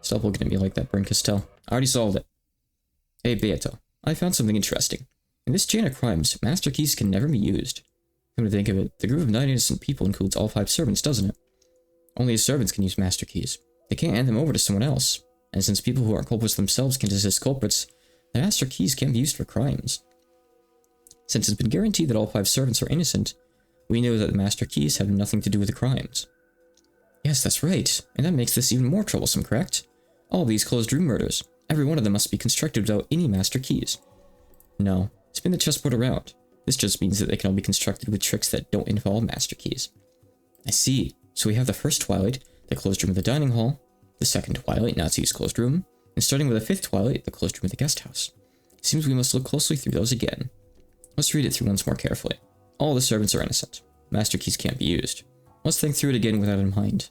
Stop looking at me like that, Bryn Castell. I already solved it. Hey, Beato, I found something interesting. In this chain of crimes, master keys can never be used. Come to think of it, the group of 9 innocent people includes all 5 servants, doesn't it? Only the servants can use master keys. They can't hand them over to someone else. And since people who aren't culprits themselves can assist culprits, the master keys can't be used for crimes. Since it's been guaranteed that all 5 servants are innocent, we know that the master keys have nothing to do with the crimes. Yes, that's right, and that makes this even more troublesome, correct? All of these closed room murders, every one of them must be constructed without any master keys. No, spin the chessboard around. This just means that they can all be constructed with tricks that don't involve master keys. I see, so we have the first Twilight, the closed room of the dining hall, the second Twilight, Natsu's closed room, and starting with the 5th Twilight, the closed room of the guest house. Seems we must look closely through those again. Let's read it through once more carefully. All the servants are innocent. Master keys can't be used. Let's think through it again with that in mind.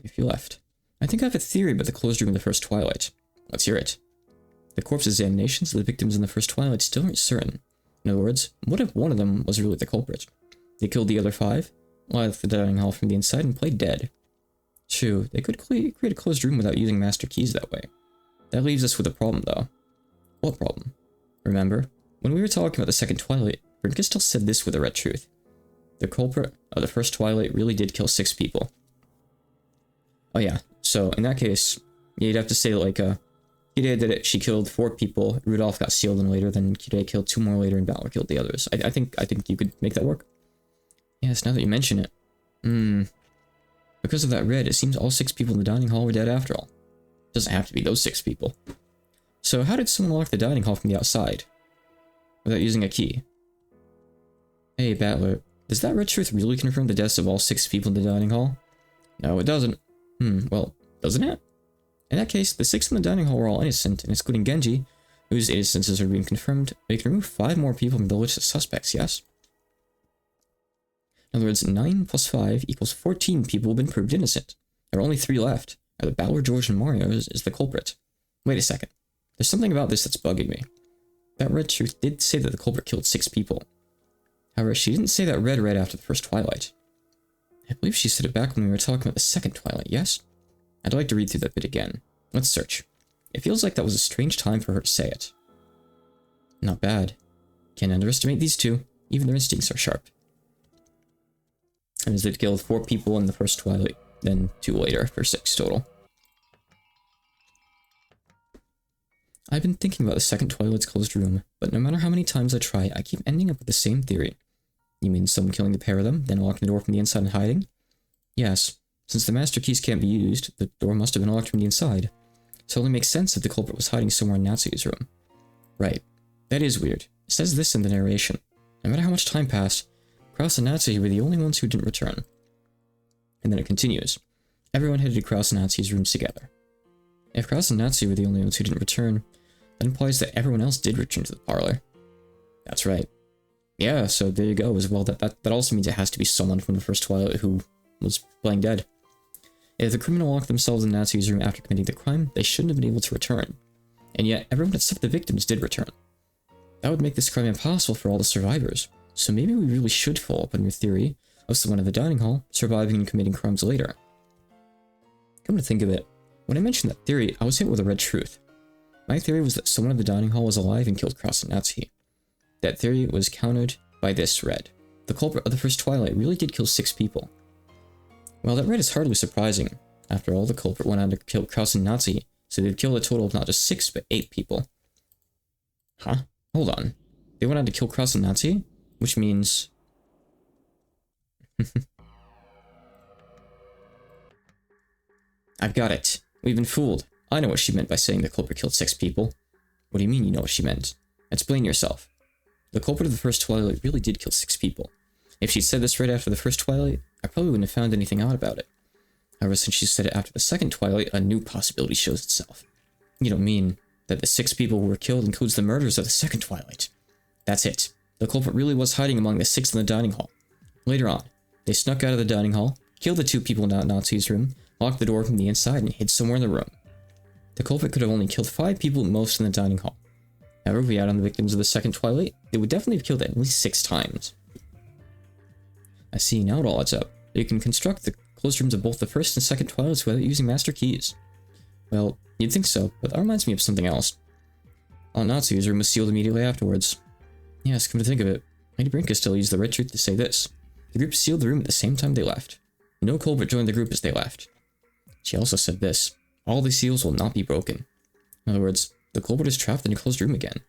If you left. I think I have a theory about the closed room of the first Twilight. Let's hear it. The corpse examinations of the victims in the first Twilight still aren't certain. In other words, what if one of them was really the culprit? They killed the other 5, left the dining hall from the inside, and played dead. True, they could create a closed room without using master keys that way. That leaves us with a problem, though. What problem? Remember, when we were talking about the second Twilight, Brinka still said this with a red truth. The culprit of the first Twilight really did kill 6 people. Oh yeah, so in that case, you'd have to say like, he Kirei did it. She killed 4 people. Rudolph got sealed in later. Then Kirei killed 2 more later, and Valor killed the others. I think you could make that work. Yes, now that you mention it. Because of that red, it seems all 6 people in the dining hall were dead after all. Doesn't have to be those 6 people. So how did someone lock the dining hall from the outside? Without using a key? Hey, Battler. Does that red truth really confirm the deaths of all 6 people in the dining hall? No, it doesn't. Well, doesn't it? In that case, the 6 in the dining hall were all innocent, and excluding Genji, whose innocences are being confirmed, they can remove 5 more people from the list of suspects, yes? In other words, 9 plus 5 equals 14 people have been proved innocent. There are only 3 left. Either Battler, George, and Mario is the culprit. Wait a second. There's something about this that's bugging me. That red truth did say that the culprit killed 6 people. However, she didn't say that red right after the first Twilight. I believe she said it back when we were talking about the second Twilight, yes? I'd like to read through that bit again. Let's search. It feels like that was a strange time for her to say it. Not bad. Can't underestimate these 2. Even their instincts are sharp. And as they've killed 4 people in the first Twilight, then 2 later for 6 total. I've been thinking about the second Twilight's closed room, but no matter how many times I try, I keep ending up with the same theory. You mean someone killing the pair of them, then locking the door from the inside and hiding? Yes. Since the master keys can't be used, the door must have been locked from the inside. So it only makes sense if the culprit was hiding somewhere in Natsu's room. Right. That is weird. It says this in the narration. No matter how much time passed, Kraus and Natsu were the only ones who didn't return. And then it continues. Everyone headed to Kraus and Natsu's rooms together. If Kraus and Natsu were the only ones who didn't return, that implies that everyone else did return to the parlor. That's right. Yeah, so there you go as well. That also means it has to be someone from the first Twilight who was playing dead. If the criminal locked themselves in Natsu's room after committing the crime, they shouldn't have been able to return. And yet, everyone except the victims did return. That would make this crime impossible for all the survivors. So maybe we really should follow up on your theory of someone in the dining hall surviving and committing crimes later. Come to think of it, when I mentioned that theory, I was hit with a red truth. My theory was that someone in the dining hall was alive and killed Kraus and Natsu. That theory was countered by this red. The culprit of the first Twilight really did kill 6 people. Well, that red is hardly surprising. After all, the culprit went on to kill Kraus and Natsu, so they'd killed a total of not just 6, but 8 people. Huh? Hold on. They went on to kill Kraus and Natsu? Which means... I've got it. We've been fooled. I know what she meant by saying the culprit killed 6 people. What do you mean you know what she meant? Explain yourself. The culprit of the first Twilight really did kill 6 people. If she'd said this right after the first Twilight, I probably wouldn't have found anything out about it. However, since she said it after the second Twilight, a new possibility shows itself. You don't mean that the 6 people who were killed includes the murders of the second Twilight? That's it. The culprit really was hiding among the 6 in the dining hall. Later on, they snuck out of the dining hall, killed the 2 people in Natsu's room, locked the door from the inside, and hid somewhere in the room. The culprit could have only killed 5 people at most in the dining hall. However, if we add on the victims of the second Twilight, they would definitely have killed at least 6 times. I see, now it all adds up. You can construct the closed rooms of both the first and second Twilights without using master keys. Well, you'd think so, but that reminds me of something else. Aunt Natsu's room was sealed immediately afterwards. Yes, come to think of it, Lady Brinka still used the red truth to say this. The group sealed the room at the same time they left. No culprit joined the group as they left. She also said this. All the seals will not be broken. In other words, the culprit is trapped in a closed room again.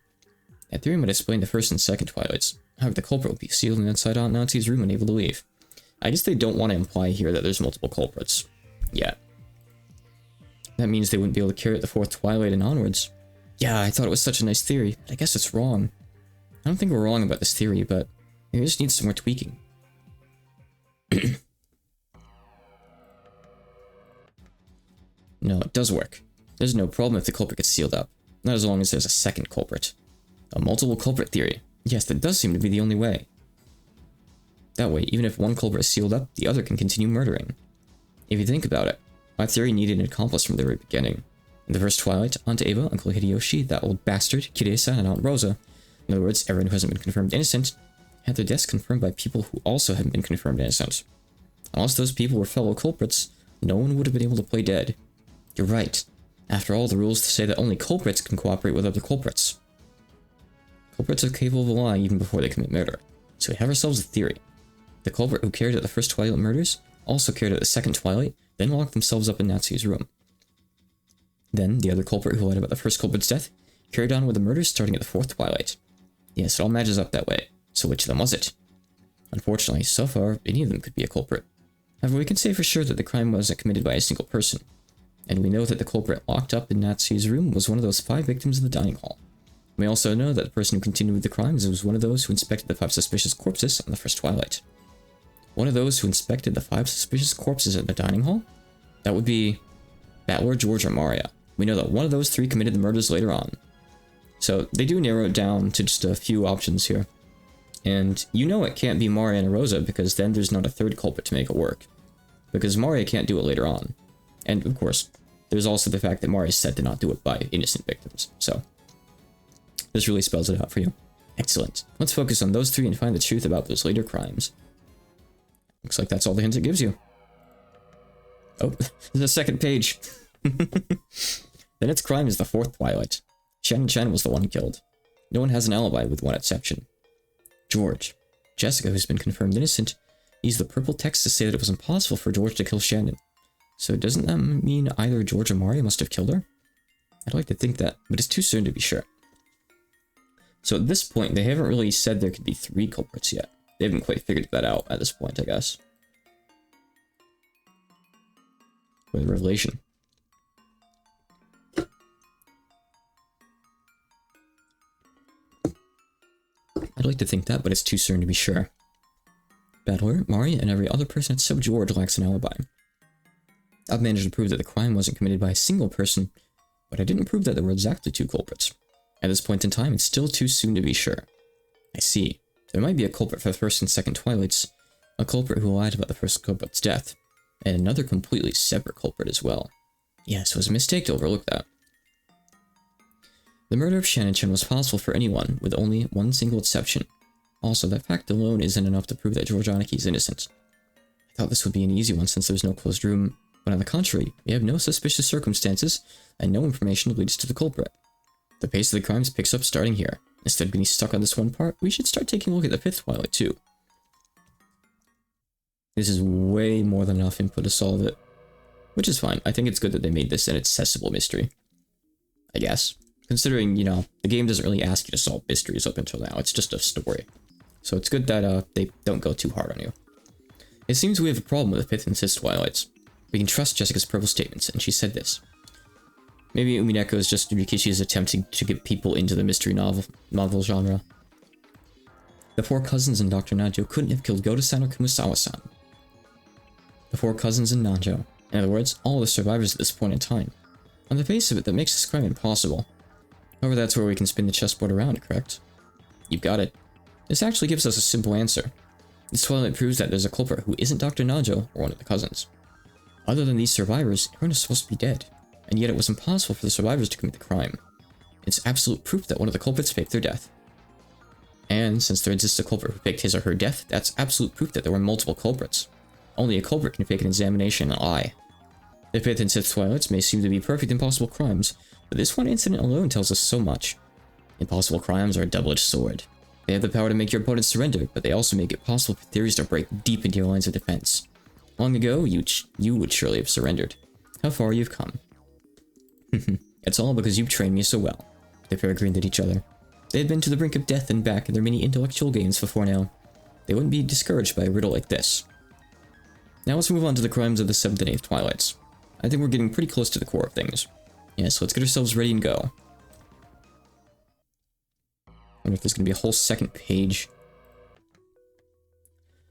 That theory might explain the first and second Twilights. However, the culprit will be sealed inside Aunt Natsu's room and able to leave. I guess they don't want to imply here that there's multiple culprits. Yeah. That means they wouldn't be able to carry out the fourth Twilight and onwards. Yeah, I thought it was such a nice theory, but I guess it's wrong. I don't think we're wrong about this theory, but maybe it just needs some more tweaking. No, it does work. There's no problem if the culprit gets sealed up. Not as long as there's a second culprit. A multiple culprit theory. Yes, that does seem to be the only way. That way, even if one culprit is sealed up, the other can continue murdering. If you think about it, my theory needed an accomplice from the very beginning. In the first Twilight, Aunt Ava, Uncle Hideyoshi, that old bastard, Kirei-san, and Aunt Rosa, in other words, everyone who hasn't been confirmed innocent, had their deaths confirmed by people who also hadn't been confirmed innocent. Unless those people were fellow culprits, no one would have been able to play dead. You're right. After all, the rules say that only culprits can cooperate with other culprits. Culprits are capable of lying even before they commit murder. So we have ourselves a theory. The culprit who carried out the first Twilight murders also carried out the second Twilight, then locked themselves up in Natsu's room. Then, the other culprit who lied about the first culprit's death carried on with the murders starting at the fourth twilight. Yes, it all matches up that way. So which of them was it? Unfortunately, so far, any of them could be a culprit. However, we can say for sure that the crime wasn't committed by a single person. And we know that the culprit locked up in Natsu's room was one of those 5 victims in the dining hall. We also know that the person who continued with the crimes was one of those who inspected the 5 suspicious corpses on the first twilight. One of those who inspected the 5 suspicious corpses at the dining hall? That would be Battler, George, or Maria. We know that one of those 3 committed the murders later on. So they do narrow it down to just a few options here. And you know it can't be Maria and Rosa because then there's not a 3rd culprit to make it work. Because Maria can't do it later on. And of course, there's also the fact that Maria is said to not do it by innocent victims. So this really spells it out for you. Excellent. Let's focus on those 3 and find the truth about those later crimes. Looks like that's all the hints it gives you. Oh, the 2nd page. The next crime is the 4th twilight. Shannon Chen was the one killed. No one has an alibi with one exception. George. Jessica, who's been confirmed innocent, used the purple text to say that it was impossible for George to kill Shannon. So doesn't that mean either George or Maria must have killed her? I'd like to think that, but it's too soon to be sure. So at this point, they haven't really said there could be 3 culprits yet. They haven't quite figured that out at this point, I guess. With revelation. I'd like to think that, but it's too soon to be sure. Battler, Maria, and every other person except George lacks an alibi. I've managed to prove that the crime wasn't committed by a single person, but I didn't prove that there were exactly 2 culprits. At this point in time, it's still too soon to be sure. I see. There might be a culprit for the 1st and 2nd twilights, a culprit who lied about the first culprit's death, and another completely separate culprit as well. Yes, it was a mistake to overlook that. The murder of Shannon Chen was possible for anyone, with only one single exception. Also, that fact alone isn't enough to prove that George Aniki is innocent. I thought this would be an easy one since there's no closed room, but on the contrary, we have no suspicious circumstances, and no information leads to the culprit. The pace of the crimes picks up starting here. Instead of being stuck on this one part, we should start taking a look at the 5th twilight too. This is way more than enough input to solve it. Which is fine. I think it's good that they made this an accessible mystery. I guess. Considering, you know, the game doesn't really ask you to solve mysteries up until now. It's just a story. So it's good that they don't go too hard on you. It seems we have a problem with the 5th and 6th twilights. We can trust Jessica's purple statements, and she said this. Maybe Umineko is just Rikishi's attempting to get people into the mystery novel genre. The 4 cousins and Dr. Nanjo couldn't have killed Goto-san or Kumasawa-san. The 4 cousins and Nanjo. In other words, all the survivors at this point in time. On the face of it, that makes this crime impossible. However, that's where we can spin the chessboard around, correct? You've got it. This actually gives us a simple answer. This twilight proves that there's a culprit who isn't Dr. Nanjo or one of the cousins. Other than these survivors, everyone is supposed to be dead, and yet it was impossible for the survivors to commit the crime. It's absolute proof that one of the culprits faked their death. And since there exists a culprit who faked his or her death, that's absolute proof that there were multiple culprits. Only a culprit can fake an examination and lie. The 5th and 6th twilights may seem to be perfect impossible crimes, but this one incident alone tells us so much. Impossible crimes are a double-edged sword. They have the power to make your opponent surrender, but they also make it possible for theories to break deep into your lines of defense. Long ago, you would surely have surrendered. How far you've come. It's all because you've trained me so well. The pair grinned at each other. They had been to the brink of death and back in their many intellectual games before now. They wouldn't be discouraged by a riddle like this. Now let's move on to the crimes of the 7th and 8th twilights. I think we're getting pretty close to the core of things. Yes, let's get ourselves ready and go. I wonder if there's going to be a whole 2nd page.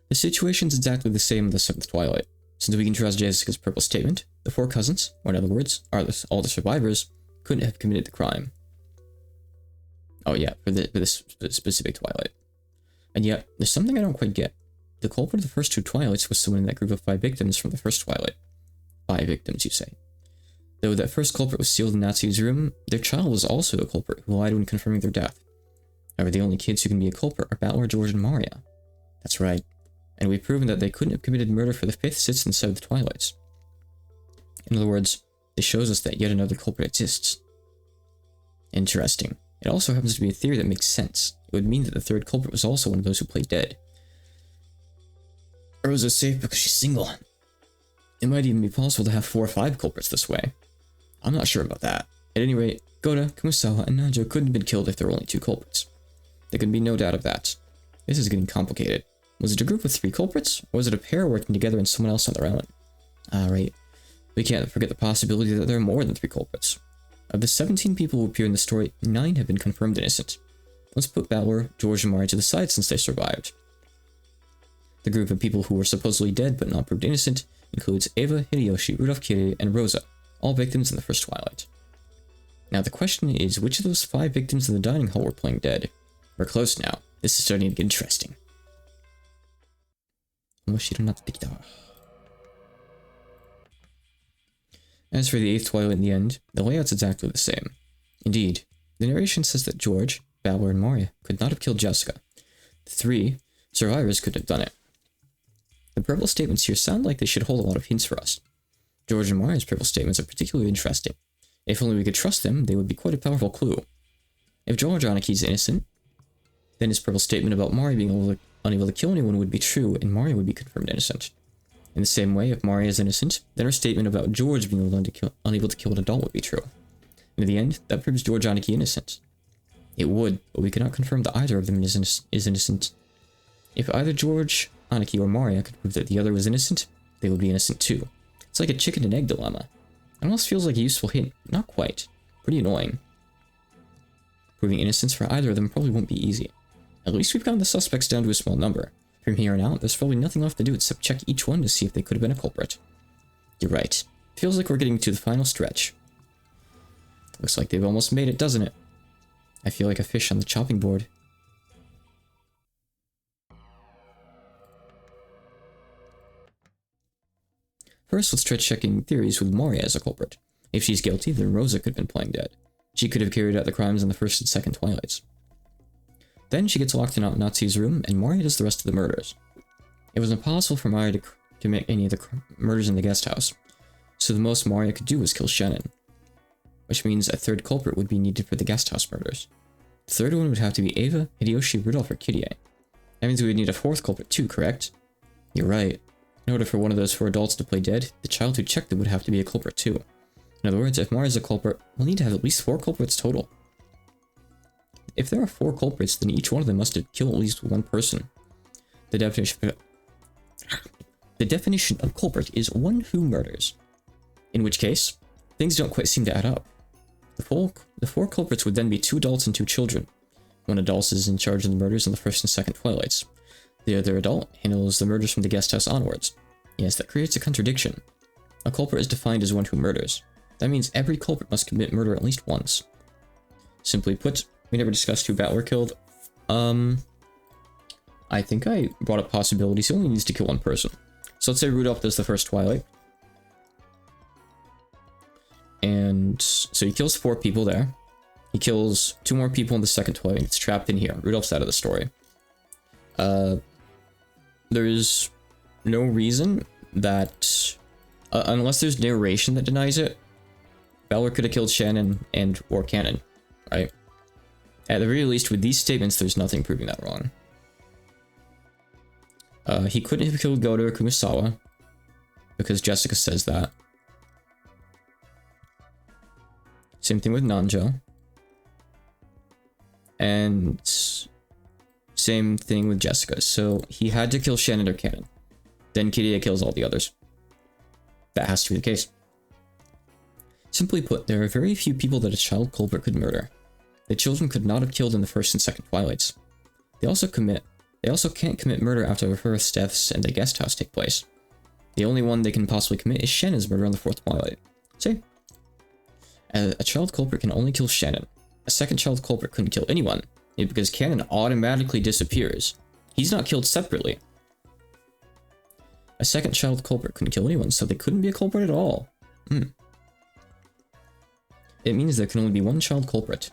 The situation's exactly the same in the 7th twilight. Since we can trust Jessica's purple statement, the 4 cousins, or in other words, all the survivors, couldn't have committed the crime. Oh yeah, for this specific twilight. And yet, there's something I don't quite get. The culprit of the first 2 twilights was someone in that group of 5 victims from the first twilight. 5 victims, you say. Though that first culprit was sealed in Natsu's room, their child was also a culprit who lied when confirming their death. However, the only kids who can be a culprit are Battler, George, and Maria. That's right. And we've proven that they couldn't have committed murder for the 5th, 6th, and 7th twilights. In other words, this shows us that yet another culprit exists. Interesting. It also happens to be a theory that makes sense. It would mean that the 3rd culprit was also one of those who played dead. Rosa's safe because she's single. It might even be possible to have 4 or 5 culprits this way. I'm not sure about that. At any rate, Goda, Kumasawa, and Najo couldn't have been killed if there were only 2 culprits. There can be no doubt of that. This is getting complicated. Was it a group of 3 culprits, or was it a pair working together and someone else on their own? Right. We can't forget the possibility that there are more than 3 culprits. Of the 17 people who appear in the story, 9 have been confirmed innocent. Let's put Balor, George, and Mari to the side since they survived. The group of people who were supposedly dead but not proved innocent includes Eva, Hideyoshi, Rudolph Kirei, and Rosa, all victims in the first Twilight. Now the question is, which of those 5 victims in the dining hall were playing dead? We're close now. This is starting to get interesting. As for the 8th Twilight in the end, the layout's exactly the same. Indeed, the narration says that George, Balor, and Maria could not have killed Jessica. The 3 survivors couldn't have done it. The purple statements here sound like they should hold a lot of hints for us. George and Maria's purple statements are particularly interesting. If only we could trust them, they would be quite a powerful clue. If George Aniki is innocent, then his purple statement about Maria being unable to kill anyone would be true, and Maria would be confirmed innocent. In the same way, if Maria is innocent, then her statement about George being unable to kill an adult would be true. And in the end, that proves George Aniki innocent. It would, but we cannot confirm that either of them is innocent. If either George Aniki or Maria could prove that the other was innocent, they would be innocent too. It's like a chicken and egg dilemma. It almost feels like a useful hint. Not quite. Pretty annoying. Proving innocence for either of them probably won't be easy. At least we've gotten the suspects down to a small number. From here on out, there's probably nothing left to do except check each one to see if they could have been a culprit. You're right. Feels like we're getting to the final stretch. Looks like they've almost made it, doesn't it? I feel like a fish on the chopping board. First, let's try checking theories with Maria as a culprit. If she's guilty, then Rosa could have been playing dead. She could have carried out the crimes in the first and second Twilights. Then she gets locked in Nazi's room, and Maria does the rest of the murders. It was impossible for Maria to commit any of the murders in the guest house, so the most Maria could do was kill Shannon. Which means a 3rd culprit would be needed for the guest house murders. The 3rd one would have to be Eva, Hideyoshi, Rudolph, or Kirei. That means we would need a 4th culprit too, correct? You're right. In order for one of those 4 adults to play dead, the child who checked them would have to be a culprit too. In other words, if Maria's a culprit, we'll need to have at least 4 culprits total. If there are 4 culprits, then each one of them must have killed at least 1 person. The definition of culprit is one who murders. In which case, things don't quite seem to add up. The 4 culprits would then be 2 adults and 2 children. One adult is in charge of the murders in the first and second Twilights. The other adult handles the murders from the guest house onwards. Yes, that creates a contradiction. A culprit is defined as one who murders. That means every culprit must commit murder at least once. Simply put, we never discussed who Balor killed. I think I brought up possibilities. He only needs to kill 1 person. So let's say Rudolph does the first Twilight. And so he kills 4 people there. He kills 2 more people in the second Twilight. It's trapped in here. Rudolph's out of the story. There is no reason that, unless there's narration that denies it, Balor could have killed Shannon and or Cannon, right? At the very least, with these statements, there's nothing proving that wrong. He couldn't have killed Goda or Kumasawa, because Jessica says that. Same thing with Nanjo. And same thing with Jessica. So he had to kill Shannon or Cannon. Then Kirei kills all the others. That has to be the case. Simply put, there are very few people that a child culprit could murder. The children could not have killed in the first and second Twilights. They also can't commit murder after the first deaths and the guest house take place. The only one they can possibly commit is Shannon's murder on the 4th Twilight. See? A child culprit can only kill Shannon. A second child culprit couldn't kill anyone, because Cannon automatically disappears. He's not killed separately. A second child culprit couldn't kill anyone, so they couldn't be a culprit at all. It means there can only be 1 child culprit.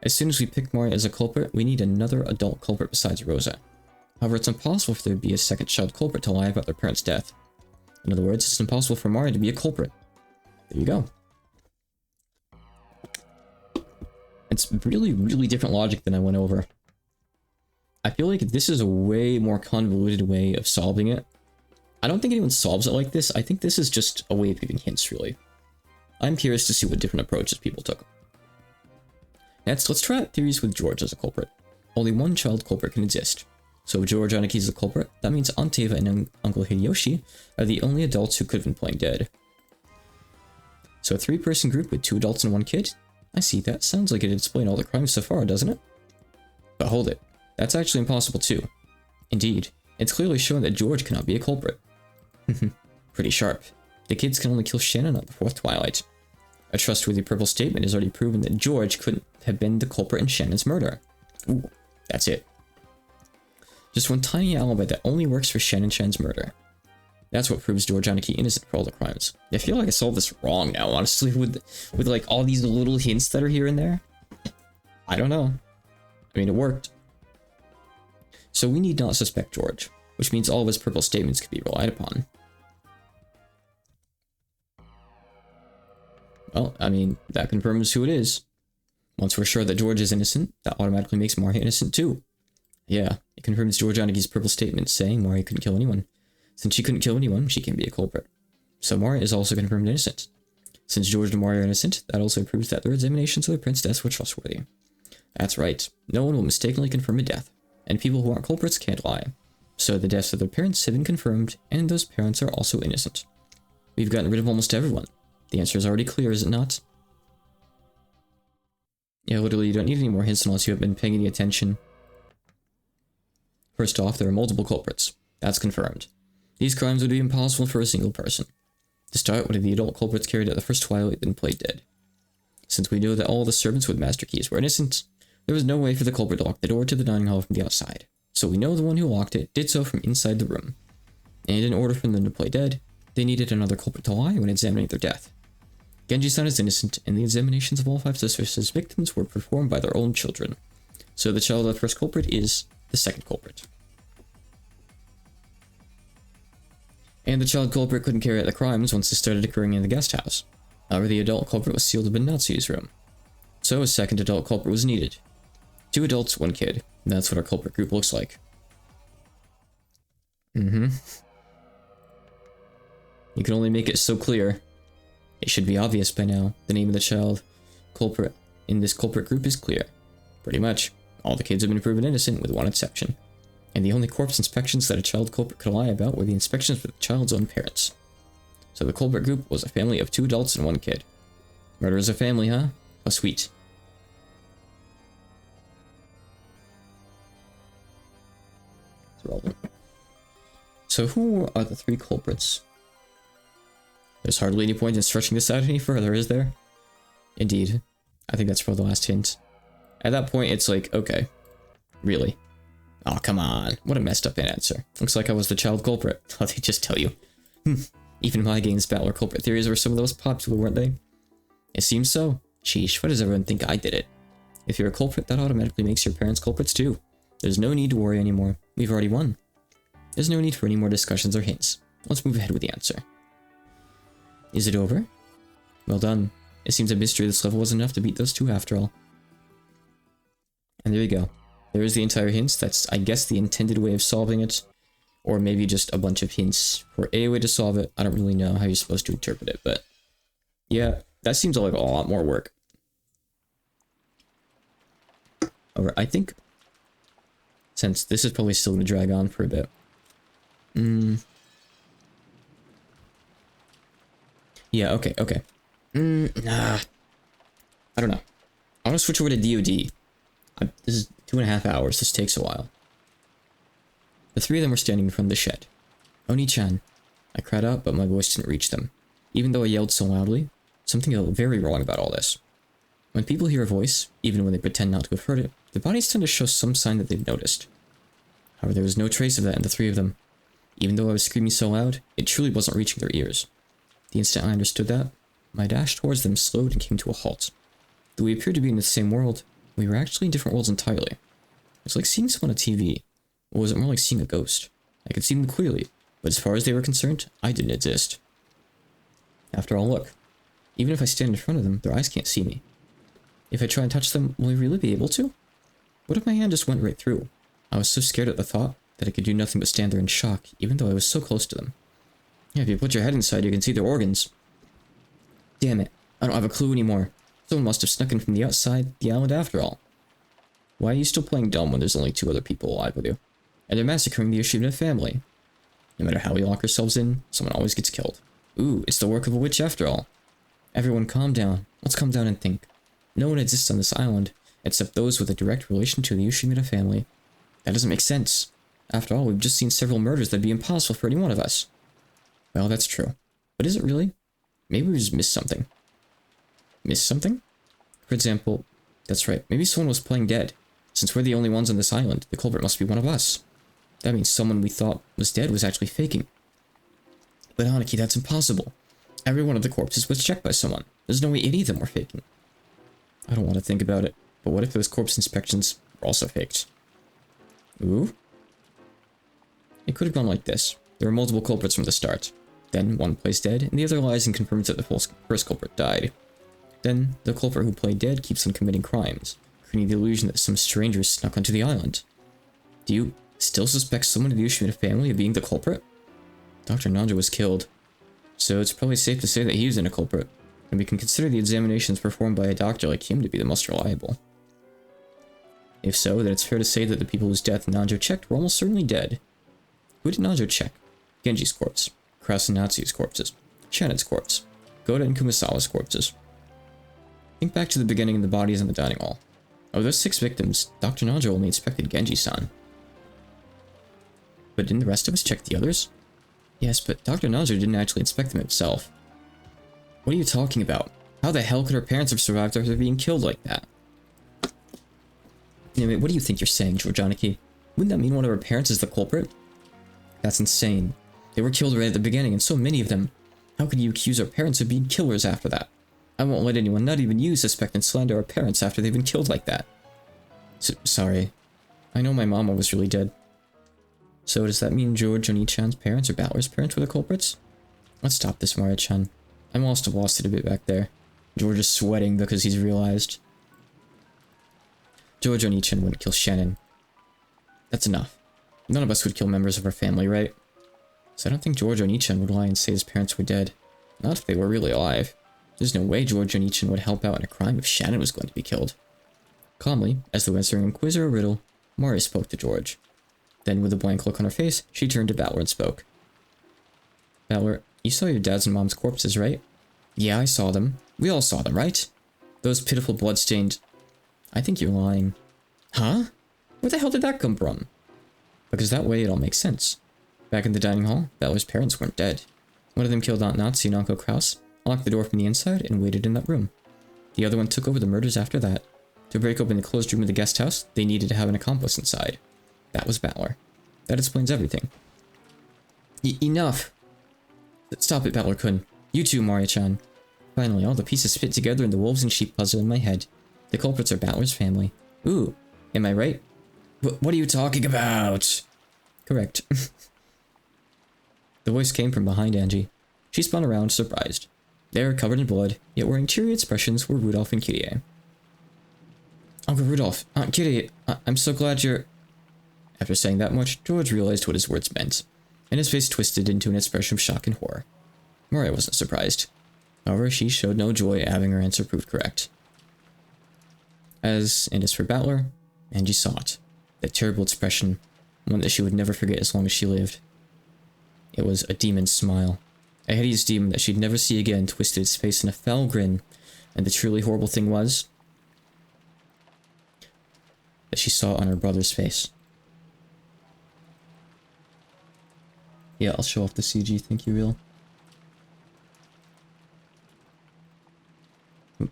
As soon as we pick Maria as a culprit, we need another adult culprit besides Rosa. However, it's impossible for there to be a second child culprit to lie about their parents' death. In other words, it's impossible for Maria to be a culprit. There you go. It's really, really different logic than I went over. I feel like this is a way more convoluted way of solving it. I don't think anyone solves it like this. I think this is just a way of giving hints, really. I'm curious to see what different approaches people took. Next, let's try out theories with George as a culprit. Only one child culprit can exist. So if George Aniki is the culprit, that means Aunt Eva and Uncle Hideyoshi are the only adults who could have been playing dead. So a 3-person group with 2 adults and 1 kid? I see, that sounds like it'd explain all the crimes so far, doesn't it? But hold it, that's actually impossible too. Indeed, it's clearly shown that George cannot be a culprit. Pretty sharp. The kids can only kill Shannon at the 4th Twilight. A trustworthy purple statement has already proven that George couldn't have been the culprit in Shannon's murder. Ooh, that's it. Just one tiny alibi that only works for Shannon's murder. That's what proves George Aniki innocent for all the crimes. I feel like I solved this wrong now, honestly, with like all these little hints that are here and there. I don't know. I mean, it worked. So we need not suspect George, which means all of his purple statements can be relied upon. Well, I mean, that confirms who it is. Once we're sure that George is innocent, that automatically makes Maria innocent too. Yeah, it confirms George Aniki's purple statement saying Maria couldn't kill anyone. Since she couldn't kill anyone, she can't be a culprit. So Maria is also confirmed innocent. Since George and Maria are innocent, that also proves that their examinations of the prince's deaths were trustworthy. That's right, no one will mistakenly confirm a death, and people who aren't culprits can't lie. So the deaths of their parents have been confirmed, and those parents are also innocent. We've gotten rid of almost everyone. The answer is already clear, is it not? Yeah, literally, you don't need any more hints unless you have been paying any attention. First off, there are multiple culprits. That's confirmed. These crimes would be impossible for a single person. To start, one of the adult culprits carried out the first Twilight then played dead. Since we know that all the servants with master keys were innocent, there was no way for the culprit to lock the door to the dining hall from the outside. So we know the one who locked it did so from inside the room. And in order for them to play dead, they needed another culprit to lie when examining their death. Genji-san is innocent, and the examinations of all 5 sisters' victims were performed by their own children. So the child of the first culprit is the second culprit. And the child culprit couldn't carry out the crimes once they started occurring in the guest house. However, the adult culprit was sealed up in Natsu's room. So a second adult culprit was needed. 2 adults, 1 kid. And that's what our culprit group looks like. You can only make it so clear. It should be obvious by now. The name of the child culprit in this culprit group is clear. Pretty much. All the kids have been proven innocent with one exception. And the only corpse inspections that a child culprit could lie about were the inspections with the child's own parents. So the culprit group was a family of 2 adults and 1 kid. Murder is a family, huh? How sweet. It's relevant. So who are the 3 culprits? There's hardly any point in stretching this out any further, is there? Indeed. I think that's probably the last hint. At that point, it's like, okay. Really? Oh, come on. What a messed up answer. Looks like I was the child culprit. Oh, they just tell you. Even my games battler culprit theories were some of the most popular, weren't they? It seems so. Sheesh, why does everyone think I did it? If you're a culprit, that automatically makes your parents culprits too. There's no need to worry anymore. We've already won. There's no need for any more discussions or hints. Let's move ahead with the answer. Is it over? Well done. It seems a mystery this level was enough to beat those 2 after all. And there you go. There is the entire hints. That's, I guess, the intended way of solving it. Or maybe just a bunch of hints for a way to solve it. I don't really know how you're supposed to interpret it, but... yeah, that seems like a lot more work. However, I think... since this is probably still going to drag on for a bit... yeah, okay. Nah. I don't know. I want to switch over to DOD. This is 2.5 hours. This takes a while. The 3 of them were standing in front of the shed. Oni-chan. I cried out, but my voice didn't reach them. Even though I yelled so loudly, something felt very wrong about all this. When people hear a voice, even when they pretend not to have heard it, their bodies tend to show some sign that they've noticed. However, there was no trace of that in the 3 of them. Even though I was screaming so loud, it truly wasn't reaching their ears. The instant I understood that, my dash towards them slowed and came to a halt. Though we appeared to be in the same world, we were actually in different worlds entirely. It's like seeing someone on TV, or was it more like seeing a ghost? I could see them clearly, but as far as they were concerned, I didn't exist. After all, look. Even if I stand in front of them, their eyes can't see me. If I try and touch them, will I really be able to? What if my hand just went right through? I was so scared at the thought that I could do nothing but stand there in shock, even though I was so close to them. Yeah, if you put your head inside, you can see their organs. Damn it. I don't have a clue anymore. Someone must have snuck in from the outside the island after all. Why are you still playing dumb when there's only 2 other people alive with you? And they're massacring the Ushimura family. No matter how we lock ourselves in, someone always gets killed. Ooh, it's the work of a witch after all. Everyone calm down. Let's calm down and think. No one exists on this island, except those with a direct relation to the Ushimura family. That doesn't make sense. After all, we've just seen several murders that'd be impossible for any one of us. Well, that's true. But is it really? Maybe we just missed something. Missed something? For example, that's right, maybe someone was playing dead. Since we're the only ones on this island, the culprit must be one of us. That means someone we thought was dead was actually faking. But Aniki, that's impossible. Every one of the corpses was checked by someone. There's no way any of them were faking. I don't want to think about it, but what if those corpse inspections were also faked? Ooh? It could have gone like this. There were multiple culprits from the start. Then one plays dead, and the other lies and confirms that the first culprit died. Then, the culprit who played dead keeps on committing crimes, creating the illusion that some strangers snuck onto the island. Do you still suspect someone in the Ushimura family of being the culprit? Dr. Nanjo was killed, so it's probably safe to say that he isn't a culprit, and we can consider the examinations performed by a doctor like him to be the most reliable. If so, then it's fair to say that the people whose death Nanjo checked were almost certainly dead. Who did Nanjo check? Genji's corpse, Kraus and Natsu's corpses, Shannon's corpse, Goda and Kumasawa's corpses. Think back to the beginning of the bodies in the dining hall. Of those 6 victims, Dr. Nanjo only inspected Genji-san. But didn't the rest of us check the others? Yes, but Dr. Nanjo didn't actually inspect them himself. What are you talking about? How the hell could her parents have survived after being killed like that? Anyway, what do you think you're saying, Georgianiki? Wouldn't that mean one of her parents is the culprit? That's insane. They were killed right at the beginning, and so many of them. How could you accuse our parents of being killers after that? I won't let anyone, not even you, suspect and slander our parents after they've been killed like that. Sorry. I know my mama was really dead. So does that mean George Oni-chan's parents or Balor's parents were the culprits? Let's stop this, Maria-chan. I must have lost it a bit back there. George is sweating because he's realized. George Oni-chan wouldn't kill Shannon. That's enough. None of us would kill members of our family, right? So I don't think George Oni-chan would lie and say his parents were dead. Not if they were really alive. There's no way George Oni-chan would help out in a crime if Shannon was going to be killed. Calmly, as though answering a quiz or a riddle, Maria spoke to George. Then, with a blank look on her face, she turned to Balor and spoke. Balor, you saw your dad's and mom's corpses, right? Yeah, I saw them. We all saw them, right? Those pitiful blood-stained... I think you're lying. Huh? Where the hell did that come from? Because that way it all makes sense. Back in the dining hall, Balor's parents weren't dead. One of them killed Aunt Natsu and Uncle Kraus, locked the door from the inside, and waited in that room. The other one took over the murders after that. To break open the closed room of the guest house, they needed to have an accomplice inside. That was Balor. That explains everything. Enough! Stop it, Balor-kun. You too, Maria-chan. Finally, all the pieces fit together in the wolves and sheep puzzle in my head. The culprits are Balor's family. Ooh, am I right? What are you talking about? Correct. The voice came from behind Angie. She spun around, surprised. There, covered in blood, yet wearing cheery expressions, were Rudolph and Kyrie. Uncle Rudolph, Aunt Kyrie, I'm so glad you're... After saying that much, George realized what his words meant, and his face twisted into an expression of shock and horror. Maria wasn't surprised. However, she showed no joy at having her answer proved correct. As for Balor, Angie saw it. That terrible expression, one that she would never forget as long as she lived. It was a demon's smile. A hideous demon that she'd never see again twisted its face in a foul grin, and the truly horrible thing was that she saw it on her brother's face. Yeah, I'll show off the CG, thank you, Real. There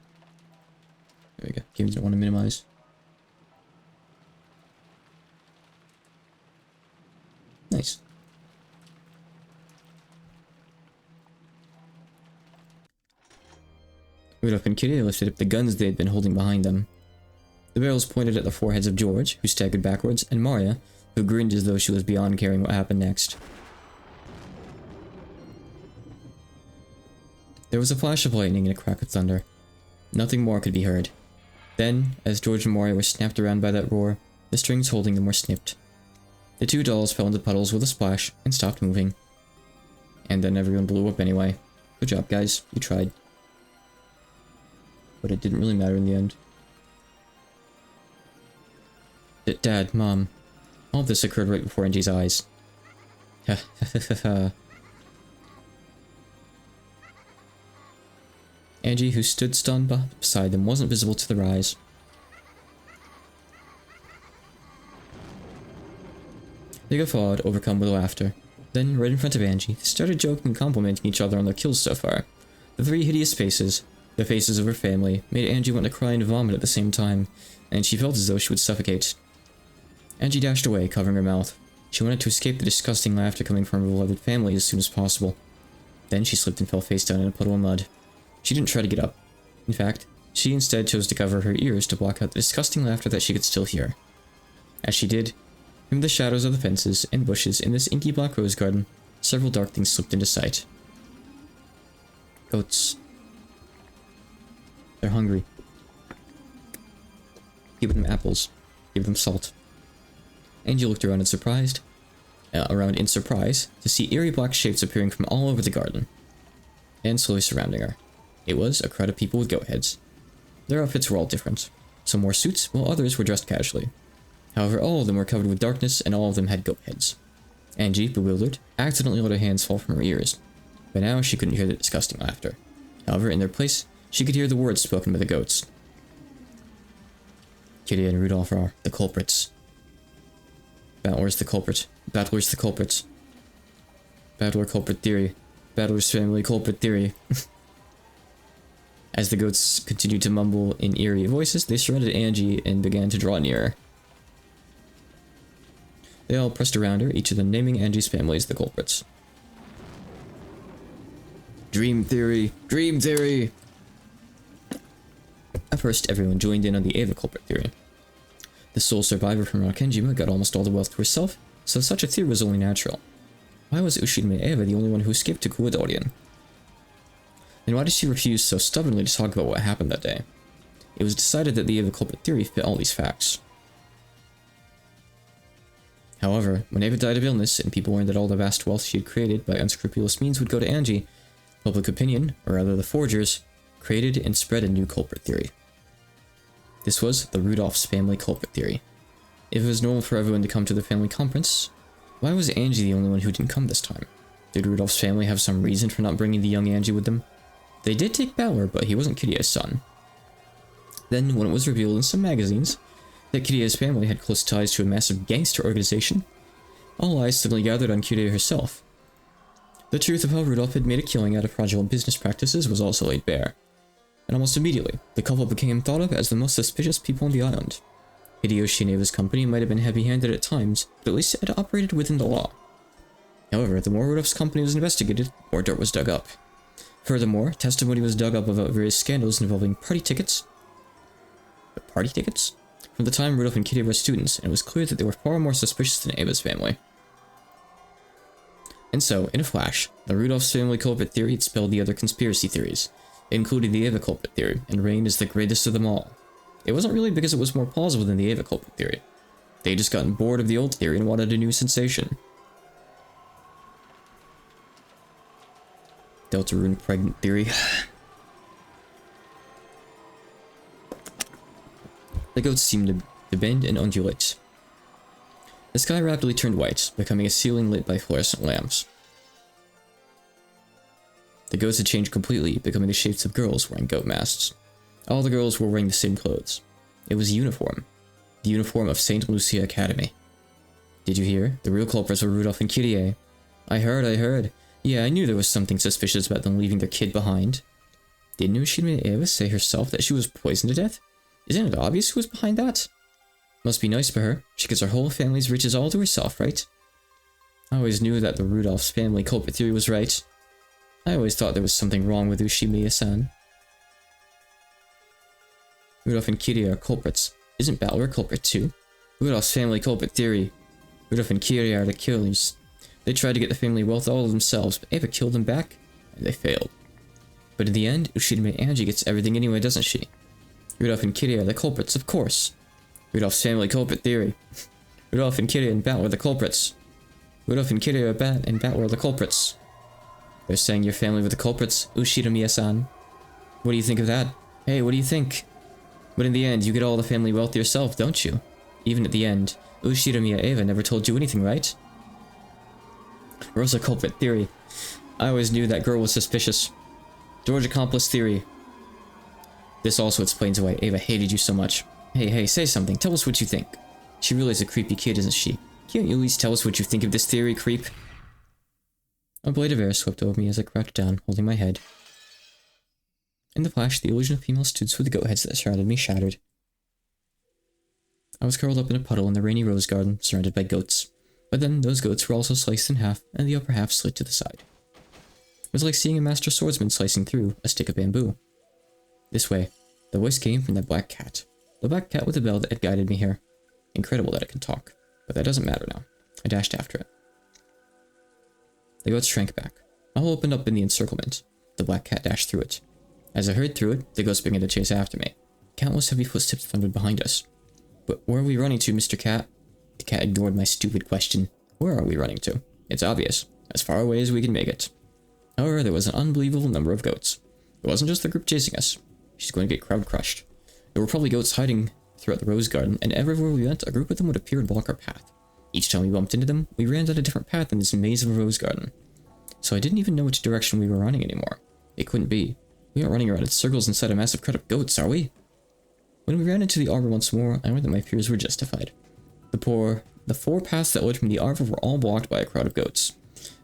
we go, games don't want to minimize. Nice. Rudolph and Kitty lifted up the guns they had been holding behind them. The barrels pointed at the foreheads of George, who staggered backwards, and Maria, who grinned as though she was beyond caring what happened next. There was a flash of lightning and a crack of thunder. Nothing more could be heard. Then, as George and Maria were snapped around by that roar, the strings holding them were snipped. The 2 dolls fell into puddles with a splash and stopped moving. And then everyone blew up anyway. Good job, guys. You tried. but it didn't really matter in the end. Dad, Mom, all of this occurred right before Angie's eyes. Ha ha ha ha. Angie, who stood stunned beside them, wasn't visible to their eyes. They guffawed, overcome with laughter. Then, right in front of Angie, they started joking and complimenting each other on their kills so far. The three hideous faces, the faces of her family, made Angie want to cry and vomit at the same time, and she felt as though she would suffocate. Angie dashed away, covering her mouth. She wanted to escape the disgusting laughter coming from her beloved family as soon as possible. Then she slipped and fell face down in a puddle of mud. She didn't try to get up. In fact, she instead chose to cover her ears to block out the disgusting laughter that she could still hear. As she did, from the shadows of the fences and bushes in this inky black rose garden, several dark things slipped into sight. Goats. They're hungry. Give them apples. Give them salt. Angie looked around in surprise to see eerie black shapes appearing from all over the garden, and slowly surrounding her. It was a crowd of people with goat heads. Their outfits were all different. Some wore suits, while others were dressed casually. However, all of them were covered with darkness, and all of them had goat heads. Angie, bewildered, accidentally let her hands fall from her ears. By now, she couldn't hear the disgusting laughter. However, in their place, she could hear the words spoken by the goats. Kitty and Rudolph are the culprits. Battler's the culprit. Battler's the culprit. Battler culprit theory. Battler's family culprit theory. As the goats continued to mumble in eerie voices, they surrounded Angie and began to draw nearer. They all pressed around her, each of them naming Angie's family as the culprits. Dream theory! Dream theory! At first, everyone joined in on the Eva culprit theory. The sole survivor from Rakenjima got almost all the wealth to herself, so such a theory was only natural. Why was Ushidame Eva the only one who escaped to Kuwadorian? And why did she refuse so stubbornly to talk about what happened that day? It was decided that the Eva culprit theory fit all these facts. However, when Eva died of illness and people learned that all the vast wealth she had created by unscrupulous means would go to Angie, public opinion, or rather the forgers, created and spread a new culprit theory. This was the Rudolph's family culprit theory. If it was normal for everyone to come to the family conference, why was Angie the only one who didn't come this time? Did Rudolph's family have some reason for not bringing the young Angie with them? They did take Balor, but he wasn't Kirie's son. Then, when it was revealed in some magazines that Kirie's family had close ties to a massive gangster organization, all eyes suddenly gathered on Kirie herself. The truth of how Rudolph had made a killing out of fraudulent business practices was also laid bare. And almost immediately, the couple became thought of as the most suspicious people on the island. Hideyoshi and Eva's company might have been heavy-handed at times, but at least it had operated within the law. However, the more Rudolph's company was investigated, more dirt was dug up. Furthermore, testimony was dug up about various scandals involving party tickets? From the time Rudolph and Kitty were students, and it was clear that they were far more suspicious than Eva's family. And so, in a flash, the Rudolph's family culprit theory had spelled the other conspiracy theories, including the Eva culprit theory, and reigned as the greatest of them all. It wasn't really because it was more plausible than the Eva culprit theory. They had just gotten bored of the old theory and wanted a new sensation. Deltarune pregnant theory. The goats seemed to bend and undulate. The sky rapidly turned white, becoming a ceiling lit by fluorescent lamps. The goats had changed completely, becoming the shapes of girls wearing goat masks. All the girls were wearing the same clothes. It was a uniform. The uniform of St. Lucia Academy. Did you hear? The real culprits were Rudolph and Kirie. I heard. Yeah, I knew there was something suspicious about them leaving their kid behind. Didn't Ushidame Eva say herself that she was poisoned to death? Isn't it obvious who was behind that? Must be nice for her. She gets her whole family's riches all to herself, right? I always knew that the Rudolph's family culprit theory was right. I always thought there was something wrong with Ushidame-san. Rudolph and Kirie are culprits. Isn't Balor a culprit too? Rudolph's family culprit theory. Rudolph and Kirie are the killers. They tried to get the family wealth all of themselves, but Eva killed them back, and they failed. But in the end, Ushidame Angie gets everything anyway, doesn't she? Rudolph and Kirie are the culprits, of course. Rudolph's family culprit theory. Rudolph and Kirie and Balor are the culprits. Rudolph and Kirie and Balor are the culprits. They're saying your family were the culprits, Ushidame-san. What do you think of that? Hey, what do you think? But in the end, you get all the family wealth yourself, don't you? Even at the end, Ushida Eva never told you anything, right? Rosa culprit theory. I always knew that girl was suspicious. George accomplice theory. This also explains why Ava hated you so much. Hey, say something. Tell us what you think. She really is a creepy kid, isn't she? Can't you at least tell us what you think of this theory, creep? A blade of air swept over me as I crouched down, holding my head. In the flash, the illusion of female students with the goat heads that surrounded me shattered. I was curled up in a puddle in the rainy rose garden, surrounded by goats. But then, those goats were also sliced in half, and the upper half slid to the side. It was like seeing a master swordsman slicing through a stick of bamboo. This way. The voice came from that black cat. The black cat with the bell that had guided me here. Incredible that it can talk. But that doesn't matter now. I dashed after it. The goats shrank back. A hole opened up in the encirclement. The black cat dashed through it. As I hurried through it, the goats began to chase after me. Countless heavy footsteps thundered behind us. But where are we running to, Mr. Cat? The cat ignored my stupid question. Where are we running to? It's obvious. As far away as we can make it. However, there was an unbelievable number of goats. It wasn't just the group chasing us. She's going to get crowd crushed. There were probably goats hiding throughout the rose garden, and everywhere we went, a group of them would appear and block our path. Each time we bumped into them, we ran down a different path in this maze of a rose garden. So I didn't even know which direction we were running anymore. It couldn't be. We aren't running around in circles inside a massive crowd of goats, are we? When we ran into the arbor once more, I learned that my fears were justified. The four paths that led from the arbor were all blocked by a crowd of goats.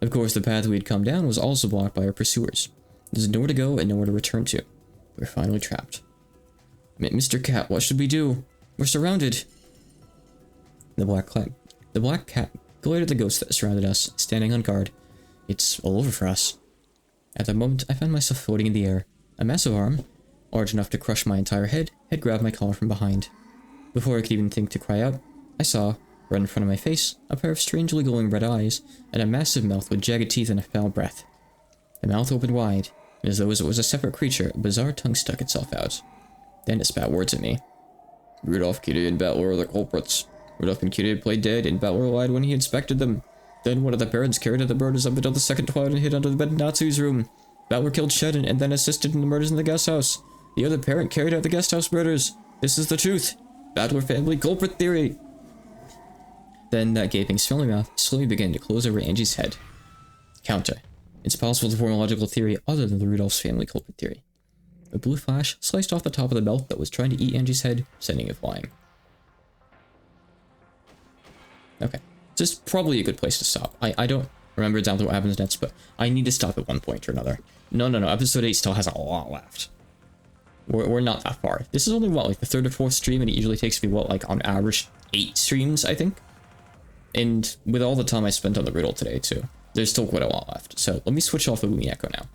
Of course, the path we had come down was also blocked by our pursuers. There's nowhere to go and nowhere to return to. We're finally trapped. Mr. Cat, what should we do? We're surrounded. The black cat glared at the ghosts that surrounded us, standing on guard. It's all over for us. At that moment, I found myself floating in the air. A massive arm, large enough to crush my entire head, had grabbed my collar from behind. Before I could even think to cry out, I saw, right in front of my face, a pair of strangely glowing red eyes, and a massive mouth with jagged teeth and a foul breath. The mouth opened wide, and as though it was a separate creature, a bizarre tongue stuck itself out. Then it spat words at me. Rudolph, Kitty, and Battler are the culprits. Rudolph and Kitty had played dead, and Battler lied when he inspected them. Then one of the parents carried out the murders up until the second twilight and hid under the bed in Natsu's room. Battler killed Shedden and then assisted in the murders in the guest house. The other parent carried out the guest house murders. This is the truth. Battler family culprit theory. Then that gaping smelly mouth slowly began to close over Angie's head. Counter. It's possible to form a logical theory other than the Rudolph's family culprit theory. A blue flash sliced off the top of the belt that was trying to eat Angie's head, sending it flying. Okay. This is probably a good place to stop. I don't remember exactly what happens next, but I need to stop at one point or another. No. Episode 8 still has a lot left. We're not that far. This is only, what, like the third or fourth stream, and it usually takes me, what, like on average 8 streams, I think? And with all the time I spent on the riddle today, too, there's still quite a lot left. So let me switch off of Umineko now.